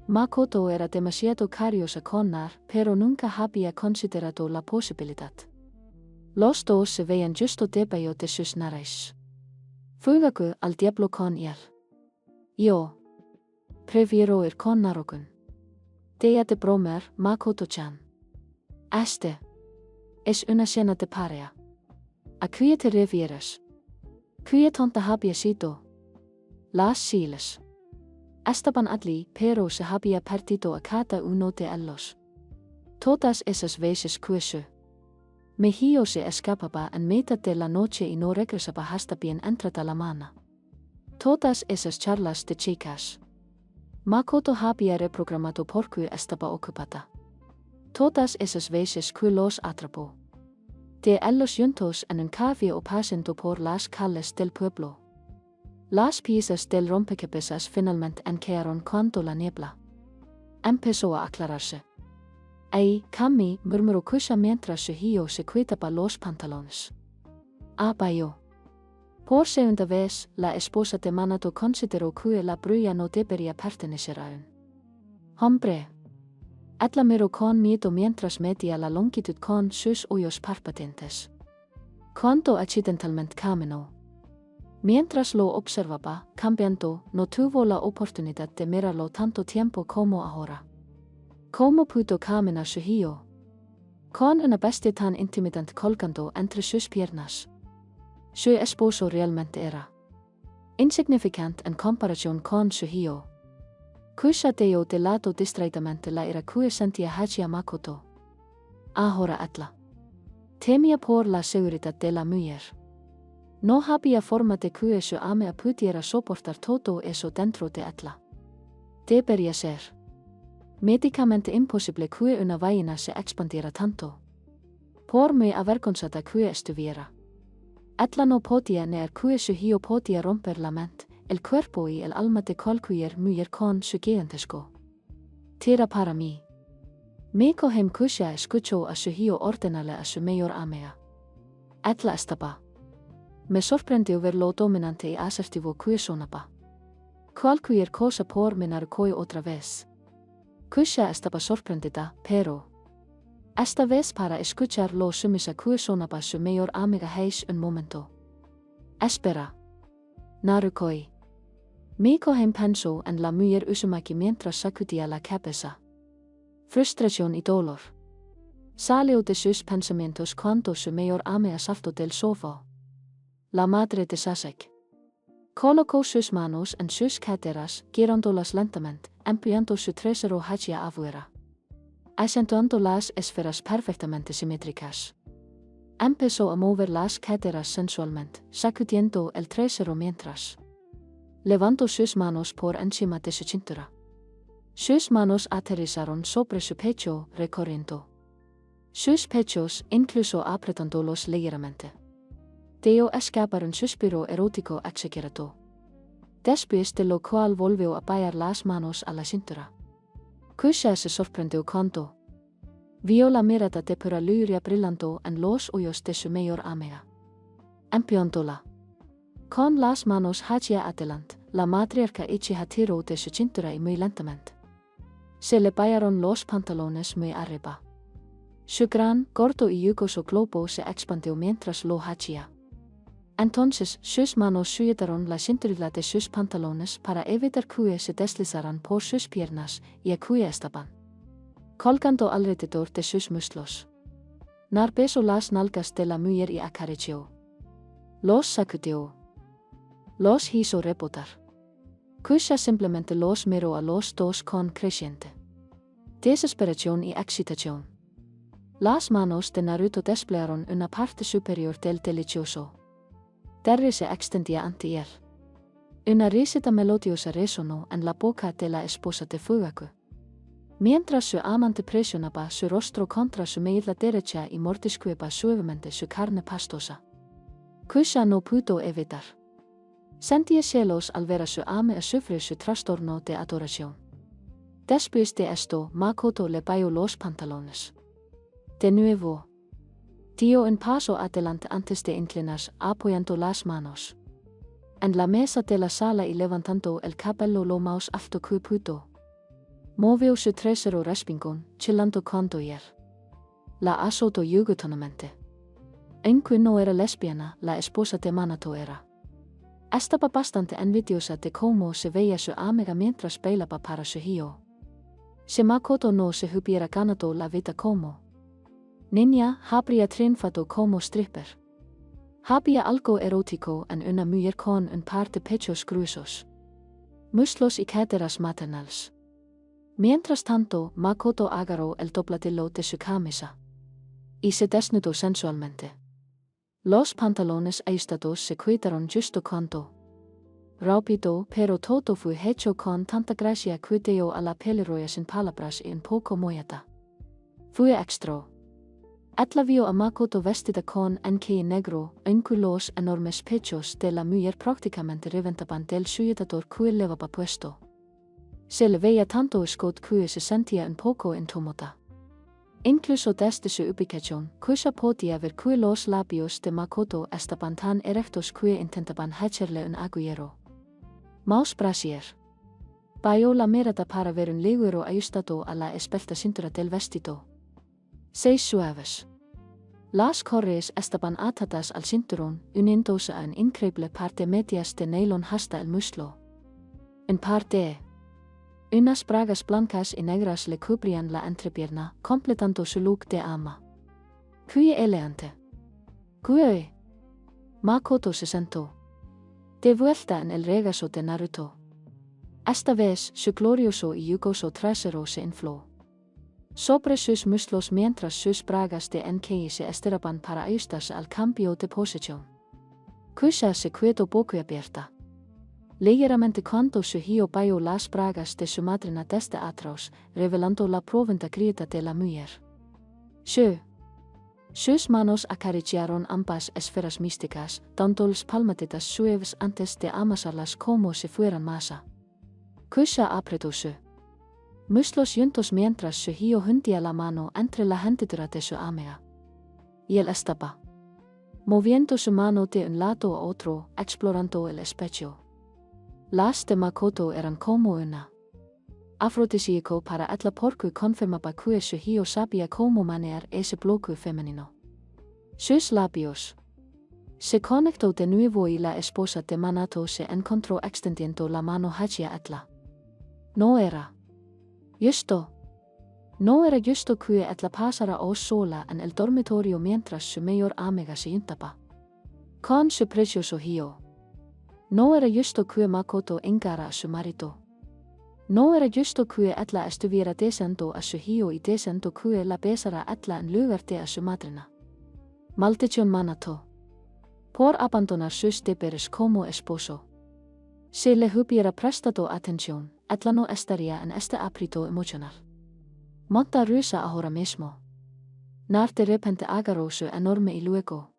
Makoto era demasiado curiosa con Nar, pero nunca había considerado la posibilidad. Los dos se veían justo debajo de sus narices. Fugaku al diablo con él. Yo prefiero ir con Naruto-kun. Deja de bromear, Makoto-chan. Este es una cena de pareja. ¿A qué te refieres? ¿Qué tonta había sido? Las siles. Estaban allí, pero se había perdido a cada uno de ellos. Todas esas veces que mi hijo se escapaba en mitad de la noche y no regresaba hasta bien entrada la mañana. Todas esas charlas de chicas. Makoto había reprogramado porque estaba ocupada. Todas esas veces que los atrapó. De ellos juntos en un café o pasando por las calles del pueblo. Las piezas del rompecabezas finalmente encajaron cuando la niebla empezó a aclararse. Ay, Kami, murmuró Kusha mientras su hijo se quitaba los pantalones. Bayo. Por segunda vez, la esposa de Manato consideró que la bruja no debería pertenecer a un hombre. Ella miró con miedo mientras medía la longitud con sus ojos parpadeantes. Cuando accidentalmente caminó. Mientras lo observaba, cambiando, no tuvo la oportunidad de mirarlo tanto tiempo como ahora. ¿Cómo pudo caminar su hijo? Con una bestia tan intimidante colgando entre sus piernas. Su esposo realmente era insignificante en comparación con su hijo. Kusha dejó de lado distraidamente la ira que sentía hacia Makoto. Ahora Ella temía por la seguridad de la mujer. No había forma de que su amiga pudiera soportar todo eso dentro de Ella. Debería ser médicamente imposible que una vaina se expandiera tanto. Por muy avergonzada que estuviera. Ella no podía negar que su hijo podía romper la mente, el cuerpo y el alma de cualquier mujer con su gigantesco tira para mí. Miko hem Kusha escuchó a su hijo ordenarle a su mejor amiga. Ella estaba. Me sorprendió ver lo dominante y asertivo que sonaba. Cualquier cosa por mirar coi otra vez. Kusha estaba sorprendida, pero esta vez para escuchar lo sumisa que sonaba su mejor amiga hace un momento. Espera. Narukoi. Miko hem pensó en la mujer Uzumaki mientras sacudía la cabeza. Frustración y dolor. Sale de sus pensamientos cuando su mayor ame saltó del sofá. La madre de Sasek colocó sus manos en sus caderas, girándolas lentamente, empleando su trasero hacia afuera, acentuando las esferas perfectamente simétricas. Empezó a mover las caderas sensualmente, sacudiendo el trasero mientras levantó sus manos por encima de su cintura. Sus manos aterrizaron sobre su pecho, recorriendo sus pechos, incluso apretándolos ligeramente. Dejó escapar un suspiro erótico exagerado, después de lo cual volvió a bajar las manos a la cintura. Kusha se sorprendió cuando vio la mirada de pura lujuria brillando en los ojos de su mayor amiga. Empujándola con las manos hacia adelante, la matriarca se tiró de su cintura y muy lentamente se le bajaron los pantalones muy arriba. Su gran, gordo y jugoso globo se expandió mientras lo hacía. Entonces sus manos sujetaron la cinturilla de sus pantalones para evitar que se deslizaran por sus piernas y a que estaban colgando alrededor de sus muslos. Besó las nalgas de la mujer y acarició. Los sacudió. Los hizo rebotar. Kusha simplemente los miró a los dos con creciente desesperación y excitación. Las manos de Naruto desplegaron una parte superior del delicioso. Terry se extendía ante él. Una risita melodiosa resonó en la boca de la esposa de Fugaku, mientras su amante presionaba su rostro contra su mejilla derecha y mordisqueaba suavemente su carne pastosa. Kusha no pudo evitar. Sentía celos al ver a su ame a sufrir su trastorno de adoración. Después de esto, Makoto le bajó los pantalones. De nuevo, dio un paso adelante antes de inclinarse, apoyando las manos en la mesa de la sala y levantando el cabello lo más alto que pudo. Movió su trasero respingón, chillando cuando él la azotó juguetonamente. Aunque no era lesbiana, la esposa de Minato era. Estaba bastante envidiosa de cómo se veía su amiga mientras bailaba para su hijo. Si Makoto no se hubiera ganado la vida como niña, habría triunfado como stripper. Había algo erótico en una mujer con un par de pechos gruesos, muslos y caderas maternales. Mientras tanto, Makoto agarró el dobladillo de su camisa y se desnudó sensualmente. Los pantalones ajustados se quitaron justo cuando rápido, pero todo fue hecho con tanta gracia que dio a la pelirroja sin palabras y un poco mollada. Fue extra. Ella vio a Makoto vestida con encaje negro, aunque los enormes pechos de la mujer prácticamente reventaban del sujetador que llevaba puesto. Se le veía tanto escote que se sentía un poco incómoda. Incluso desde su ubicación, Kusha podía ver que los labios de Makoto estaban tan erectos que intentaban echarle un agujero más brasier. Bajó la mirada para ver un ligero ajustado a la esbelta cintura del vestido. 6 suaves. Las correas estaban atadas al cinturón, uniéndose a un increíble par de medias de nylon hasta el muslo. Un par de unas bragas blancas y negras le cubrían la entrepierna, completando su look de ama. ¡Qué elegante! ¡Qué! Makoto se sentó de vuelta en el regazo de Naruto. Esta vez, su glorioso y jugoso trasero se infló sobre sus muslos mientras sus bragas de encaje se estiraban para ajustarse al cambio de posición. Kusha se quedó boquiabierta. Ligeramente cuando su hijo bajó las bragas de su madrina desde atrás, revelando la profunda grieta de la mujer. Sus manos acariciaron ambas esferas místicas, dándoles palmaditas suaves antes de amasarlas como si fueran masa. Kusha apretó su muslos juntos mientras su hijo hundía la mano entre la hendidura de su amiga. Y él estaba moviendo su mano de un lado a otro, explorando el espejo. Las de Makoto eran como una afrodisíaco para ella porque confirmaba que su hijo sabía cómo manejar ese bloque femenino. Sus labios se conectó de nuevo y la esposa de Minato se encontró extendiendo la mano hacia ella. No era justo. No era justo que et la pasara o sola en el dormitorio mientras su mejor amiga se juntaba con su precioso hijo. No era justo que Makoto encara a su marido. No era justo que etla estuviera descendo a su hijo y descendo que la besara etla en lugar de a su madrina. Maldición manato. Por abandonar sus deberes como esposo. Se le hubiera prestado atención, etla no estaría en este aprieto emocional. Monta rusa ahora mismo. Nar de repente agarró su enorme y luego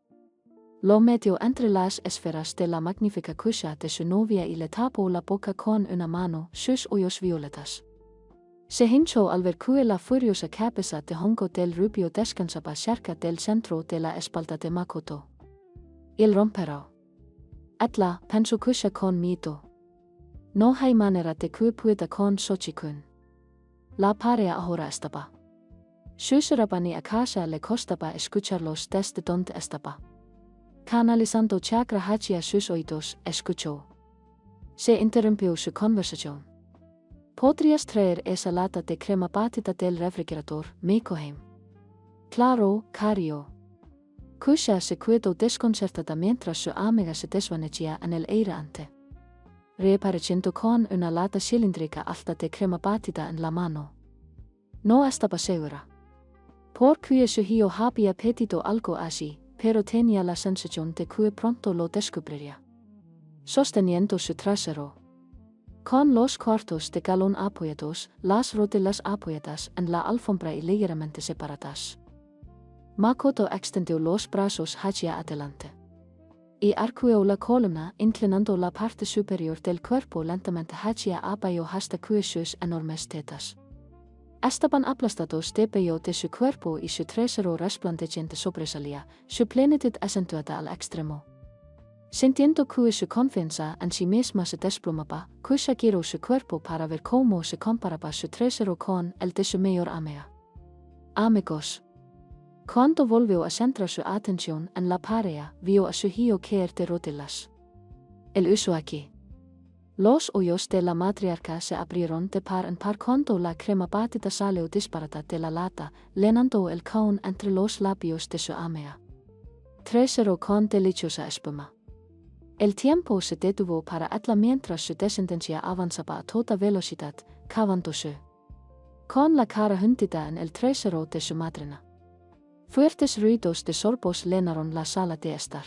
lo metió entre las esferas de la magnífica cucha de su novia y le tapó la boca con una mano, sus ojos violetas. Se hinchó al ver que la furiosa cabeza de Hongo del Rubio descansaba cerca del centro de la espalda de Makoto. Il romperò. Etla, pensó cucha con miedo. No hay manera de que pueda con Sochi-kun. La pareja ahora estaba. Susurraba a casa le costaba escucharlos desde donde estaba. Canalizando chakra hacia sus oídos, escuchó. Se interrumpió su conversación. ¿Podrías traer esa lata de crema batida del refrigerador, Meikoheim? Claro, cariño. Kusha se quedó desconcertada mientras su amiga se desvanecía en el aire ante. Reapareciendo con una lata cilíndrica alta de crema batida en la mano. No estaba segura. Porque su hijo había pedido algo así, pero tenía la sensación de que pronto lo descubriría. Sosteniendo su trasero. Con los cuartos de galón apoyados, las rodillas apoyadas en la alfombra y ligeramente separadas. Makoto extendió los brazos hacia adelante. Y arqueó la columna inclinando la parte superior del cuerpo lentamente hacia abajo hasta que sus enormes tetas estaban aplastados debajo de su cuerpo y su trasero resplandeciente sobresalía, su plenitud acentuada al extremo. Sintiendo que su confianza en sí misma se desplomaba, Kusha giró su cuerpo para ver cómo se comparaba su trasero con el de su mejor amiga. Amigos. Cuando volvió a centrar su atención en la pareja, vio a su hijo caer de rodillas. El uso aquí. Los ojos de la matriarca se abrieron de par en par cuando la crema batida salió disparada de la lata, llenando el cone entre los labios de su amiga. Trasero con deliciosa espuma. El tiempo se detuvo para etla mientras su descendencia avanzaba a toda velocidad, cavándose con la cara hundida en el trasero de su madrina. Fuertes ruidos de sorbos llenaron la sala de estar.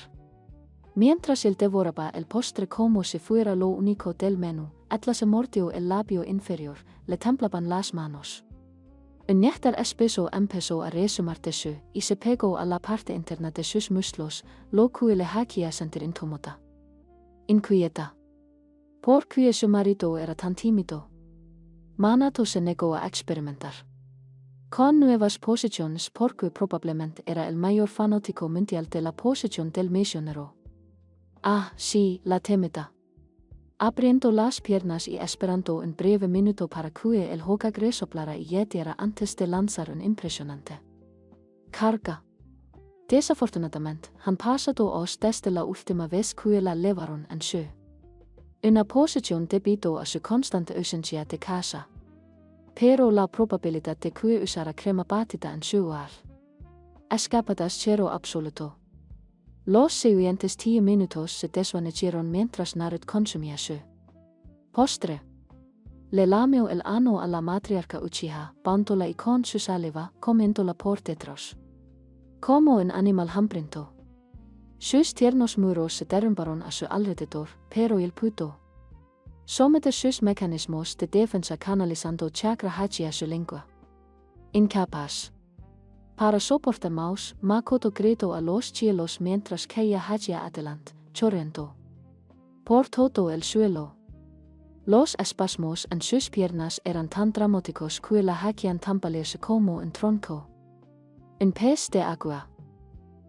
Mientras él devoraba el postre como si fuera lo único del menú, etla se mordió el labio inferior, le temblaban las manos. Un néctar espeso empezó a resumar de su y se pegó a la parte interna de sus muslos, lo que le hacía sentir incómoda. Inquieta. Porque su marido era tan tímido. Manato se negó a experimentar con nuevas posiciones porque probablemente era el mayor fanático mundial de la posición del misionero. Ah, sí, la temida. Abriendo las piernas y esperando un breve minuto para que el jugador resoplara y yetiera antes de lanzar un impresionante carga. Desafortunadamente, han pasado os desde la última vez que la levaron en su una posición debido a su constante ausencia de casa. Pero la probabilidad de que usara crema batida en su hogar escapadas cero absoluto. Los siguientes 10 minutos se desvanecieron mientras Narut consumía su postre. Le lamió el ano a la matriarca Uchiha, bándola y con su saliva, comiéndola por detrás. Como un animal hambriento. Sus tiernos muros se derrumbaron a su alrededor, pero él pudo someter sus mecanismos de defensa canalizando chakra hacia su lengua. Incapaz para soportar más, Makoto gritó a los cielos mientras caía hacia adelante, chorreando por todo el suelo. Los espasmos en sus piernas eran tan dramáticos que la hacían tambalearse como un tronco. Un pez de agua.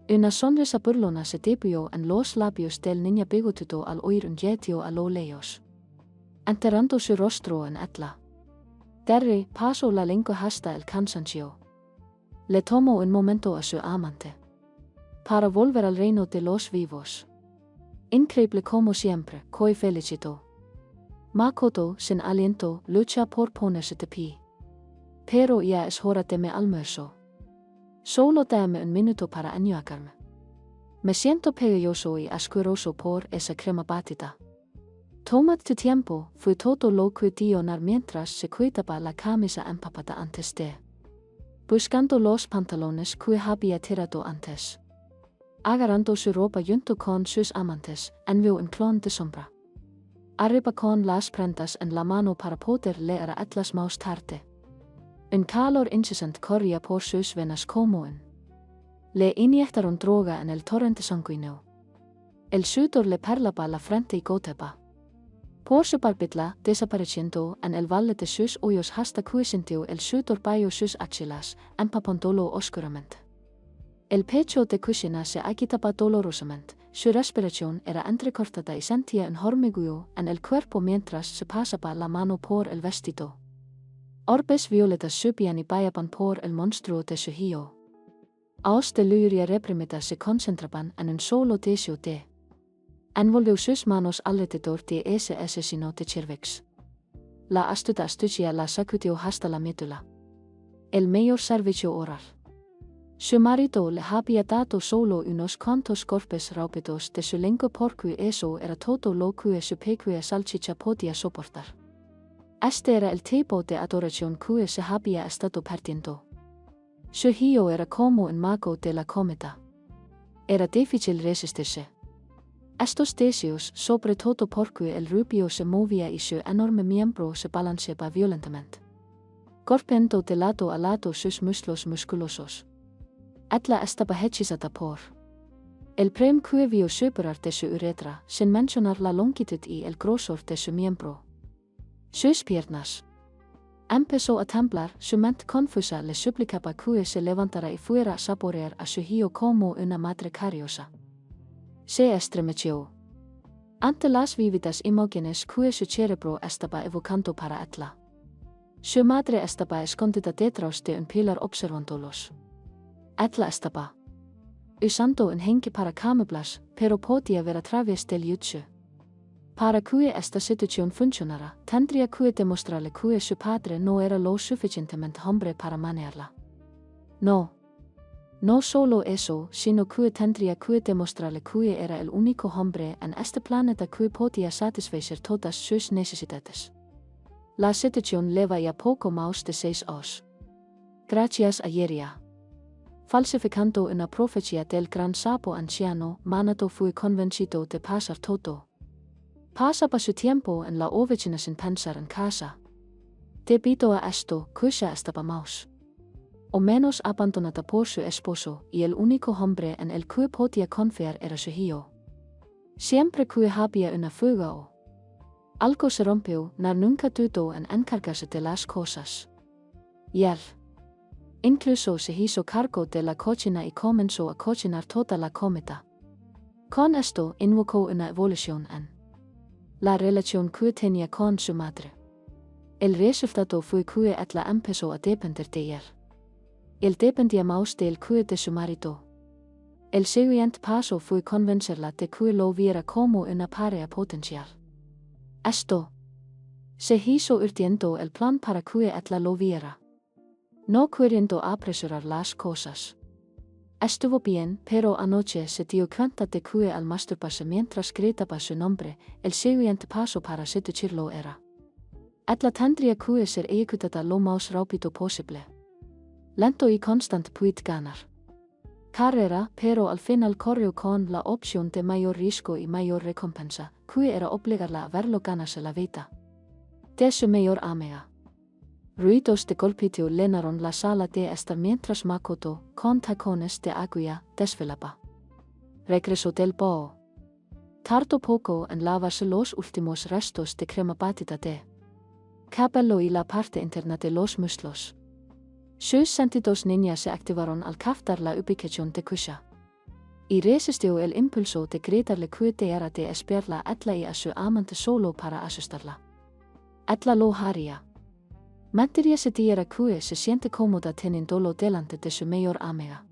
Una sonrisa burlona se debió en los labios del niño bigotudo al oír un yetio a lo lejos, enterrando su rostro en etla. Derry pasó la lengua hasta el cansancio. Le tomó un momento a su amante para volver al reino de los vivos. Increíble como siempre, Koi felicitó. Makoto, sin aliento, lucha por ponerse de pie. pero ya es horateme almuerzo. Solo dame un minuto para añuacarme. Me siento perezoso y asqueroso por esa crema batida. Tomad tu tiempo, fue todo lo que nar mientras se quitaba la camisa empapada antes de. Buscando los pantalones que había tirado antes. Agarrando su ropa junto con sus amantes, envió un clon de sombra. Arriba con las prendas en la mano para poder leer atlas más tarde. Un calor incesante corría por sus venas como un. Le inyectaron droga en el torrente sanguíneo. El sudor le perlaba la frente y goteaba. Por su barbilla, desapareciendo en el valle de sus ojos hasta que sintió el sudor bajo sus axilas, empapándolo oscuramente. El pecho de Kushina se agitaba dolorosamente, su respiración era entrecortada y sentía un hormigueo en el cuerpo mientras se pasaba la mano por el vestido. Orbes violetas subían y bajaban por el monstruo de su hijo. Aos de luria reprimida se concentraban en un solo deseo de. Envolvió sus manos alrededor de ese asesino de cervix. La astuta astucia la sacudió hasta la médula. El mayor servicio oral. Su marido le había dado solo unos cuantos golpes rápidos de su lengua porque eso era todo lo que su pequeña salchicha podía soportar. Este era el tipo de adoración que se había estado perdiendo. Su hijo era como un mago de la comida. Era difícil resistirse. Estos deseos, sobre todo porque el rubio se movía y su enorme miembro se balanceaba violentamente. Golpeando de lado a lado sus muslos musculosos. Ella estaba hechizada por. El prem que vio superar de su uretra, sin mencionar la longitud y el grosor de su miembro. Sus piernas. Empezó a temblar, su mente confusa le suplicaba que se levantara y fuera a saborear a su hijo como una madre cariosa. Se estremeció. Ante las vívidas imágenes que su cerebro estaba evocando para ella. Su madre estaba escondida detrás de un pilar observándolos. Ella estaba usando un henke para camuflas, pero podía ver a través del yuzu. Para que esta situación funcionara, tendría que demostrarle que su padre no era lo suficientemente hombre para manejarla. No solo eso, sino que tendría que demostrarle que era el único hombre en este planeta que podía satisfacer todas sus necesidades. La situación lleva ya poco más de 6 años. Gracias a Yeria. Falsificando una profecía del gran sapo anciano, Manato fue convencido de pasar todo. Pasaba su tiempo en la oficina sin pensar en casa. Debido a esto, Kusha estaba más o menos abandonada por su esposo, y el único hombre en el que podía confiar era su hijo. Siempre que había una fuga o algo se rompió, nunca dudó en encargarse de las cosas. Y él incluso se hizo cargo de la cocina y comenzó a cocinar toda la comida. Con esto invocó una evolución en la relación que tenía con su madre. El resultado fue que ella empezó a depender de él. Él dependía más del que de su marido. El siguiente paso fue convencerla de que lo viera como una pareja potencial. Esto se hizo urdiendo el plan para que ella lo viera. No queriendo apresurar las cosas. Estuvo bien, pero anoche se dio cuenta de que al masturbarse mientras gritaba su nombre, el siguiente paso para seducirlo era. Ella tendría que ser ejecutada lo más rápido posible. Lento y constante puede ganar carrera, pero al final corrió con la opción de mayor riesgo y mayor recompensa, que era obligarla a verlo ganarse la vida de su mayor amiga. Ruidos de golpeteo llenaron la sala de estar mientras Makoto, con tacones de aguja, desfilaba. Regresó del ball. Tardó poco en lavarse los últimos restos de crema batida de cabello y la parte interna de los muslos. Sus sentidos ninja se activaron al captar la ubicación de Kusha. Y resistió el impulso de gritarle que era de esperarla a ella y a su amante solo para asustarla. Ella lo haría. Mentiría se diera que se siente cómoda teniéndolo delante de su mayor amiga.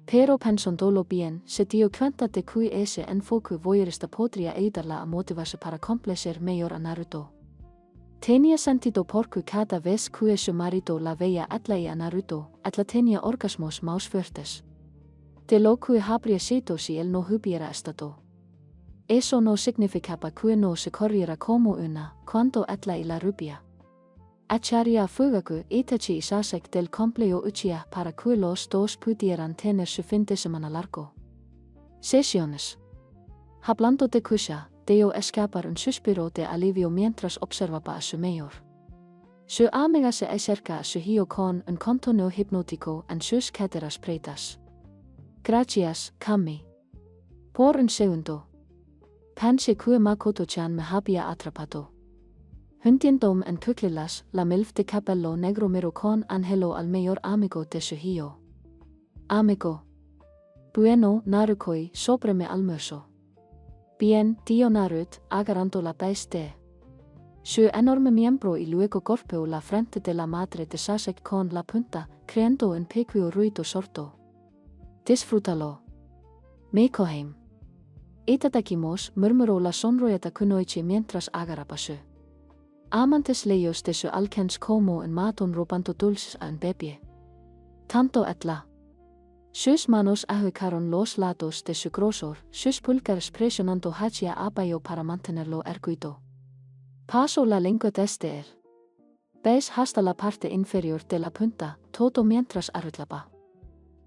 Pero pensándolo bien, se dio cuenta de que ese enfoque voyeurista podría ayudarla a motivarse para complacer mayor a Naruto. Tenía sentido porque cada vez que su marido la veía ella y a Naruto, ella tenía orgasmos más fuertes. De lo que habría sido si él no hubiera estado. Eso no significaba que no se corriera como una, cuando ella y la rubia. Acharia fugaku itachi isasek del complejo uchia para que los dos pudieran tener su fin de semana largo. Sesiones. Hablando de Kusha, Deo escapar un suspiro de alivio mientras observaba a su mayor. Su amiga se acerca a su hijo con un contorno hipnótico en sus caderas pretas. Gracias, Kami. Por un segundo. Pensé que Makoto-chan me había atrapado. Hundiendom en Kuklilas, la milf de capello negro miró con Angelo al mayor amigo de su hijo. Amigo. Bueno, Narukoi, sobre mi almuerzo. Bien, tío Narut, agarrando la peste. Su enorme miembro y luego golpeó la frente de la madre de Sasek con la punta, creando un pequeño ruido sordo. Disfrútalo. Meikoheim. Itadakimos, murmuró la sonrollada kunoichi mientras agarraba su. Amantes lejos de su alcance como un matón robando dulces a un bebé. Tanto etla. Sus manos ajustaron los lados de su grosor, sus pulgares presionando hacia abajo para mantenerlo erguido. Pasó la lengua desde él. Ves hasta la parte inferior de la punta, todo mientras arreglaba.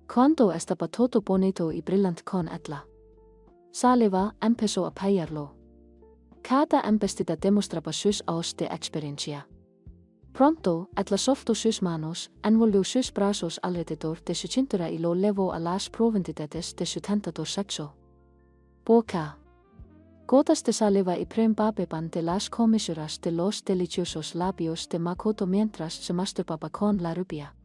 Cuando estaba todo bonito y brillante con etla. Saliva empezó a payarlo. Cada embestida demostraba sus años de experiencia. Pronto, etla soltó sus manos, envolvió sus brazos alrededor de su cintura y lo llevó a las profundidades de su tentador sexo. Boca. Gotas de saliva y preembabeban de las comisuras de los deliciosos labios de Makoto mientras se masturbaba con la rubia.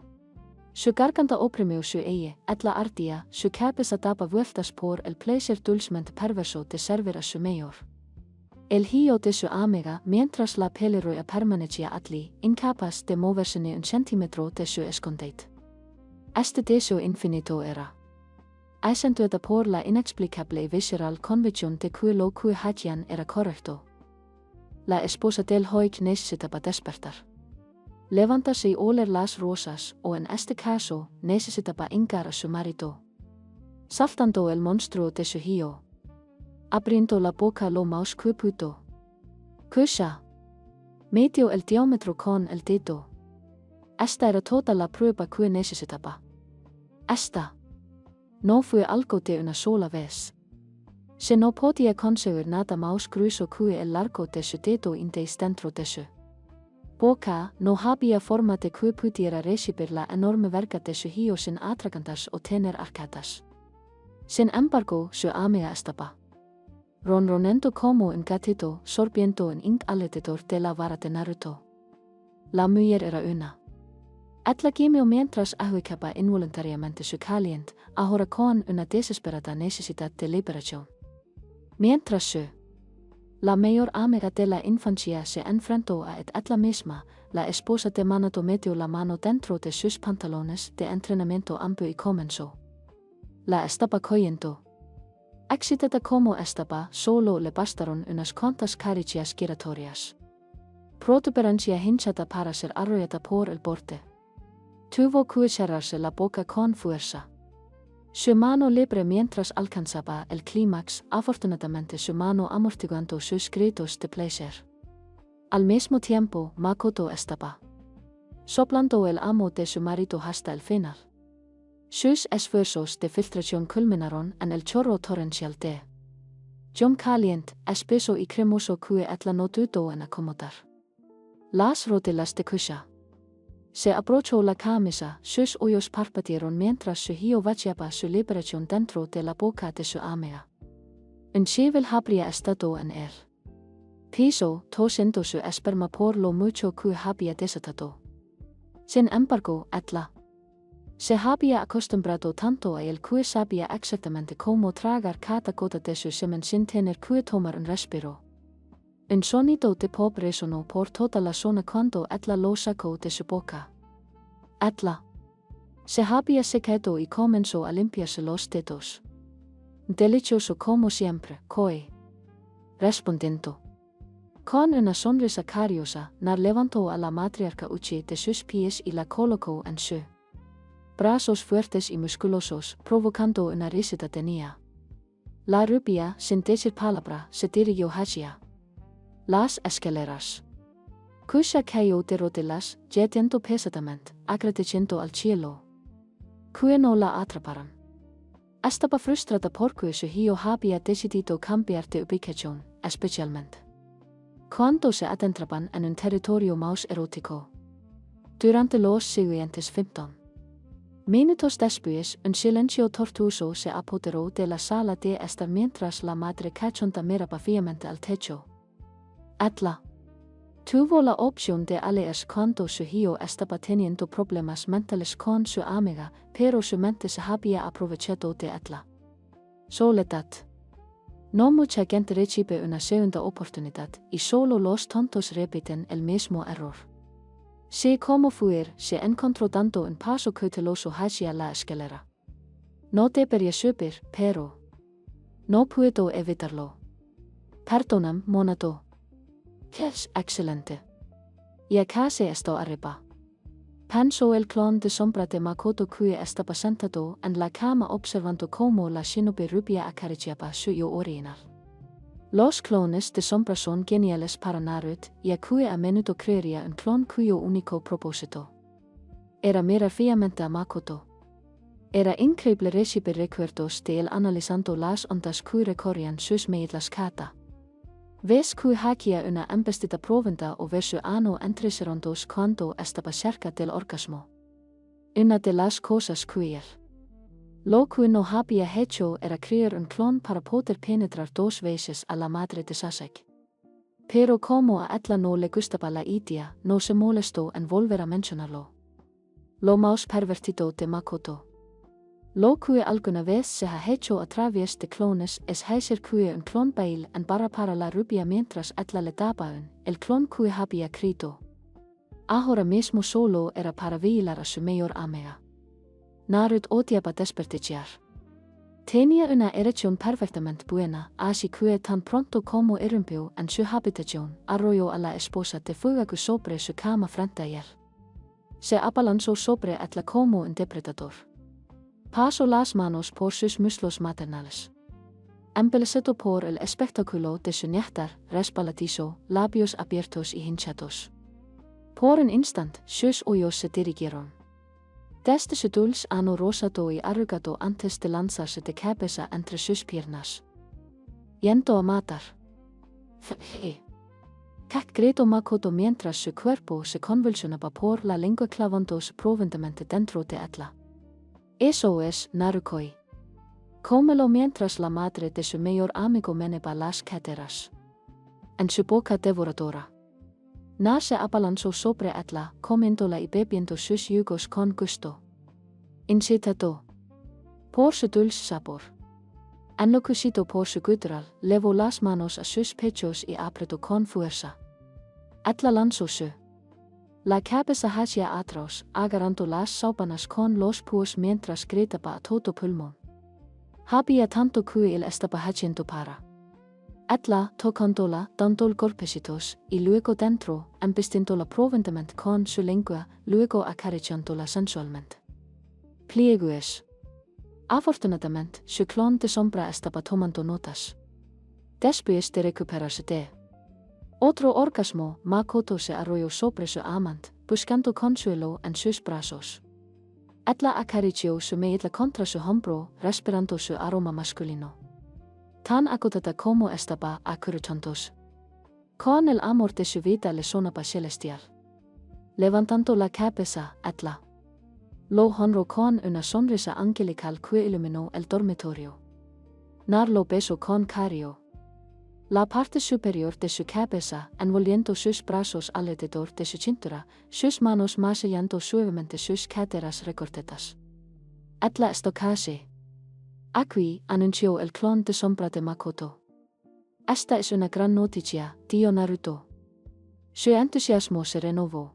Su garganta oprimió su etla ardía, su cabeza daba vueltas por el placer dulcemente perverso de servir a su mayor. El hijo de su amiga mientras la peligrosa permanecía allí, incapaz de moverse ni un centímetro de su escondite. Este deseo infinito era acentuada por la inexplicable y visceral convicción de que lo que hacían era correcto. La esposa del Hoik necesitaba despertar. Levantarse y oler las rosas, o en este caso, necesitaba hincar a su marido. Saltando el monstruo de su hijo. Abriendo la boca lo más que pudo. Kusha. Midió el diámetro con el dedo. Esta era toda la prueba que necesitaba. Esta. No fue algo de una sola vez. Se no podía conseguir nada más grueso que el largo de su dedo índice dentro de su boca, no había forma de que pudiera recibir la enorme verga de su hijo sin atragantas o tener arcadas. Sin embargo, su amiga estaba ronronando como un gatito, sorbiendo un ink alrededor de la vara de Naruto. La mujer era una. Etla gimió mientras ajuicaba involuntariamente su caliente, ahora con una desesperada necesidad de liberación. Mientras su la mayor amiga de la infancia se enfrentó a Etla misma, la esposa de Manato metió la mano dentro de sus pantalones de entrenamiento amplio y comenzó. La estaba cogiendo. Excitada como estaba, solo le bastaron unas cuantas caricias giratorias. Protuberancia hinchada para ser arrollada por el borde. Tuvo que cerrarse la boca con fuerza. Su mano libre mientras alcanzaba el clímax, afortunadamente su mano amortiguando sus gritos de placer. Al mismo tiempo, Makoto estaba soplando el amo de su marido hasta el final. Sus esfuerzos de filtración culminaron en el chorro torrencial de Jom caliente, espeso y cremoso que etla no dudó en acomodar. Las rodelas de Kusha. Se abrochó la camisa, sus ojos parpadearon mientras su hijo vaciaba su liberación dentro de la boca de su amiga. Un civil habría estado en él. Piso, tosiendo su esperma por lo mucho que había desatado. Sin embargo, etla se había acostumbrado tanto a él que sabía exactamente cómo tragar cada gota de su semen sin tener que tomar un respiro. Un sonido de pop resonó por toda la zona cuando etla lo sacó de su boca. Etla se había secado y comenzó a limpiarse los dedos. Delicioso como siempre, Koi. Respondiendo. Con una sonrisa cariosa, nar levantó a la matriarca uchi de sus pies y la colocó en su brazos fuertes y musculosos, provocando una risita tenía. La rubia, sin decir palabra, se dirigió hacia las escaleras. Cuya cayó de rodillas, yendo pesadamente, agradeciendo al cielo que no la atraparan. Estaba frustrada porque su hijo había decidido cambiar de ubicación, especialmente cuando se adentraban en un territorio más erótico. Durante los siguientes 15 minutos después, un silencio tortuoso se apoderó de la sala de estar mientras la madre cachonda miraba fijamente al techo. Etla tuvo la opción de alejarse cuando su hijo estaba teniendo problemas mentales con su amiga, pero su mente se había aprovechado de Etla soledad. No mucha gente recibe una segunda oportunidad, y solo los tontos repiten el mismo error. Sé cómo fue, se encontró dando un paso cauteloso hacia la escalera. No debería subir, pero no puedo evitarlo. Perdóname, monado. Es excelente. Ya casi estoy arriba. Pensó el clon de sombra de Makoto que estaba sentado en la cama observando cómo la shinobi rubia acariciaba su yo original. Los clones de sombra son geniales para Naruto, ya que a menudo crearía un clon cuyo único propósito era mirar fijamente a Makoto. Era increíble recibir recuerdos de él analizando las ondas que recorrían sus medlas cata. Ves que hacía una embestida proventa o verso ano entre segundos cuando estaba cerca del orgasmo. Una de las cosas que él lo que no había hecho era crear un clon para poder penetrar 2 veces a la madre de Sasuke. Pero como a Etla no le gustaba la idea, no se molestó en volver a mencionarlo. Lo más pervertido de Makoto. Lo que alguna vez se ha hecho a través de clones es hacer que un clon bail en barra para la rubia mientras Etla le daba el clon que había creado. Ahora mismo solo era para vigilar a su mayor amiga. Naruto odiaba desperdiciar. Tenía una erección perfectamente buena, así que tan pronto como irrumpió en su habitación, arrolló a la esposa de fuego sobre su cama frente a él. Se abalanzó sobre Etla como un depredador. Pasó las manos por sus muslos maternales. Embelesado por el espectáculo de su néctar resbaladizo, labios abiertos y hinchados. Por un instante, sus ojos se dirigieron desde su dulce ano rosado y arrugado antes de lanzarse de cabeza entre sus piernas. Yendo a matar. Gritó Makoto mientras su cuerpo se convulsionaba por la lengua clavándose profundamente dentro de Etla. Eso es, Narukoi. Cómelo mientras la madre de su mayor amigo meneba las caderas en su boca devoradora. Na se abalanzó sobre Etla, comiéndola y bebiendo sus jugos con gusto. Incitado por su dulce sabor. Enloquecido por su gutural, levó las manos a sus pechos y apretó con fuerza. Etla lanzó la cabeza hacia atrás, agarrando las sábanas con los pies mientras gritaba a todo pulmón. Había tanto que él estaba haciendo para Etla, tocándola, dando golpecitos, y luego dentro, embistiéndola profundamente con su lengua, luego acariciándola sensualmente. Pliegos. Afortunadamente, su clon de sombra estaba tomando notas. Después de recuperarse de otro orgasmo, Makoto se arrolló sobre su amante, buscando consuelo en sus brazos. Etla acarició su medla contra su hombro, respirando su aroma masculino. Tan agotada como estaba acuruchándose. Con el amor de su vida le sonaba celestial. Levantando la cabeza, Etla lo honró con una sonrisa angelical que iluminó el dormitorio. Nar lo besó con cariño. La parte superior de su cabeza, envolviendo sus brazos alrededor de su cintura, sus manos masillando suavemente sus caderas recortadas. Etla está casi aquí, anunció el clon de sombra de Makoto. Esta es una gran noticia, tío Naruto. Su entusiasmo se renovó.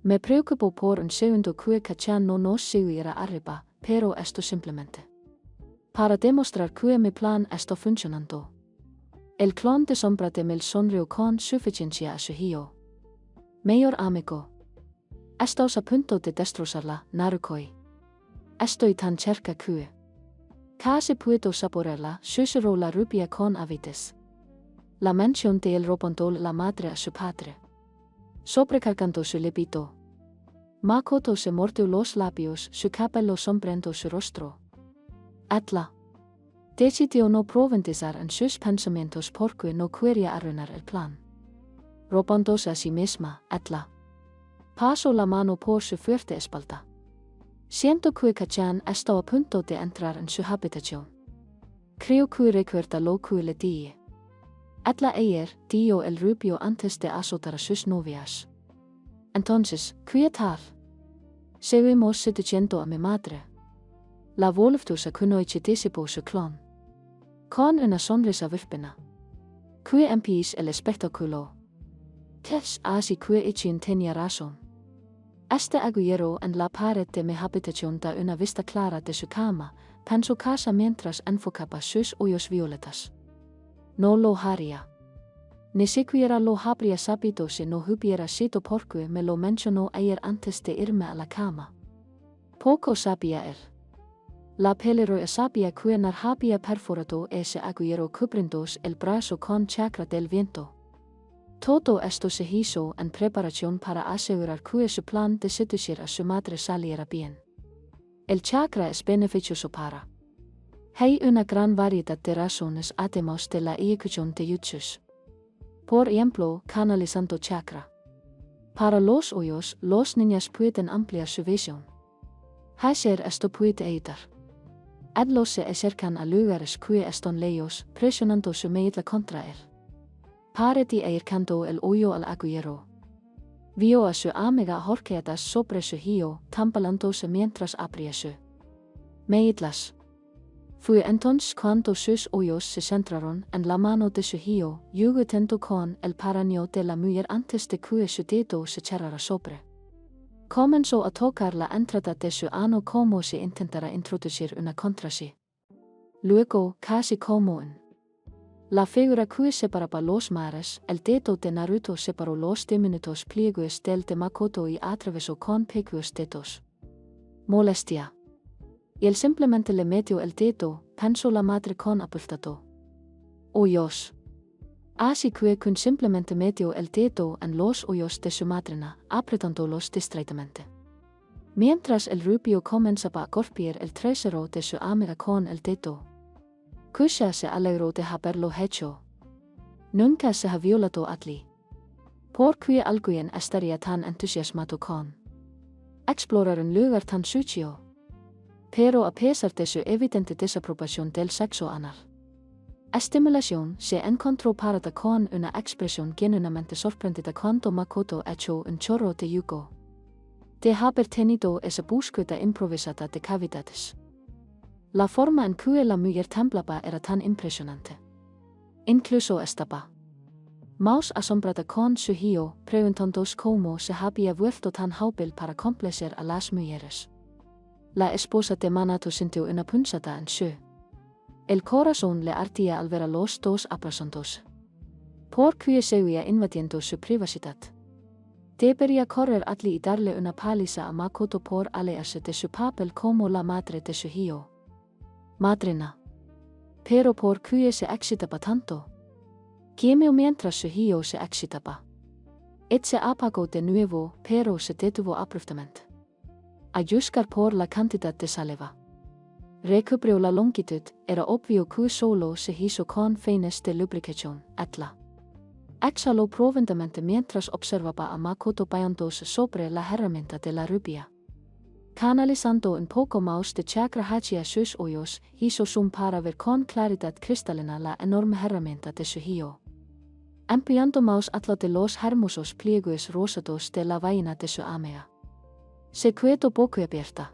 Me preocupó por un segundo que Kachan no nos seguirá arriba, pero esto simplemente para demostrar que mi plan está funcionando. El clon de sombra de mil sonrio con suficiencia a su hio. Mayor amigo. Estos a punto de destrozarla, narukoi. Estoy tan cerca que. Casi puedo saborearla, susurró la rubia con avidez. La mención de él robando la madre a su padre. Sobrecargando su libido. Makoto se mordió los labios, su cabello sombrendo su rostro. Atla. Decidió no profundizar en sus pensamientos porque no quería arruinar el plan. Robándose a sí misma, Atla pasó la mano por su fuerte espalda. Siento que Kachan está a punto de entrar en su habitación. Creo que recuerda lo que le dije. Atla ayer dio el rubio antes de azotar a sus novias. Entonces, ¿qué tal? Seguimos seduciendo a mi madre. La voluptuosa conoce disipó su clon. Con una sonrisa virpina. Que empieza el espectáculo. Tes así que Ichin tenía razón. Este agujero en la pared de mi habitación da una vista clara de su cama, pensó casa mientras enfocaba sus ojos violetas. No lo haría. Ni siquiera lo habría sabido si no hubiera sido porque me lo mencionó ayer antes de irme a la cama. Poco sabía él. La pelirroja sabía que no había perforado ese agujero cubriendo el brazo con chakra del viento. Todo esto se hizo en preparación para asegurar que su plan de seducir a su madre saliera bien. El chakra es beneficioso para. Hay una gran variedad de razones además de la ejecución de jutsus. Por ejemplo, canalizando chakra. Para los hoyos, los niños pueden ampliar su visión. Hacer esto puede ayudar. Los se acercan a lugares que están lejos, presionando su medida contra él. Para de acercando el hoyo al agujero. Vio a su amiga horqueadas sobre su hio, tambalándose mientras abría su medlas. Fue entonces cuando sus ojos se centraron en la mano de su hio, jugueteando con el paraño de la mujer antes de que su dedo se cerrara sobre. Comenzó a tocar la entrada de su ano como si intentara introducir una contra sí. Luego, casi como en la figura que separaba los mares, el dedo de Naruto separó los diminutos pliegos del de Makoto y atravesó con pequeños dedos. Molestia. Y él simplemente le metió el dedo, pensó la madre con abultado. Oh Dios. Así que con simplemente metió el dedo en los ojos de su madrina, apretándolos distraidamente. Mientras el rubio comenzaba a golpear el trasero de su amiga con el dedo. Kusha se alegró de haberlo hecho. Nunca se ha violado Atli. ¿Por qué alguien estaría tan entusiasmado con explorar un lugar tan sucio? Pero a pesar de su evidente desaprobación del sexo anal, estimulación se encontró parada con una expresión genuinamente sorprendida cuando Makoto echó un chorro de yugo. De haber tenido esa búsqueda improvisada de cavidades. La forma en que la mujer temblaba era tan impresionante. Incluso estaba más asombrada con su hio, preguntándose cómo se había vuelto tan hábil para complacer a las mujeres. La esposa de Minato sintió una punzada en su. El corazón le ardía al ver a los dos abrazándose. Porque seguía invadiendo su privacidad. Debería correr Atli y darle una paliza a Makoto por alejarse de su papel como la madre de su hio. Madrina. Pero ¿por qué se excitaba tanto? Gimió mientras su hio se excitaba. Se apagó de nuevo, pero se detuvo abruptamente. A juzgar por la cantidad de saliva. Recuperó la longitud, era obvio que solo se hizo con fines de lubricación, Atla. Exhaló profundamente mientras observaba a Makoto bañándose sobre la herramienta de la rubia. Canalizando un poco más de chakra hacia sus ojos, hizo zoom para ver con claridad cristalina la enorme herramienta de su hio. Empleando más Atla de los hermosos pliegos rosados de la vaina de su amiga. Se quedó boquiabierta.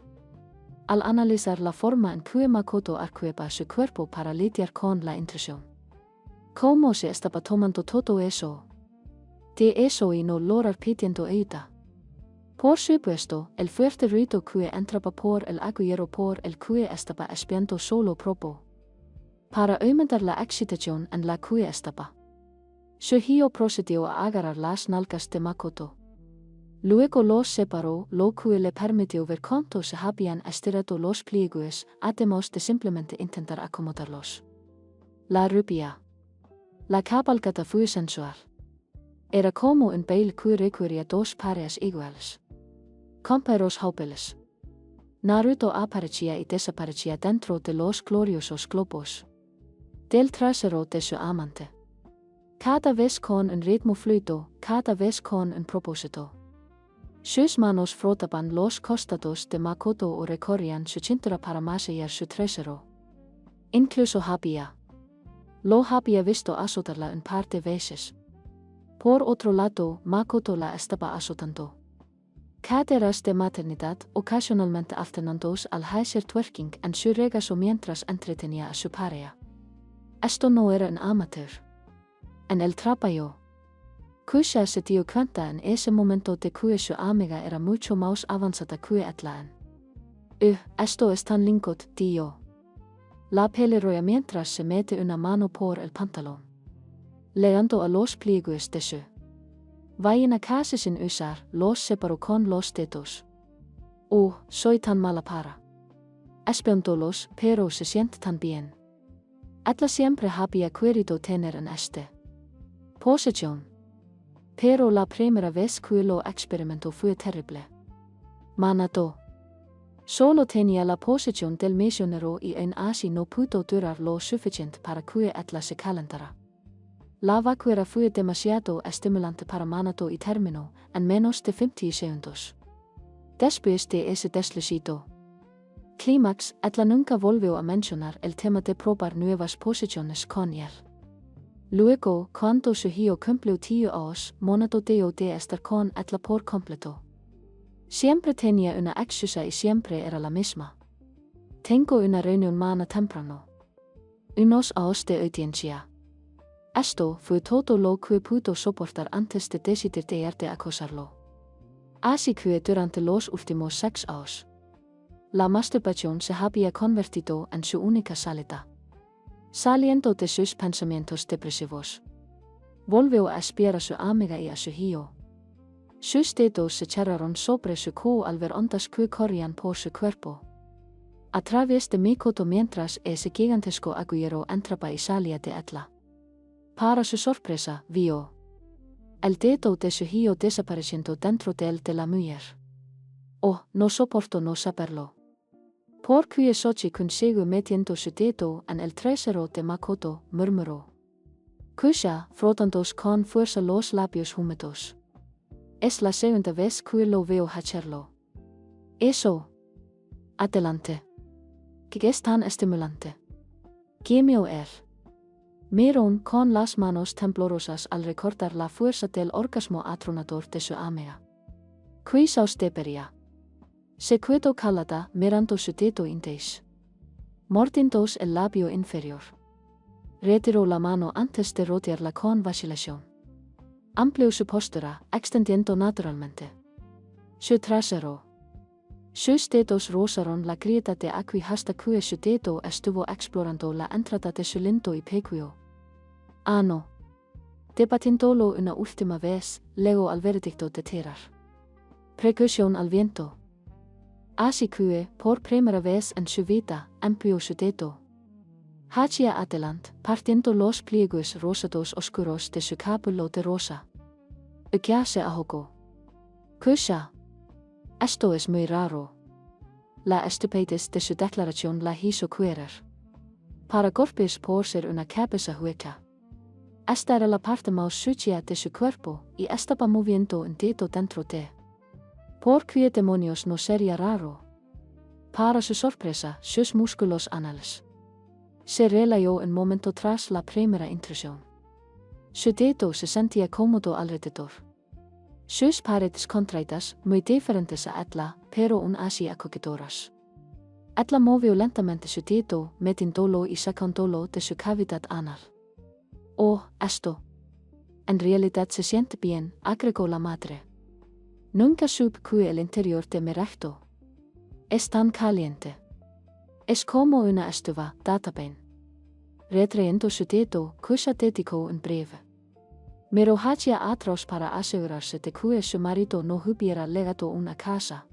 Al analizar la forma en que Makoto arqueaba su cuerpo para lidiar con la intrusión. ¿Cómo se estaba tomando todo eso? De eso y no lograr pidiendo ayuda. Por supuesto, el fuerte ruido que entraba por el agujero por el que estaba espiando solo propo. Para aumentar la excitación en la cue estaba. Su hio procedió a agarrar las nalgas de Makoto. Luego los separó, lo que le permitió ver cuánto se habían estirado los pliegues, además de simplemente intentar acomodarlos. La rubia. La cabalgata fue sensual. Era como un baile que requería dos pares iguales. Comparos jóvenes. Naruto aparecía y desaparecía dentro de los gloriosos globos del trasero de su amante. Cada vez con un ritmo fluido, cada vez con un propósito. Sus manos frotaban los costados de Makoto o recorrían su cintura para masajear su trasero. Incluso lo había visto azotarla un par de veces. Por otro lado, Makoto la estaba azotando. Caderas de maternidad, ocasionalmente alternandos al hacer twerking en su regazo mientras entretenía a su pareja. Esto no era un amateur. En el trabajo. Kusha se dio cuenta en ese momento de que su amiga era mucho más avanzada que Atlan. Esto es tan lindo, tío. La peleroya mientras se mete una mano por el pantalón. Leando a los pliegues de su vaina casi sin usar, los separó con los dedos. Oh, soy tan mala para espionarlos, pero se siente tan bien. Atla siempre había querido tener en posición. Pero la primera vez que lo experimentó fue terrible. Manato. Solo tenía la posición del misionero y en así no pudo durar lo suficiente para que Atla se calentara. La vaquera fue demasiado estimulante para Manato y terminó en menos de 50 segundos. Después de ese deslucido clímax, Atla nunca volvió a mencionar el tema de probar nuevas posiciones con él. Luego, cuando su hijo cumplió 10 años, Manato dejó de estar con Atla por completo. Siempre tenía una excusa y siempre era la misma. Tengo una reunión mañana temprano. Unos años de audiencia. Esto fue todo lo que pudo soportar antes de decidir de acosarlo. Así que durante los últimos 6 años, la masturbación se había convertido en su única salida. Saliendo de sus pensamientos depresivos, volvió a espiar a su amiga y a su hijo. Sus dedos se cerraron sobre su cuello al ver ondas que corrían por su cuerpo. A través de Makoto mientras ese gigantesco agujero entraba y salía de Atla. Para su sorpresa, vio el dedo de su hijo desapareciendo dentro de la mujer. Oh, no soportó no saberlo. Porque Sochi consiguió metiendo su dedo en el trasero de Makoto, murmuró. Kusha, frotándose con fuerza los labios húmedos. Es la segunda vez que lo veo hacerlo. Eso. Adelante. Que es tan estimulante. Gimió él. Miraron con las manos temblorosas al recordar la fuerza del orgasmo atronador de su amiga. Quisaos debería. Se quedó calada mirando su dedo índice. Mordiendo el labio inferior. Retiró la mano antes de rodearla con vacilación. Amplió su postura, extendiendo naturalmente su trasero. Sus dedos rozaron la grieta de aquí hasta que su dedo estuvo explorando la entrada de su lindo y pequeño ano. Debatiéndolo una última vez, luego al veredicto de tirar precaución al viento. Así que, por primera vez en su vida, amplió su dedo hacia adelante, partiendo los pliegues rosados oscuros de su cabello de rosa. Ya se ahogó. Kusha. Esto es muy raro. La estupidez de su declaración la hizo querer. Para golpes por ser una cabeza hueca. Esta era la parte más sucia de su cuerpo y estaba moviendo un dedo dentro de. ¿Por qué demonios no sería raro? Para su sorpresa, sus músculos anales se relajó un momento tras la primera intrusión. Su dedo se sentía cómodo alrededor. Sus paredes contraídas, muy diferentes a Atla, pero aún así acogedoras. Atla movió lentamente su dedo, metiéndolo y sacándolo de su cavidad anal. Oh, esto. En realidad se siente bien, agregó la madre. Nunca supe que el interior de mi recto es tan caliente. Es como una estufa, datapen. retraindo su dedo, kusha dedico un breve. Mero hachia atroz para asegurarse de que su marido no hubiera legado una casa.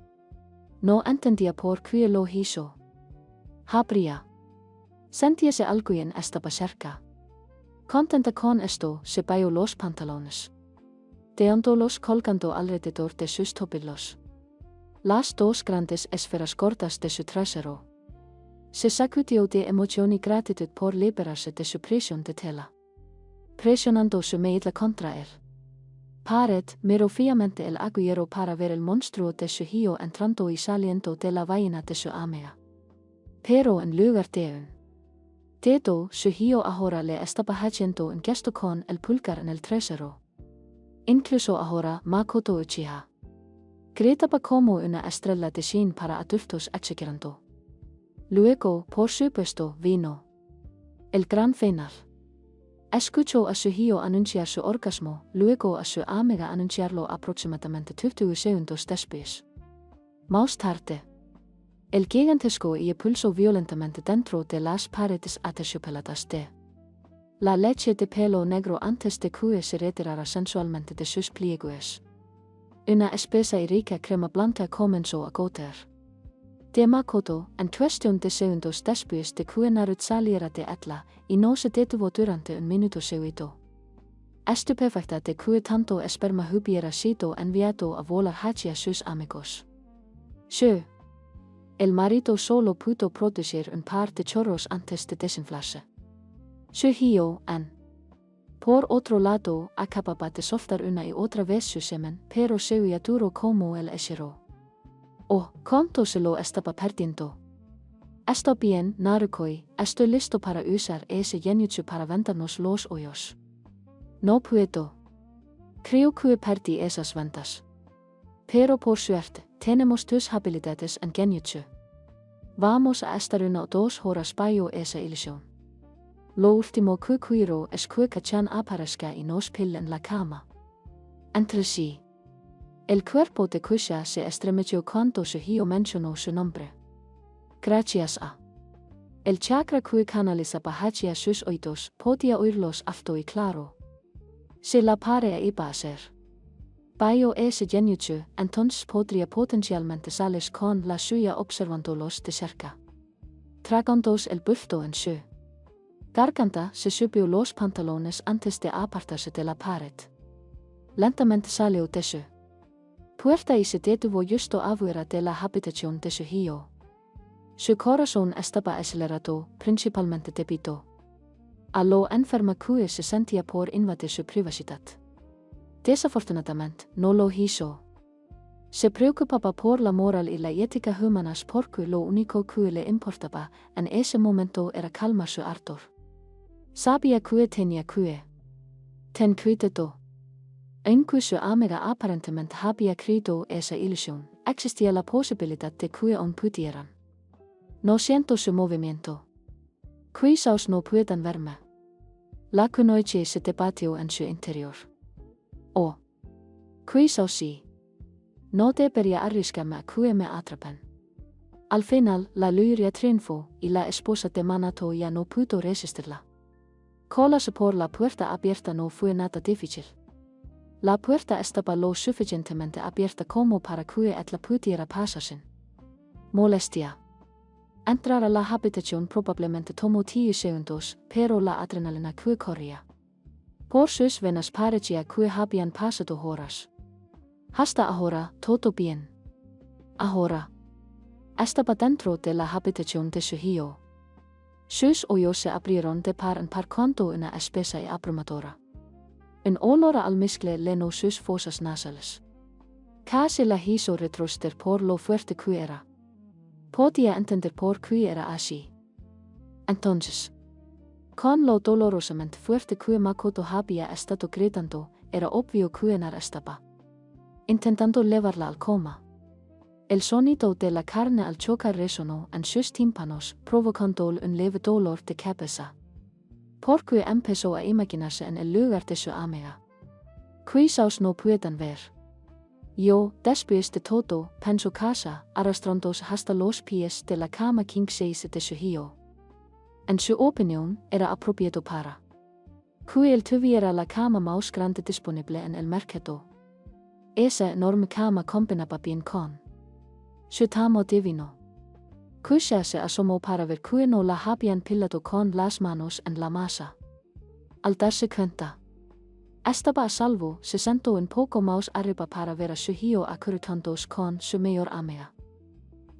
No entendía por qué lo hizo. Habría. Sentíase alguien estaba cerca. Contenta con esto, se bajó los pantalones. Dejándolos colgando alrededor de sus tobillos. Las dos grandes esferas gordas de su trasero. Se sacudió de emoción y gratitud por liberarse de su presión de tela. Presionando su medla contra él. Pared miró fijamente el aguillero para ver el monstruo de su hijo entrando y saliendo de la vaina de su amiga. Pero en lugar de un dedo, su hijo ahora le estaba haciendo un gesto con el pulgar en el trasero. Incluso ahora Makoto Uchiha gritaba como una estrella de cine para adultos exagerando. Luego, por supuesto, vino el gran final. Escuchó a su hijo anunciar su orgasmo, luego a su amiga anunciarlo aproximadamente 20 segundos después. Más tarde, el gigantesco y pulsó violentamente dentro de las paredes aterciopeladas de la leche de pelo negro antes de que se retirara sensualmente de sus pliegues. Una espesa y rica crema blanca comenzó a gotear. De Makoto, en cuestión de segundos después de que Naruto saliera de Etla, y no se detuvo durante un minuto seguido. Estupefacta de que tanto esperma hubiera sido enviado a volar hacia sus amigos. El marido solo pudo producir un par de chorros antes de desinflarse. Su hijo, por otro lado, acababa de soltar una y otra vez su semen, pero se oía duro como el acero. Oh, cuánto se lo estaba perdiendo. Está bien, Narukoi, estoy listo para usar ese genjutsu para vendarnos los hoyos. No puedo. Creo que perdí esas ventas. Pero por suerte, tenemos tus habilidades en genjutsu. Vamos a estar 1 o 2 horas bajo esa ilusión. Lo último que quiero es que Kachan aparezca y nos pille en la cama. Entre sí. El cuerpo de Kusha se estremeció cuando su hijo mencionó su nombre. Gracias a el chakra que canalizaba hacia sus oídos podía oírlos alto y claro. Si la pareja iba a hacer bajo ese genjutsu, entonces podría potencialmente salir con la suya observándolos de cerca. Tragándose el bulto en su garganta, se subió los pantalones antes de apartarse de la pared. Lentamente salió de su puerta y se detuvo justo afuera de la habitación de su hijo. Su corazón estaba acelerado, principalmente debido a lo enferma que se sentía por invadir su privacidad. Desafortunadamente, no lo hizo. Se preocupaba por la moral y la ética humanas porque lo único que le importaba en ese momento era calmar su ardor. Sabía que tenía que ten cuidado. Aunque su amiga aparentemente había creído esa ilusión, existía la posibilidad de que aún pudieran. No siento su movimiento. Quizás no puedan verme. La noche se debatió en su interior. Oh. Quizás sí. No debería arriesgarme a que me atrapen. Al final, la luria triunfó y la esposa de Minato ya no pudo resistirla. Colarse por la puerta abierta no fue nada difícil. La puerta estaba lo suficientemente abierta como para que Etla pudiera pasar sin molestia. Entrar a la habitación probablemente tomó 10 segundos, pero la adrenalina que corría por sus venas parecía que habían pasado horas. Hasta ahora, todo bien. Ahora estaba dentro de la habitación de su hijo. Sus ojos se abrieron de par en par cuando una espesa y abrumadora un olor a almizcle llenó sus fosas nasales. Casi la hizo retroceder por lo fuerte que era. Podía entender por qué era así. Entonces, con lo dolorosamente fuerte que Makoto había estado gritando, era obvio que estaba intentando llevarla al coma. El sonido de la carne al chocar resonó en sus tímpanos, provocando un leve dolor de cabeza. Porque empezó a imaginarse en el lugar de su amiga. Quizás no puedan ver. Yo, después de todo, pensó Casa, arrastrándose hasta los pies de la cama king size de su hijo. En su opinión era apropiado para. Qui el tuviera la cama más grande disponible en el mercado. Esa enorme cama combinaba bien con su tamo divino. Qui se asomó para ver qui no la habían pillado con las manos en la masa. Al darse cuenta, estaba a salvo, se sentó un poco más arriba para ver a su hijo acurrucándose con su mayor amiga.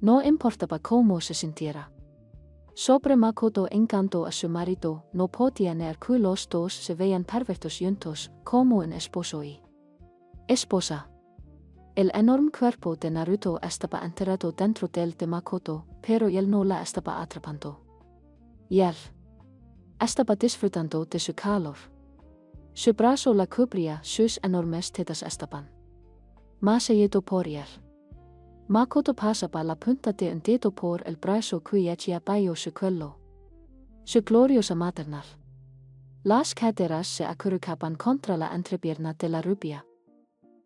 No importaba cómo se sintiera. Sobre Makoto encantó a su marido, no podía negar que los dos se veían perfectos juntos, como un esposo y esposa. El enorme cuerpo de Naruto estaba enterrado dentro del de Makoto, pero él no la estaba atrapando. Y él estaba disfrutando de su calor. Su brazo la cubría, sus enormes tetas estaban más allá por él. Makoto pasaba la punta de un dedo por el brazo que ella bajo su cuello. Su gloriosa maternal. Las caderas se acurrucaban contra la entrepierna de la rubia.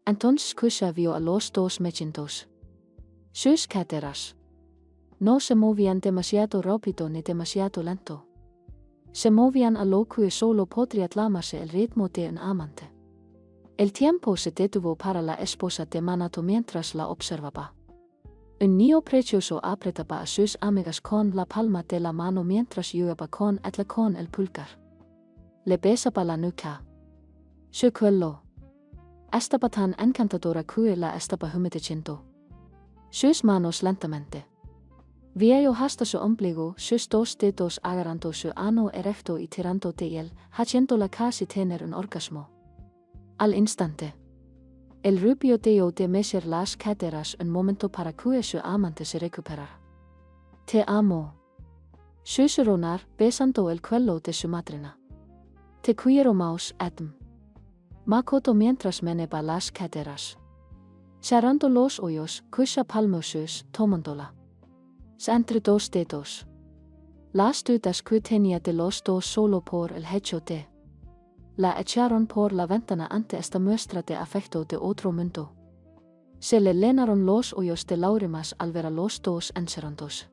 Entonces Kusha vio a los dos mechintos. Sus caderas no se movían demasiado rápido ni demasiado lento. Se movían a lo que solo podría llamarse el ritmo de un amante. El tiempo se detuvo para la esposa de Minato mientras la observaba. Un niño precioso apretaba a sus amigas con la palma de la mano mientras jugaba con ella con el pulgar. Le besaba la nuca. Su cuello estaba tan encantadora que la estaba humedeciendo. Sus manos lentamente. Vio hasta su ombligo, sus dos dedos agarrando su ano erecto y tirando de él, haciéndola casi tener un orgasmo. Al instante, el rubio dejó de mecir las caderas un momento para que su amante se recuperara. Te amo. Susurró besando el cuello de su madrina. Te quiero más, Adam. Makoto mientras meneaba las caderas. Cerrando los ojos, Kusha palmó sus, tomándola entre dos dedos. Las dudas que tenía de los dos solo por el hecho de la echaron por la ventana ante esta muestra de afecto de otro mundo. Se le llenaron los ojos de lágrimas al ver a los dos encerrándose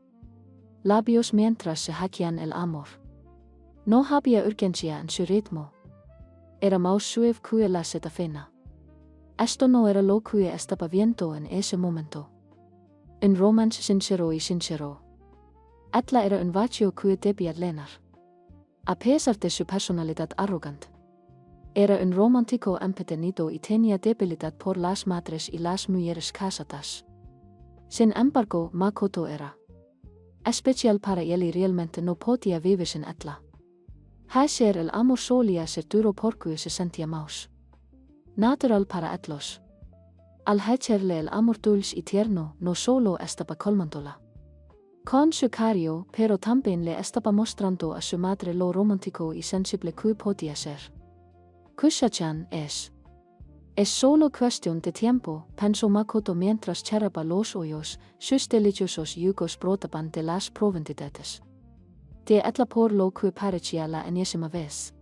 labios mientras se hacían el amor. No había urgencia en su ritmo. Era más suave que la setafina. Esto no era lo que estaba viendo en ese momento. Un romance sincero y sincero. Ella era un vacío que debía llenar. A pesar de su personalidad arrogante. Era un romántico empedernido y tenía debilidad por las madres y las mujeres casadas. Sin embargo, Makoto era especial para él y realmente no podía vivir sin ella. Hacer el amor solía ser duro porque se sentía más natural para ellos. Al hacerle el amor dulce y tierno, no solo estaba colmándola con su cariño, pero también le estaba mostrando a su madre lo romántico y sensible que podía ser. Kusha-chan es solo cuestión de tiempo, pensó Makoto mientras cerraba los ojos, sus deliciosos yugos brotaban de las profundidades de ella por lo que parecía la enésima vez.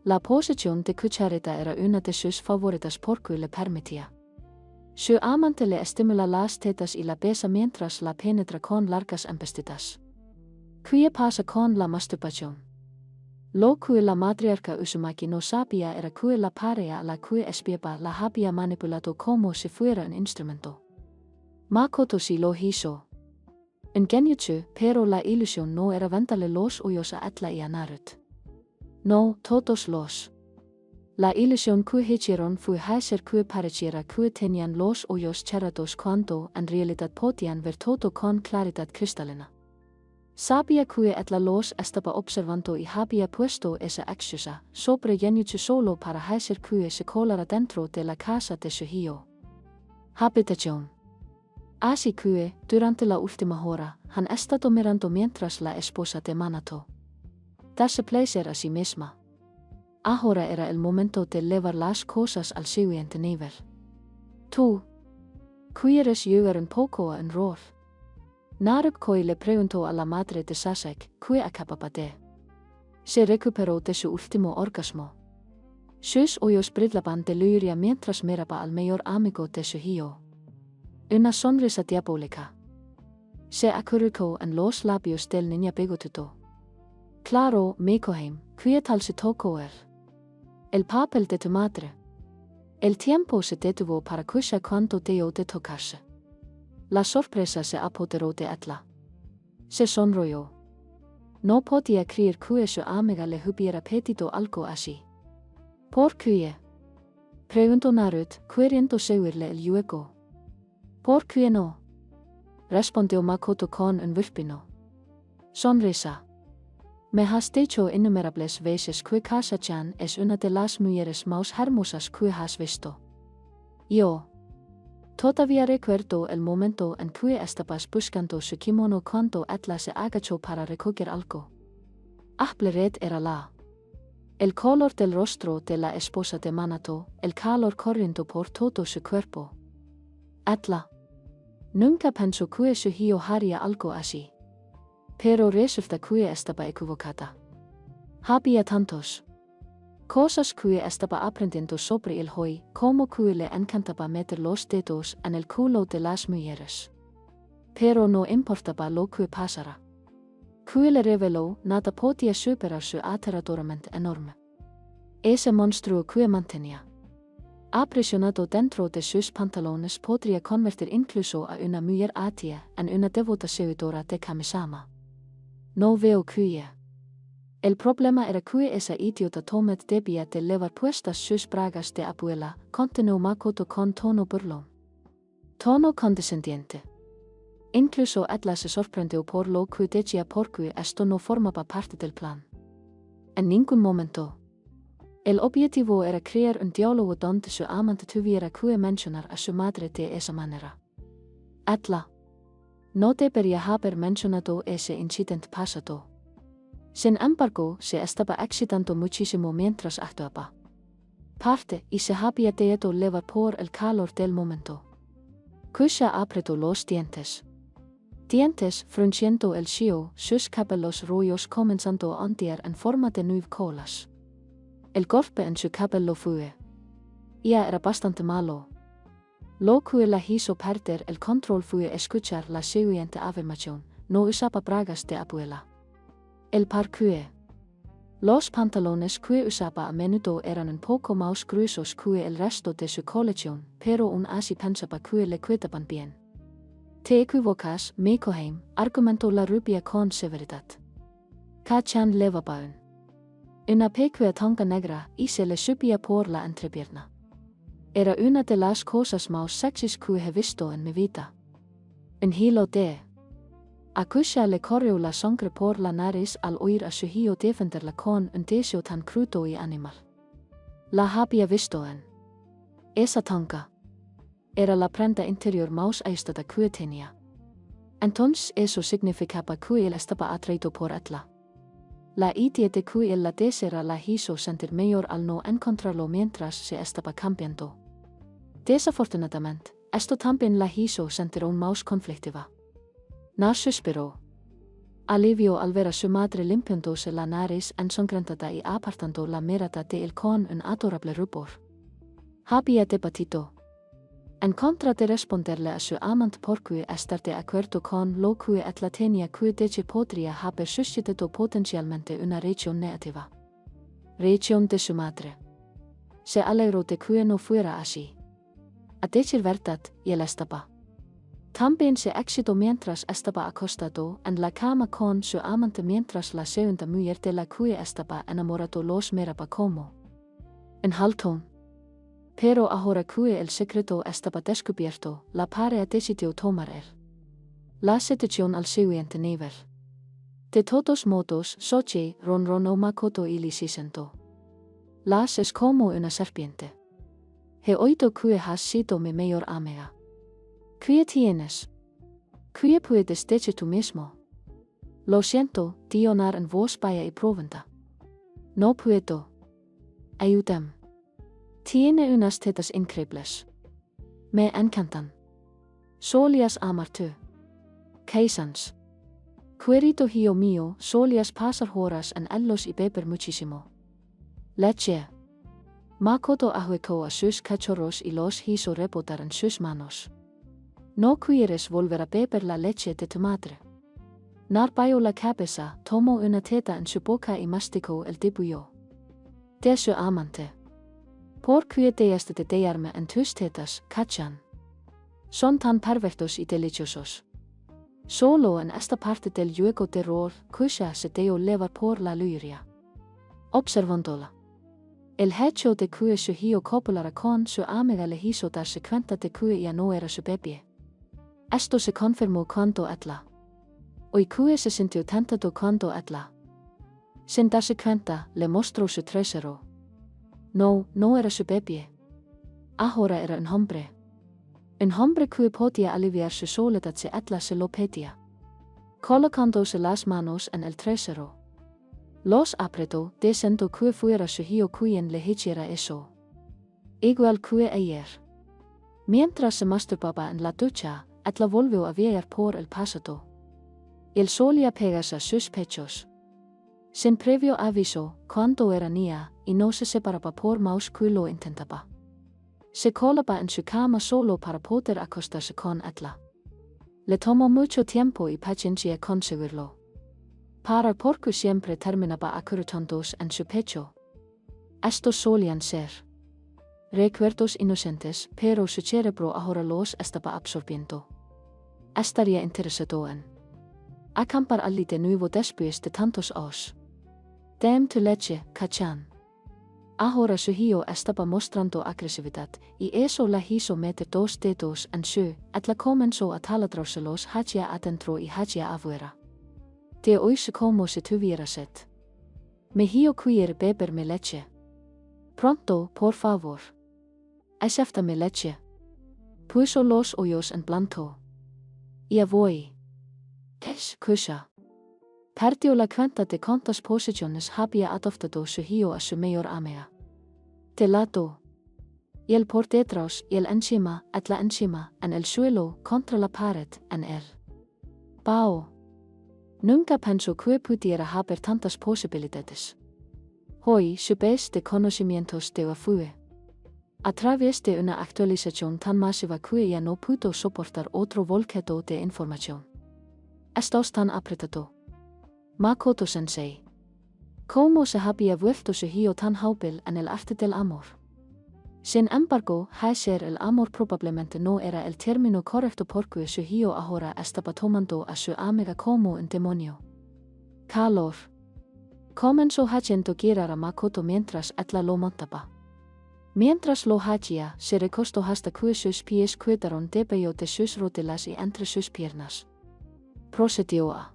La posición de cucharita era una de sus favoritas porque le permitía. Su amante le estimula las tetas y la besa mientras la penetra con largas embestidas. ¿Qué pasa con la masturbación? Lo que la matriarca Uzumaki no sabía era que la pareja a la que espiaba la había manipulado como si fuera un instrumento. Makoto sí lo hizo. Un genjutsu, pero la ilusión no era vendarle los ojos a ella y a Naruto. No, todos los. La ilusión que hicieron fue hacer que pareciera que tenían los ojos cerrados cuando en realidad podían ver todo con claridad cristalina. Sabía que ella los estaba observando y había puesto esa excusa sobre genjutsu solo para hacer que se colara dentro de la casa de su hijo. Habitación. Así que, durante la última hora, han estado mirando mientras la esposa de Minato darse placer a sí misma. Ahora era el momento de llevar las cosas al siguiente nivel. ¿Tú quieres llegar un poco a un rol? Naruto le preguntó a la madre de Sasuke que acababa de se recuperó de su último orgasmo. Sus ojos brillaban de lujuria mientras miraba al mayor amigo de su hijo. Una sonrisa diabólica se acurrucó en los labios del niño bigotudo. Claro, Mekoheim, qui tal se toco el papel de tu madre. El tiempo se detuvo para escuchar cuanto Deo te tocase. La sorpresa se apoderó de Etla. Se sonroyó. No podía creer que su amiga le hubiera pedido algo así. ¿Por qué? Preguntó Narut, queriendo seguirle luego. ¿Por qué no? Respondió Makoto con un vuelpino. Sonrisa. Me has dicho innumerables veces que Kasa-chan es una de las mujeres más hermosas que has visto. Yo. Todavía recuerdo el momento en que estabas buscando su kimono cuando Etla se agachó para recoger algo. Red era la. El color del rostro de la esposa de Manato, el calor corriendo por todo su cuerpo. Etla. Nunca pensó que su hijo haría algo así. Pero resulta que estaba equivocada. Había tantos cosas que estaba aprendiendo sobre el hoy, como que le encantaba meter los dedos en el culo de las mujeres. Pero no importaba lo que pasara. Que le reveló nada podía superar su aterradoramente enorme. Ese monstruo que mantenía aprisionado dentro de sus pantalones podría convertir incluso a una mujer atea en una devota seguidora de Kami-sama. No veo que. El problema era que esa idiota Tomet debía de llevar puestas sus bragas de abuela, continuó Makoto con tono burlón. Tono condescendiente. Incluso Etla se sorprendió por lo que decía porque esto no formaba parte del plan. En ningún momento. El objetivo era crear un diálogo donde su amante tuviera que mencionar a su madre de esa manera. Etla. No debería haber mencionado ese incidente pasado. Sin embargo, se estaba excitando muchísimo mientras actuaba. Parte y se había dejado llevar por el calor del momento. Kusha apretó los dientes. Dientes frunciendo el shio, sus cabellos rubios comenzando a ondear en forma de 9 colas. El golpe en su cabello fue. Ya era bastante malo. Lo que la hizo perder el control fue escuchar la siguiente afirmación: no usaba bragas de abuela. El par que. Los pantalones que usaba a menudo eran un poco más gruesos que el resto de su colección, pero aún así pensaba que le quedaban bien. Te equivocas, Mekoheim, argumentó la rubia con severidad. Ka-chan llevaba una pequeña tanga negra y se le subía por la entrepierna. Era una de las cosas más sexys que he visto en mi vida. Un hilo de. A Kusha le corrió la sangre por la nariz al oír a su hijo defenderla con un deseo tan crudo y animal. La había visto en esa tanga. Era la prenda interior más aistada que tenía. Entonces eso significaba que él estaba atraído por Etla. La idea de que él la deseara la hizo sentir mejor al no encontrarlo mientras se estaba cambiando. Desafortunadamente, esto también la hizo sentir aún más conflictiva. No suspiró. Alivio al ver a su madre limpiándose la nariz ensangrentada y apartando la mirada de él con un adorable rubor. Había debatido en contra de responderle a su amante porque estar de acuerdo con lo que Etla tenía que decir podría haber suscitado potencialmente una reacción negativa. Reacción de su madre. Se alegró de que no fuera así. A decir verdad, él estaba. También se excitó mientras estaba acostado en la cama con su amante mientras la segunda mujer de la que estaba enamorado los miraba como un halcón. Pero ahora que el secreto estaba descubierto, la pareja decidió tomar la situación al siguiente nivel. De todos modos, Sochi ronronó Makoto y se sentó. Las es como una serpiente. He oído que has sido mi mejor amiga. ¿Qué tienes? ¿Qué puedes decir tú mismo? Lo siento, Dionar en voz baja y profunda. No puedo. Ayúdame. Tiene unas tetas increíbles. Me encantan. Solías amar tú. Keisans. Querido hijo mío, solías pasar horas en ellos y beber muchísimo. Leche. Makoto ahuecó a sus cachorros y los hizo rebotar en sus manos. ¿No quieres volver a beber la leche de tu madre? Nar bayo la cabeza, tomo una teta en su boca y mastico el dibuyo. De su amante. Por que este de dearme en tus tetas, cachan. Son tan perfectos y deliciosos. Solo en esta parte del juego de rol, Kusha se deo levar por la luria. Observándola. El hecho de que su hijo copulara con su amiga le hizo darse cuenta de que ya no era su bebé. Esto se confirmó cuando etla. Hoy que se sintió tentado cuando etla. Sin darse cuenta, le mostró su trasero. No era su bebé. Ahora era un hombre. Un hombre que podía aliviar su soledad si etla se lo pedía. Colocándose las manos en el trasero. Los apretó, diciendo que fuera su hijo quien le hiciera eso. Igual que ayer. Mientras se masturbaba en la ducha, etla volvió a ver por el pasado. Él solía pegarse a sus pechos. Sin previo aviso, cuando era niña, y no se separaba por más que lo intentaba. Se colaba en su cama solo para poder acostarse con etla. Le tomó mucho tiempo y paciencia conseguirlo. Para porque siempre terminaba acurrucándose en su pecho. Estos solían ser recuerdos inocentes, pero su cerebro ahora los estaba absorbiendo. Estaría interesado en acampar allí de nuevo después de tantos años. Dem tu leche, cachan. Ahora su hijo estaba mostrando agresividad, y eso la hizo meter dos dedos en su, etla comenzó a taladrárselos hacia adentro y hacia afuera. De oíse como si tuviera sed. Mi hijo quiere beberme leche. Pronto, por favor. Acéptame leche. Puso los ojos en blanco. Ya voy. Kusha. Perdió la cuenta de cuántas posiciones había adoptado su hijo a su mayor amiga. De lado. Y el por detrás, y el encima, etla encima, en el suelo, contra la pared, en el bao. Nunca pensó que pudiera haber tantas posibilidades. Hoy su base de conocimientos de fue. A través de una actualización tan masiva que ya no pudo soportar otro volcado de información. Estos tan apretado. Makoto Sensei. ¿Cómo se había vuelto su hijo tan hábil en el arte del amor? Sin embargo, hacer el amor probablemente no era el término correcto porque su hijo ahora estaba tomando a su amiga como un demonio. Calor. Comenzó haciendo girar a Makoto mientras etla lo montaba. Mientras lo hacía, se recostó hasta que sus pies quedaron debajo de sus rodillas y entre sus piernas. Procedió a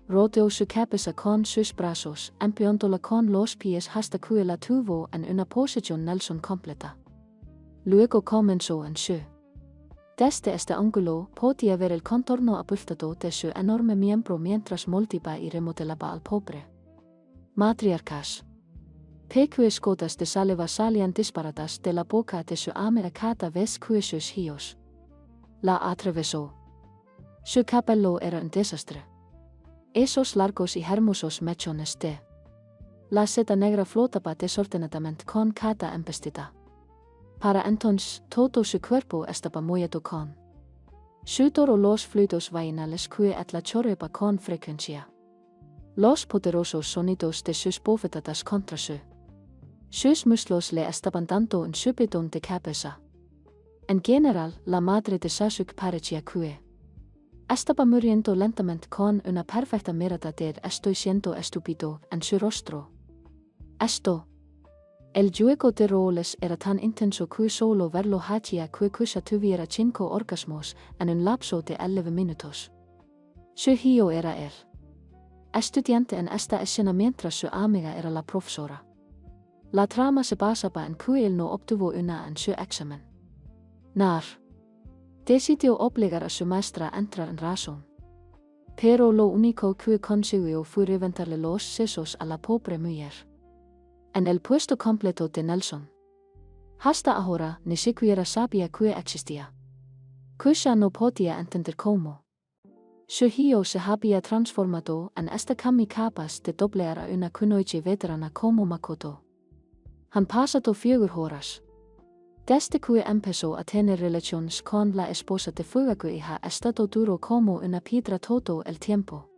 rodeó su cabeza con sus brazos, empujándola con los pies hasta que la tuvo en una posición Nelson completa. Luego comenzó en su. Desde este ángulo podía ver el contorno abultado de su enorme miembro mientras moldeaba y remodelaba al pobre. Matriarcas. Pequeñas gotas de saliva salían disparadas de la boca de su amiga cada vez que sus hijos la atravesó. Su cabello era un desastre. Esos largos y hermosos mechones de la seda negra flotaba desordenadamente con cada embestida. Para entonces, todo su cuerpo estaba mollado con sudor o los fluidos vaginales que etla chorreaba con frecuencia. Los poderosos sonidos de sus bofetadas contra sus muslos le estaban dando un subidón de cabeza. En general, la madre de Sasuke parecía que estaba muriendo lentamente con una perfecta mirada de estoy siendo estúpido en su rostro. El juego de roles era tan intenso que solo verlo hacía que Kusha tuviera 5 orgasmos en un lapso de 11 minutos. Su hijo era el estudiante en esta escena mientras su amiga era la profesora. La trama se basaba en que él no obtuvo una en su examen. Nar. Decidió obligar a su maestra a entrar en razón. Pero lo único que consiguió fue reventarle los sesos a la pobre mujer. En el puesto completo de Nelson. Hasta ahora ni siquiera sabía que existía. Kusha no podía entender cómo. Su hijo se había transformado en esta kami capaz de doblegar a una kunoichi veterana como Makoto. Han pasado 4 horas. Desde que empezó a tener relaciones con la esposa de Fugaku y ha estado duro como una piedra todo el tiempo.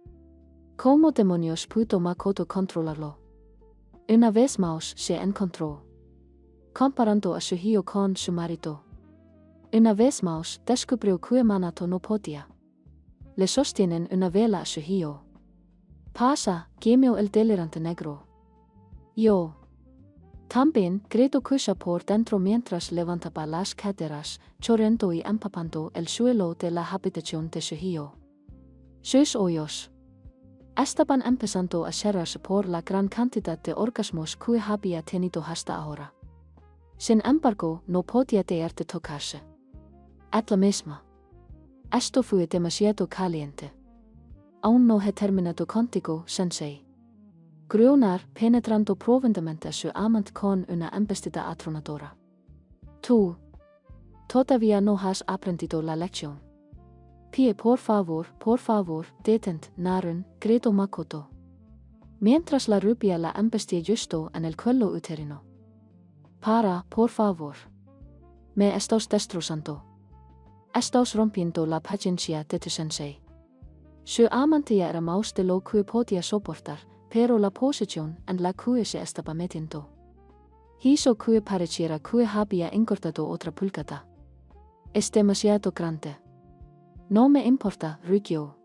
Como demonios puto Makoto controlarlo. Una vez más se encontró. Comparando a su hijo con su marido. Una vez más descubrió que Minato no podía. Le sostienen una vela a su hijo. Pasa, gemió el delirante negro. Yo. También grito cuya por dentro mientras levantaba las caderas, chorrendo y empapando el suelo de la habitación de su hijo. Sus ojos estaban empezando a cerrarse por la gran cantidad de orgasmos que había tenido hasta ahora. Sin embargo, no podía dejar de tocarse. At la misma. Esto fue demasiado caliente. Aún no he terminado contigo, sensei. Grunar penetrando profundamente a su amante con una embestida atronadora. Tú todavía no has aprendido la lección. Pie, por favor, detente, Narun, gritó Makoto. Mientras la rubia la embestía justo en el cuello uterino. Para, por favor. Me estás destrozando. Estás rompiendo la paciencia de tu sensei. Su amante era más de lo que podía soportar, pero la posición en la que se estaba metiendo hizo que pareciera que había engordado otra pulgada. Es demasiado grande. No me importa, rugió.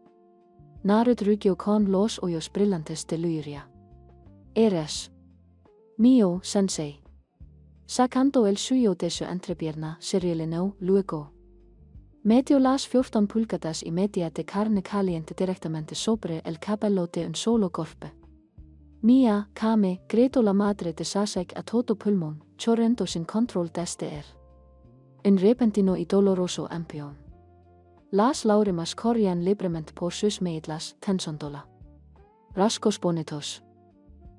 Naruto rugió con los ojos brillantes de lujuria. Eres mío, sensei. Sacando el suyo de su entrepierna, se relinó luego. Metió las 14 pulgadas y media de carne caliente directamente sobre el cabello de un solo golpe. Mía, Kame, gritó la madre de Sasuke a todo pulmón, chorrendo sin control desde él. Un repentino y doloroso empión. Las lágrimas corrían libremente por sus mejillas, tensándola. Rasgos bonitos.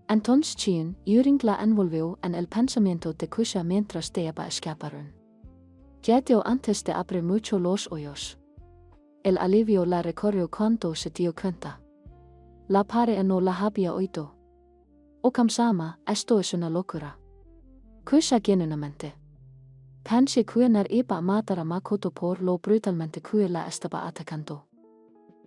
Entonces Chien Yuring la envolvió en el pensamiento de Kusha mientras deaba escaparon. Yetio antes de abrir mucho los ojos. El alivio la recorrió cuando se dio cuenta. La pare no la había oído. Okam-sama, esto es una locura. Kusha genuinamente. Pensé que no iba a matar a Makoto por lo brutalmente que la estaba atacando.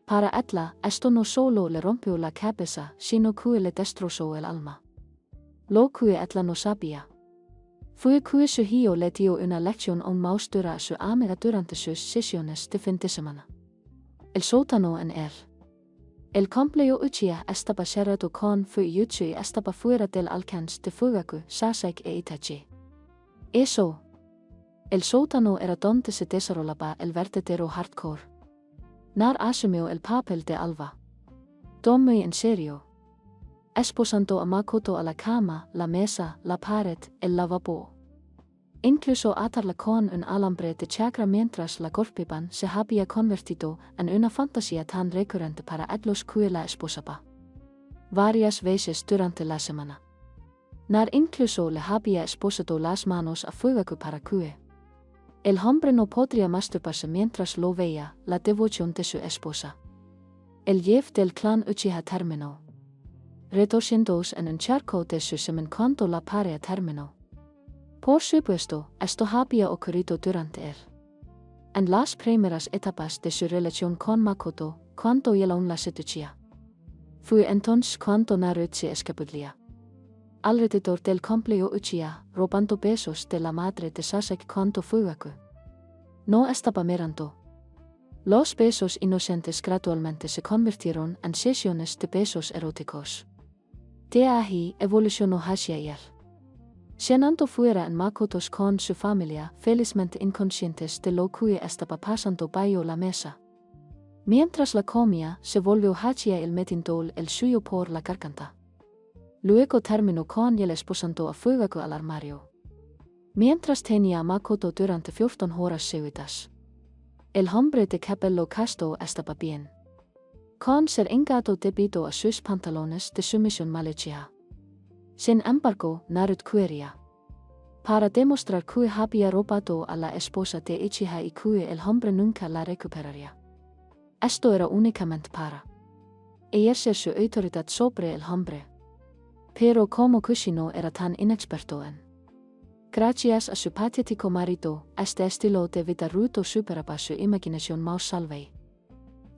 Para ella, esto no solo le rompió la cabeza, sino que le destrozó el alma. Lo que ella no sabía fue que su hijo le dio una lección aún más dura a su amiga durante sus sesiones de fin de semana. El sótano en él. El complejo Uchiha estaba cerrado con Fuyutsu y estaba fuera del alcance de Fugaku, Sasuke e Itachi. Eso. El sótano era donde se desarrollaba el verdadero hardcore. Nar asumió el papel de Alva. Muy en serio. Esposando a Makoto a la cama, la mesa, la pared, el lavabo. Incluso atarla con un alambre de chakra mientras la golpeaban se había convertido en una fantasía tan recurrente para los que la esposaba. Varias veces durante la semana. Nar incluso le había esposado las manos a Fugaku para que el hombre no podría masturbarse mientras lo veía, la devoción de su esposa. El jefe del clan Uchiha terminó retorciéndose en un charco de su semen cuando la pareja terminó. Por supuesto, esto había ocurrido durante él. En las primeras etapas de su relación con Makoto, cuando aún la seducía. Fue entonces cuando Naruto se escabullía alrededor del complejo Uchiha, robando besos de la madre de Sasuke cuando Fugaku no estaba mirando. Los besos inocentes gradualmente se convirtieron en sesiones de besos eróticos. De ahí evolucionó hacia él. Cenando fuera en Makotos con su familia, felizmente inconscientes de lo que estaba pasando bajo la mesa. Mientras la comía, se volvió hacia él metiendo el suyo por la garganta. Luego terminó con él esposando a Fugaku al armario. Mientras tenía a Makoto durante 14 horas seguidas. El hombre de cabello casto estaba bien. Con ser engado debido a sus pantalones de sumisión malhecha. Sin embargo, Naruto quería para demostrar que había robado a la esposa de Uchiha y que el hombre nunca la recuperaría. Esto era únicamente para ejercer su autoridad sobre el hombre. Pero como Kushino era tan inexperto en gracias a su patético marido, este estilo de vida rudo superaba su imaginación más salvaje.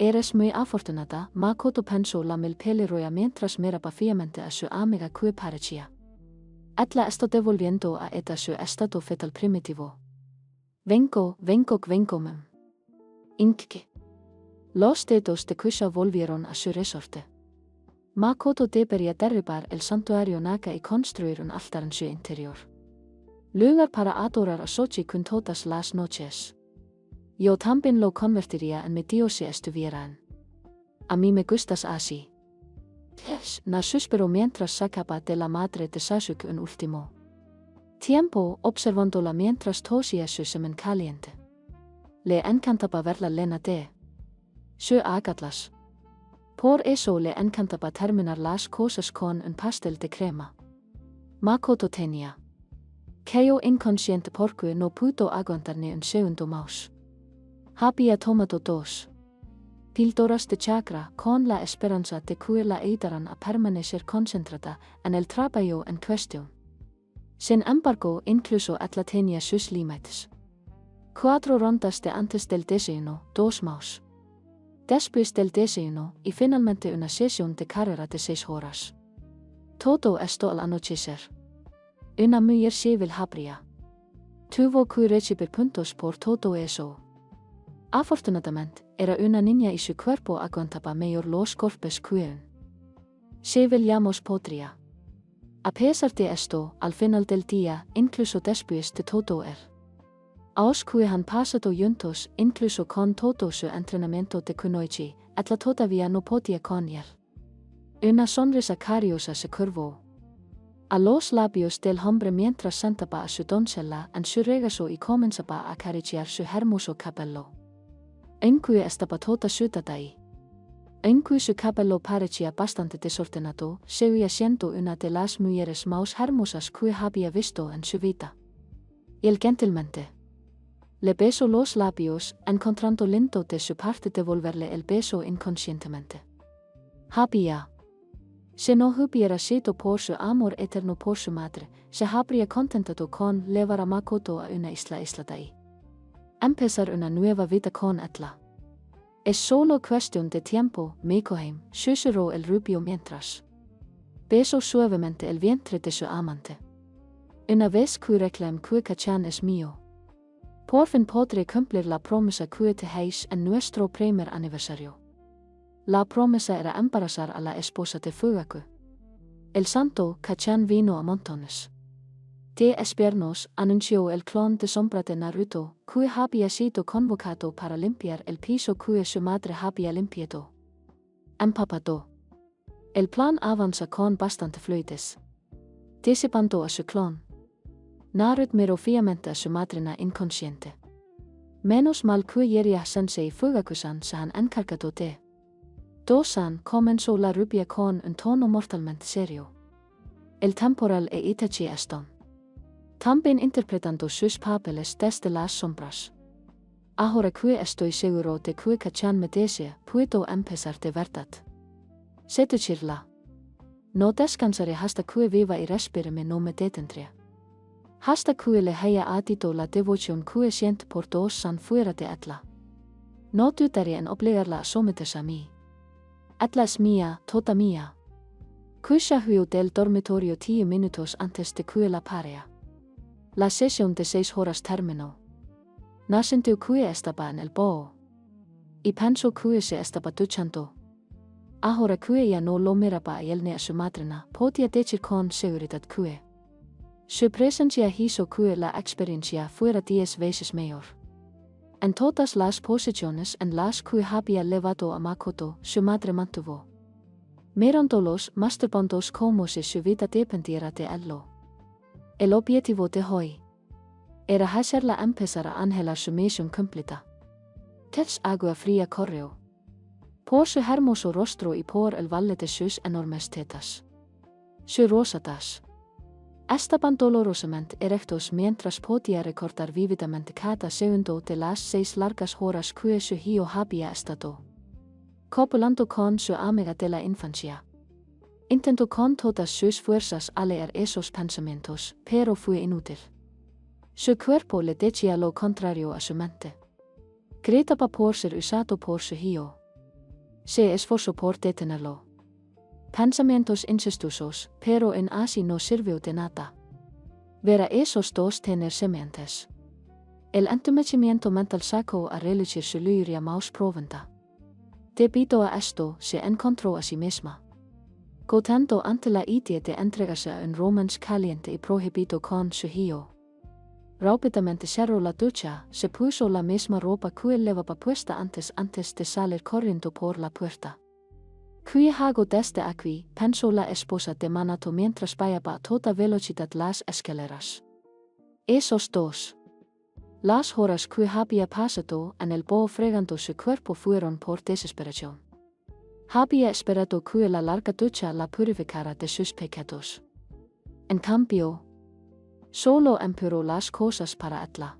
Eres muy afortunada, Makoto penso la mil peliroya mientras miraba fijamente a su amiga que parecía. Ella está devolviendo a ella su estado fetal primitivo. Vengo mem. Inque. Los dedos de Kusha volvieron a su resorte. Makoto debería derribar el santuario Naga y construir un altar en su interior. Lugar para adorar a Sochi con todas las noches. Yo también lo convertiría en mi dios si estuvieran. A mí me gustas así. Na suspiró mientras sacaba de la madre de Sasuke un último tiempo, observándola mientras tosía su semen caliente. Le encantaba verla llena de su agatlas. Por eso le encantaba terminar las cosas con un pastel de crema. Makoto tenía quedó inconsciente porque no pudo aguantar ni un segundo más. Había tomado 2 píldoras de chakra con la esperanza de que la ayudaran a permanecer concentrada en el trabajo en cuestión. Sin embargo, incluso ella tenía sus límites. 4 rondas de antes del desayuno, 2 más después del desayuno y finalmente una sesión de carrera de 6 horas. Todo esto al anochecer. Una mujer civil habría tuvo que recibir puntos por todo eso. Afortunadamente, era una niña y su cuerpo aguantaba mejor los golpes que un civil podría. A pesar de esto, al final del día, incluso después de todo aos que han pasado juntos, incluso con todo su entrenamiento de kunoichi, ella todavía no podía con él. Una sonrisa cariosa se curvó a los labios del hombre mientras sentaba a su doncella en su regazo y comenzaba a acariciar su hermoso cabello. En que estaba toda sudada y en que su cabello parecía bastante desordenado, seguía siendo una de las mujeres más hermosas que había visto en su vida. Y gentilmente le besó los labios, encontrando lindo de su parte devolverle el beso inconscientemente. Había si no hubiera sido por su amor eterno por su madre, se habría contentado con llevar a Makoto a una isla de ahí. Empezar una nueva vida con ella. Es solo cuestión de tiempo, Mikoheim, susurró el rubio mientras besó suavemente el vientre de su amante. Una vez que reclame que Kachan es mío, por fin podré cumplir la promesa que te hice en nuestro primer aniversario. La promesa era embarazar a la esposa de Fugaku. El santo Kachan vino a montones de espiernos, anunció el clon de sombra de Naruto, que había sido convocado para limpiar el piso que su madre había limpiado. Empapado. El plan avanza con bastante fluidez. Disipando a su clon. Naruto miró fijamente a su madrina inconsciente. Menos mal que Jiraiya sensei Fugaku-san se han encargado de. Dosan comenzó la rubia con un tono mortalmente serio. El temporal e Itachi Eston. También interpretando sus papeles desde las sombras. Ahora que estoy seguro de que Kachan me desea, puedo empezar de verdad. Seducirla. No descansaré hasta que viva y respire me no me detendré. Hasta que le haya adito la devoción que siento por Dosan fuera de ella. No dudaré en obligarla a someterse a mí. Ella es mía, toda mía. Que salió del dormitorio 10 minutos antes de que la parea. La sesión de 6 horas terminó. Sintió que estaba en el boho. Y pensó que se estaba duchando. Ahora que ella no lo miraba a él ni a su madrina, podía decir con seguridad que su presencia hizo que la experiencia fuera 10 veces mejor. En todas las posiciones en las que había levado a Makoto, su madre mantuvo mirándolos, masturbándose como si su vida dependiera de él. El objetivo de hoy era hacerla empezar a anhelar su misión completa. Tets agua fría corrió por su hermoso rostro y por el valle de sus enormes tetas. Su rosadas estaban dolorosamente erectos mientras podía recordar vívidamente cada segundo de las 6 largas horas que su hijo había estado copulando con su amiga de la infancia. Intentó con todas sus fuerzas alear esos pensamientos, pero fue inútil. Su cuerpo le decía lo contrario a su mente. Gritaba por ser usado por su hijo. Se esforzo por detenerlo. Pensamientos incestuosos, pero en así no sirvió de nada. Vera esos dos tener sementes. El entumecimiento mental sacó a relucir su lyria más proventa. Debido a esto, se encontró a sí misma. Gotando ante la idea de entregarse a un romance caliente y prohibido con su hijo. Rápidamente cerró la ducha, se puso la misma ropa que llevaba puesta antes de salir corriendo por la puerta. Qui hago desde aquí, pensó la esposa de Manato mientras vayaba a toda velocidad las escaleras. Esos dos. Las horas que había pasado en el boho fregando su cuerpo fueron por desesperación. Había esperado que la larga ducha la purificara de sus pecados. En cambio, solo empeoró las cosas para Etla.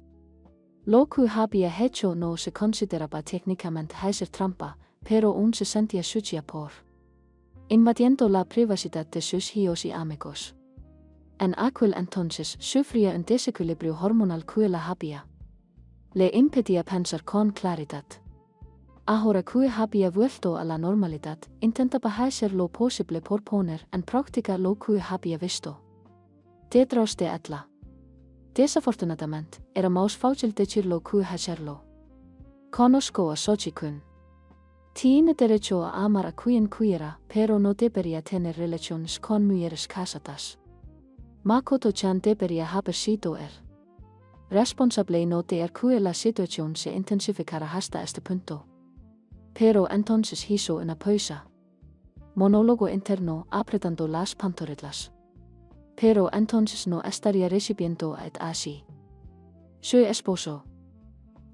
Lo que había hecho no se consideraba técnicamente hacer trampa, pero aún se sentía sucia por invadiendo la privacidad de sus hijos y amigos. En aquel entonces sufría un desequilibrio hormonal que la había. Le impedía pensar con claridad. Ahora que había vuelto a la normalidad, intentaba hacer lo posible por poner en práctica lo que había visto. Detrás de Etla. Desafortunadamente, era más fácil decirlo que hacerlo. Conozco a Sochi-kun. Tiene derecho a amar a quien quiera, pero no debería tener relaciones con mujeres casadas. Makoto-chan debería haber sido responsable no de que la situación se intensificara hasta este punto. Pero entonces hizo una pausa. Monólogo interno apretando las pantorrillas. Pero entonces no estaría recibiendo a así. Su esposo.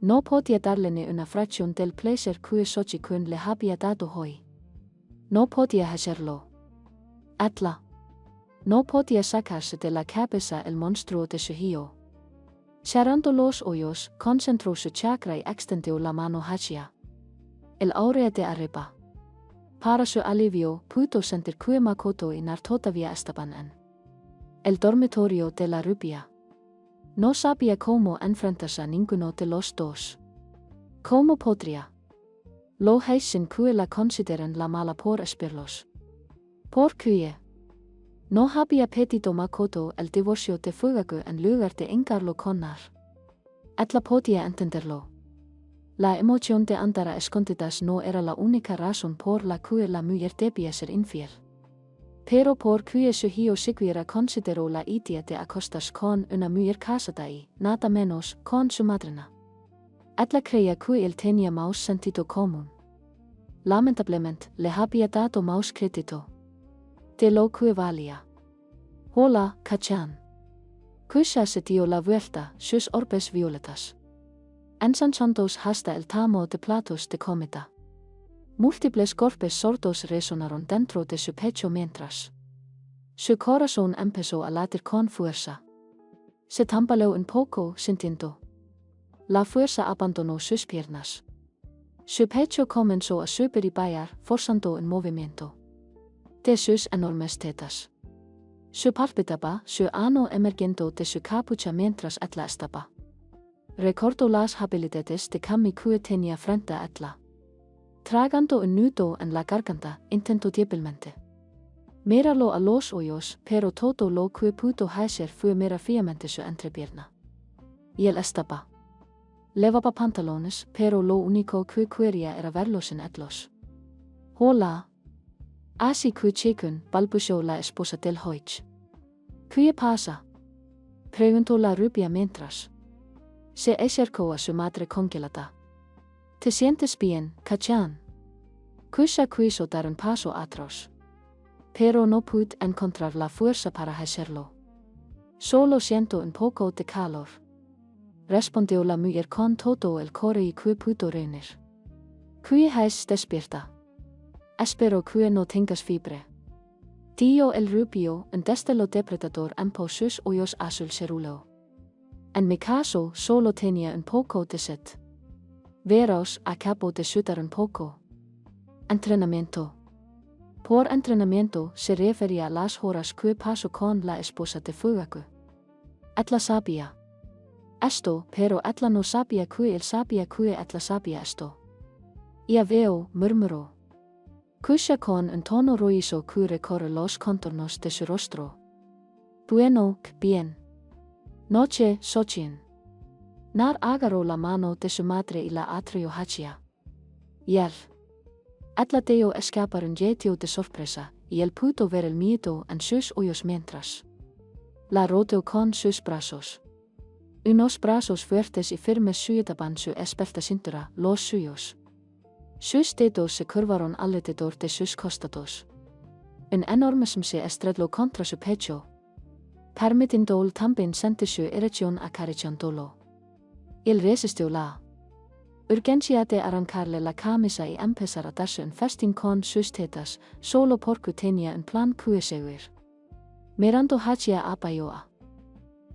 No podía darle ni una fracción del placer que Sochi-kun le había dado hoy. No podía hacerlo. Etla. No podía sacarse de la cabeza el monstruo de su hijo. Cerrando los ojos, concentró su chakra y extendió la mano hacia el área de arriba. Para su alivio, pudo sentir que Makoto y Nar todavía estaban en el dormitorio de la rubia. No sabía cómo enfrentarse a ninguno de los dos. ¿Cómo podría? Lo hacen que la consideran la mala por esperlos. ¿Por qué? No había pedido Makoto el divorcio de fuego en lugar de encarlo con Nar. Etla podía entenderlo. La emoción de andar a escondidas no era la única razón por la que la mujer debía ser infiel. Pero por que su hijo siquiera consideró la idea de acostarse con una mujer casada y, nada menos, con su madrina. Etla creía que él tenía más sentido común. Lamentablemente, le había dado más crédito de lo que valía. Hola, Kachan. Kusha se dio la vuelta, sus orbes violetas. Ensanchandos hasta el tamo de platos de comida. Múltiples golpes sordos resonaron dentro de su pecho mientras su corazón empezó a latir con fuerza. Se tambaleó un poco sintiendo. La fuerza abandonó sus piernas. Su pecho comenzó a subir y bajar, forzando un movimiento de sus enormes tetas. Su palpitaba, su ano emergiendo de su capucha mientras Etla estaba. Recordó las habilidades de Kami que tenía frente a Etla. Tragando un nudo en la garganta, intentó débilmente mirarlo a los ojos, pero todo lo que pudo hacer fue mirar fijamente su entrepierna. Y él estaba. Llevaba pantalones, pero lo único que quería era verlos en Etlos. Hola. Así que chicken, balbuceó la esposa del Hoich. ¿Qué pasa? Preguntó la rubia mientras se acercó a su madre congelada. ¿Te sientes bien, Kachan? Kusha quiso dar un paso atrás. Pero no pude encontrar la fuerza para hacerlo. Solo siento un poco de calor. Respondió la mujer con todo el coraje que pudo reunir. ¿Qué has despierta? Espero que no tengas fiebre. Dio el rubio, un destello depredador en sus ojos azul cerulo. En mi caso, solo tenía un poco de sed. Veros, acabo de sudar un poco. Entrenamiento. Por entrenamiento se refería a las horas que pasó con la esposa de fuego. Etla sabía esto, pero Etla no sabía que él sabía que Etla sabía esto. Ya veo, murmuró. Kusha con un tono rojizo que recorre los contornos de su rostro. Bueno, bien. Noche, Sochin. Nar agarró la mano de su madre y la atrajo hacia él. Atlateo escapar un jetio de sorpresa, y él pudo ver el miedo en sus ojos mientras la rodeó con sus brazos. Unos brazos fuertes y firmes sujetaban su esbelta cintura, los suyos. Sus dedos se curvaron alrededor de sus costados. Un enorme se estrelló contra su pecho, permitiendo también sentir su erección acariciándolo. Él resistió la urgencia de arrancarle la camisa y empezar a darse un festín con sus tetas, solo porque tenía un plan que seguir. Mirando hacia Apayoa.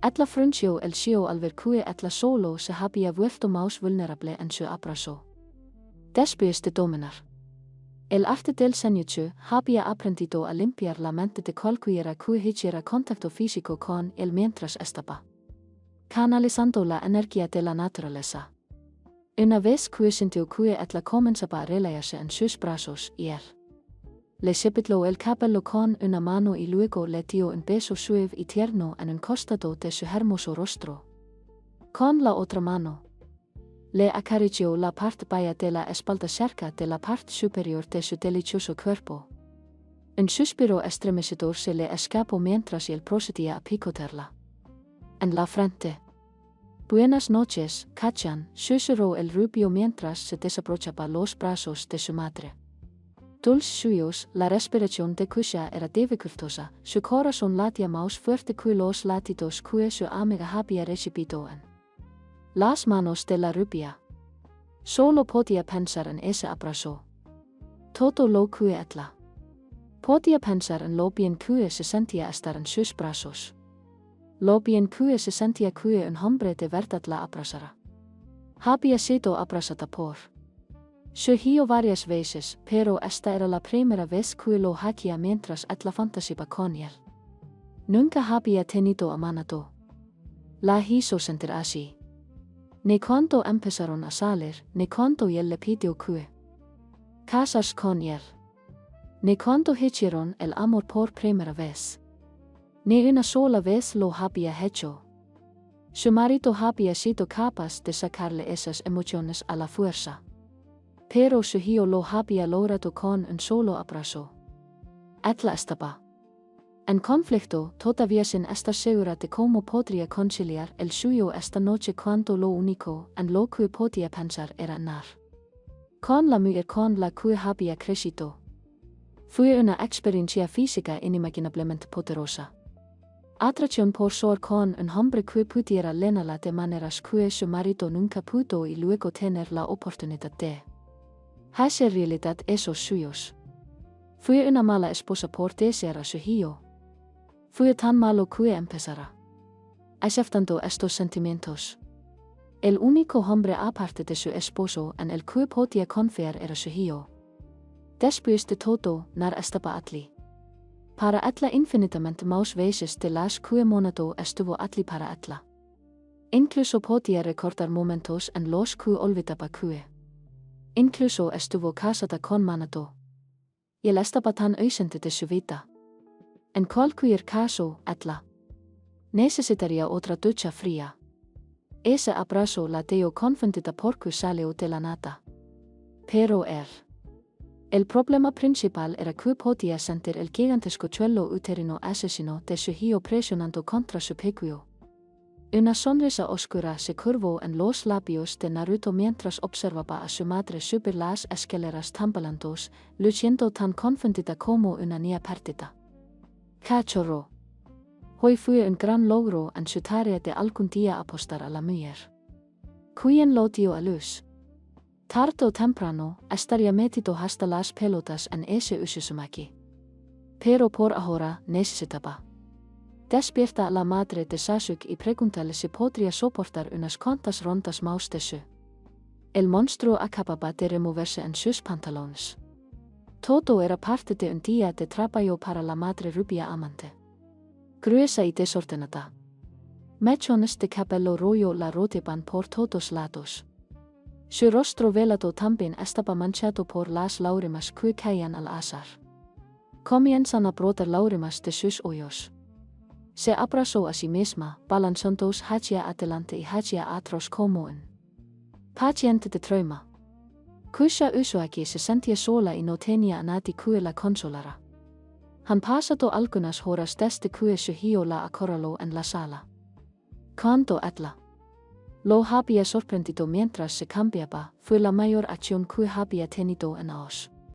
Etla frunció el ceño al ver que etla solo se había vuelto más vulnerable en su abrazo. Después de dominar el arte del sensucho, había aprendido a limpiar la mente de cualquiera que hiciera contacto físico con él mientras estaba canalizando la energía de la naturaleza. Una vez que sintió que etla comenzaba a relajarse en sus brazos y él le sepultó el cabello con una mano y luego le dio un beso suave y tierno en un costado de su hermoso rostro. Con la otra mano le acarició la parte baja de la espalda cerca de la parte superior de su delicioso cuerpo. Un suspiro estremecedor se le escapó mientras él procedía a picotearla en la frente. Buenas noches, Kachan, susurró el rubio mientras se desabrochaba los brazos de su madre. Dulces suyos, la respiración de Kusha era dificultosa, su corazón latía más fuerte que los latidos que su amiga había recibido en las manos de la rubia. Solo podía pensar en ese abrazo. Todo lo que etla podía pensar en lo bien que se sentía estar en sus brazos. Lo bien que se sentía que un hombre de verdad la abrazara. Había sido abrazada por su hijo varias veces, pero esta era la primera vez que lo hacía mientras etla fantaseaba con él. Nunca había tenido amado. La hizo sentir así. Ni cuando empezaron a salir, ni cuando él le pidió que casarse con él. Ni cuando hicieron el amor por primera vez. Ni una sola vez lo había hecho. Su marido había sido capaz de sacarle esas emociones a la fuerza. Pero su hijo lo había logrado con un solo abrazo. Etla estaba en conflicto, todavía sin estar segura de cómo podría conciliar el suyo esta noche cuando lo único en lo que podía pensar era nar con la mujer con la que había crecido. Fue una experiencia física inimaginablemente poderosa. Atracción por soar con un hombre que pudiera llenarla de maneras que su marido nunca pudo y luego tener la oportunidad de hacer realidad esos suyos. Fue una mala esposa por desear a su hijo. Fue tan malo que empezara aceptando estos sentimientos. El único hombre aparte de su esposo en el que podía confiar era su hijo. Después de todo, nar estaba atli. Para etla infinitamente más veces de las que monado estuvo atli para etla. Incluso podía recordar momentos en los que olvidaba que incluso estuvo casada con manado. Y él estaba tan ausente de su vida. En cualquier caso, etla necesitaría otra ducha fría. Ese abrazo la dio confundida porque salió de la nada. Pero el problema principal era que podía sentir el gigantesco suelo uterino asesino de su hijo presionando contra su pecho. Una sonrisa oscura se curvó en los labios de Naruto mientras observaba a su madre subir las escaleras tambaleantes, luciendo tan confundida como una niña perdida. Cachorro. Hoy fue un gran logro en su tarea de algún día apostar a la mujer. Quien lo dio a luz. Tarde o temprano, estaría metido hasta las pelotas en ese Uzumaki. Pero por ahora, necesitaba despierta a la madre de Sasuke y preguntarle si podría soportar unas cuantas rondas más de su. El monstruo acababa de removerse en sus pantalones. Todo era parte de un día de trabajo para la madre rubia amante. Gruesa y desordenada. Mechones de cabello rollo la rodeaban por todos lados. Su rostro velato también estaba manchado por las lágrimas que caían al azar. Comienzan a brotar lágrimas de sus ojos. Se abrazó a sí misma, balanzándose hacia adelante y hacia atrás como un paciente de trauma. Kusha Usuaki se sentía sola y no tenía a nadie que la consolara. Han pasado algunas horas desde que su la acorraló en la sala. Cuando Atla lo había sorprendido mientras se cambiaba, fue la mayor acción que había tenido en años.